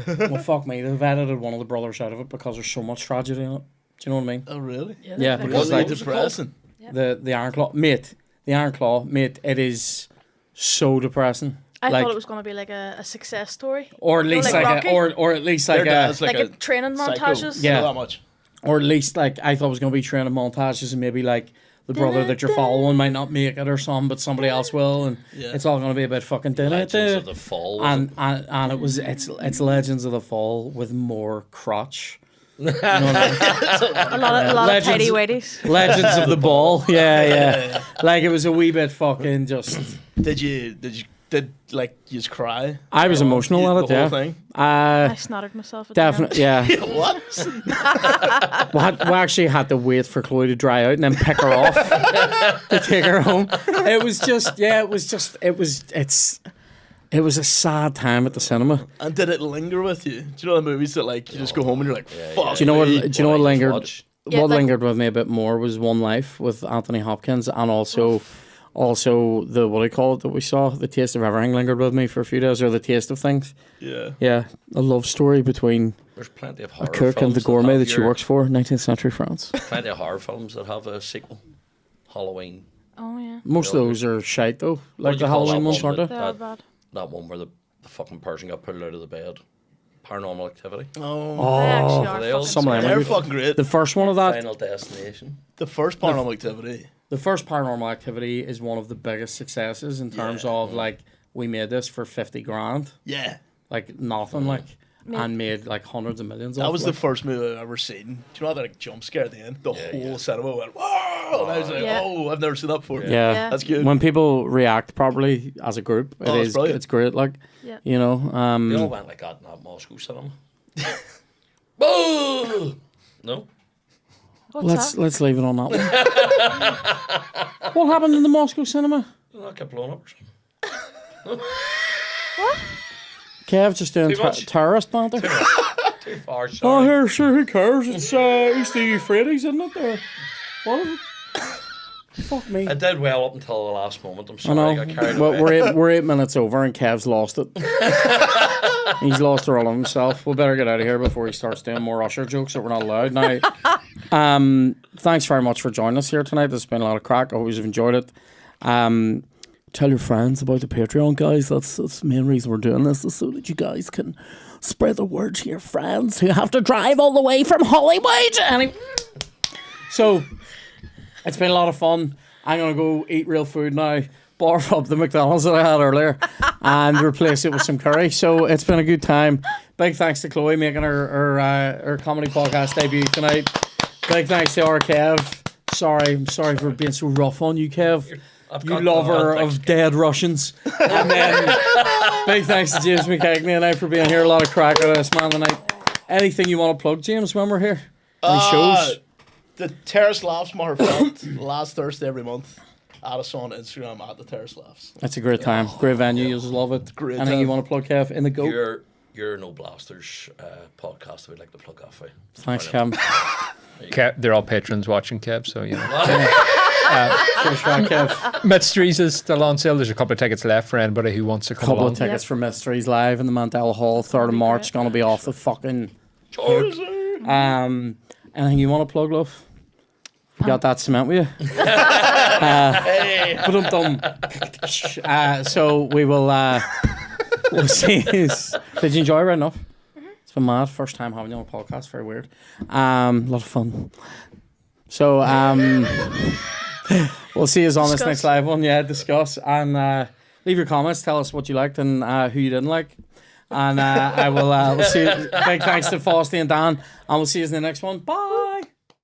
S1: Well, fuck me. They've edited one of the brothers out of it because there's so much tragedy in it. Do you know what I mean?
S3: Oh, really?
S1: Yeah, because,
S3: Really
S1: like,
S3: depressing.
S1: the Iron Claw. Mate, it is so depressing.
S4: I
S1: like,
S4: thought it was going to be like a success story.
S1: or at least
S4: like
S1: like,
S4: Rocky?
S1: or at least like
S3: Their
S1: a,
S3: dad's
S4: Like a
S3: a
S4: training
S3: psycho.
S4: montages.
S1: Yeah.
S3: Not that much.
S1: or at least like I thought it was gonna be training montages and maybe like the brother that you're following might not make it or something, but somebody else will, and
S3: Yeah.
S1: it's all gonna be about fucking
S2: Legends of the Fall.
S1: and it's Legends of the Fall with more crotch. You know what I mean?
S4: A lot of
S1: Legends-
S4: tidy whities.
S1: Legends of the Ball, yeah. Like it was a wee bit fucking just.
S3: Did like you just cry?
S1: I was emotional at it,
S3: The whole
S1: yeah.
S3: thing.
S4: I snotted myself at
S1: Definitely, yeah.
S3: What?
S1: We actually had to wait for Chloe to dry out and then pick her off to take her home. It was a sad time at the cinema.
S3: And did it linger with you? Do you know the movies that like you just go home and you're like, fuck?
S1: Do you know what?
S3: me.
S1: Do you know what lingered?
S4: Yeah,
S1: What
S4: like-
S1: lingered with me a bit more was One Life with Anthony Hopkins, and also the what do you call it that we saw? The Taste of Everything lingered with me for a few days, or The Taste of Things.
S3: Yeah.
S1: Yeah, a love story between
S2: There's plenty of
S1: a
S2: horror
S1: cook and
S2: films
S1: the gourmet
S2: have
S1: that she
S2: your-
S1: works for, 19th century France.
S2: Plenty of horror films that have a sequel. Halloween.
S4: Oh yeah,
S1: Most of those are shite though, like
S2: do
S1: the
S2: you call
S1: Halloween
S2: that
S1: ones,
S2: one
S1: aren't
S2: that-
S1: they?
S4: they are
S2: That-
S4: bad.
S2: That one where the fucking person got pulled out of the bed. Paranormal Activity.
S3: Oh,
S4: They actually are
S2: they all-
S4: fucking
S1: some of them
S4: scary.
S1: are
S3: they're
S1: good.
S3: fucking great.
S1: The first one of that,
S2: Final Destination.
S3: The first Paranormal Activity.
S1: the first Paranormal Activity is one of the biggest successes in terms of like we made this for 50 grand,
S3: Yeah.
S1: like nothing, like and made like hundreds of millions.
S3: That
S1: off,
S3: was
S1: like.
S3: the first movie I've ever seen. Do you know that like jump scare at the end? The whole cinema went, whoa! And I was like,
S4: Yeah.
S3: oh, I've never seen that before.
S1: Yeah.
S4: Yeah.
S3: That's good.
S1: When people react properly as a group,
S3: Oh, it's brilliant.
S1: it's great. Like,
S4: Yeah.
S1: you know,
S2: They all went like that in that Moscow cinema. Boo! No?
S4: What's that?
S1: let's leave it on that one. What happened in the Moscow cinema?
S2: That kept blowing up or something.
S1: Kev just doing
S2: Too much.
S1: terrorist banter.
S2: Too far,
S1: Oh,
S2: sorry.
S1: here, sure, who cares? It's East the Euphrates, isn't it? Or what is it? Fuck me.
S2: I did well up until the last moment. I'm
S1: I
S2: sorry,
S1: know.
S2: I got carried
S1: Well,
S2: away.
S1: we're 8 minutes over and Kev's lost it. He's lost all of himself. We better get out of here before he starts doing more Usher jokes that we're not allowed now. Thanks very much for joining us here tonight. This has been a lot of crack. I hope you've enjoyed it. Tell your friends about the Patreon, guys. That's the main reason we're doing this, is so that you guys can spread the word to your friends who have to drive all the way from Hollywood. So, it's been a lot of fun. I'm going to go eat real food now, barf up the McDonald's that I had earlier, and replace it with some curry. So, it's been a good time. Big thanks to Chloe making her comedy podcast debut tonight. Big thanks to our Kev. I'm sorry for being so rough on you, Kev.
S2: I've
S1: You
S2: got
S1: lover
S2: no
S1: of
S2: thanks.
S1: dead Russians. And then big thanks to James McKegney and I for being here. A lot of crack out of this man tonight. Anything you want to plug, James, when we're here? Any shows?
S3: The Terrace Laughs Marathon last Thursday every month. Add us on Instagram at the Terrace Laughs.
S1: That's a great time. Great venue. You just love it.
S3: Great
S1: Anything you
S3: time.
S1: want to plug, Kev? In the go.
S2: Your No Blasters podcast I would like to plug off with.
S1: Thanks, Kev.
S5: They're all patrons watching, Kev, so you know.
S1: Cheers, man, Kev.
S5: Mysteries is still on sale. There's a couple of tickets left for anybody who wants to come
S1: Couple
S5: along.
S1: of tickets for Mysteries Live in the Mandela Hall, 3rd of March. Going to be off the fucking. Anything you want to plug, love? You got that cement with you? So we will. We'll see. Did you enjoy it right enough? It's been mad. First time having you on a podcast. Very weird. A lot of fun. So we'll see you on this next live one. Yeah, discuss and leave your comments. Tell us what you liked and who you didn't like. And I will. We'll see. Big thanks to Fosty and Dan, and we'll see you in the next one. Bye.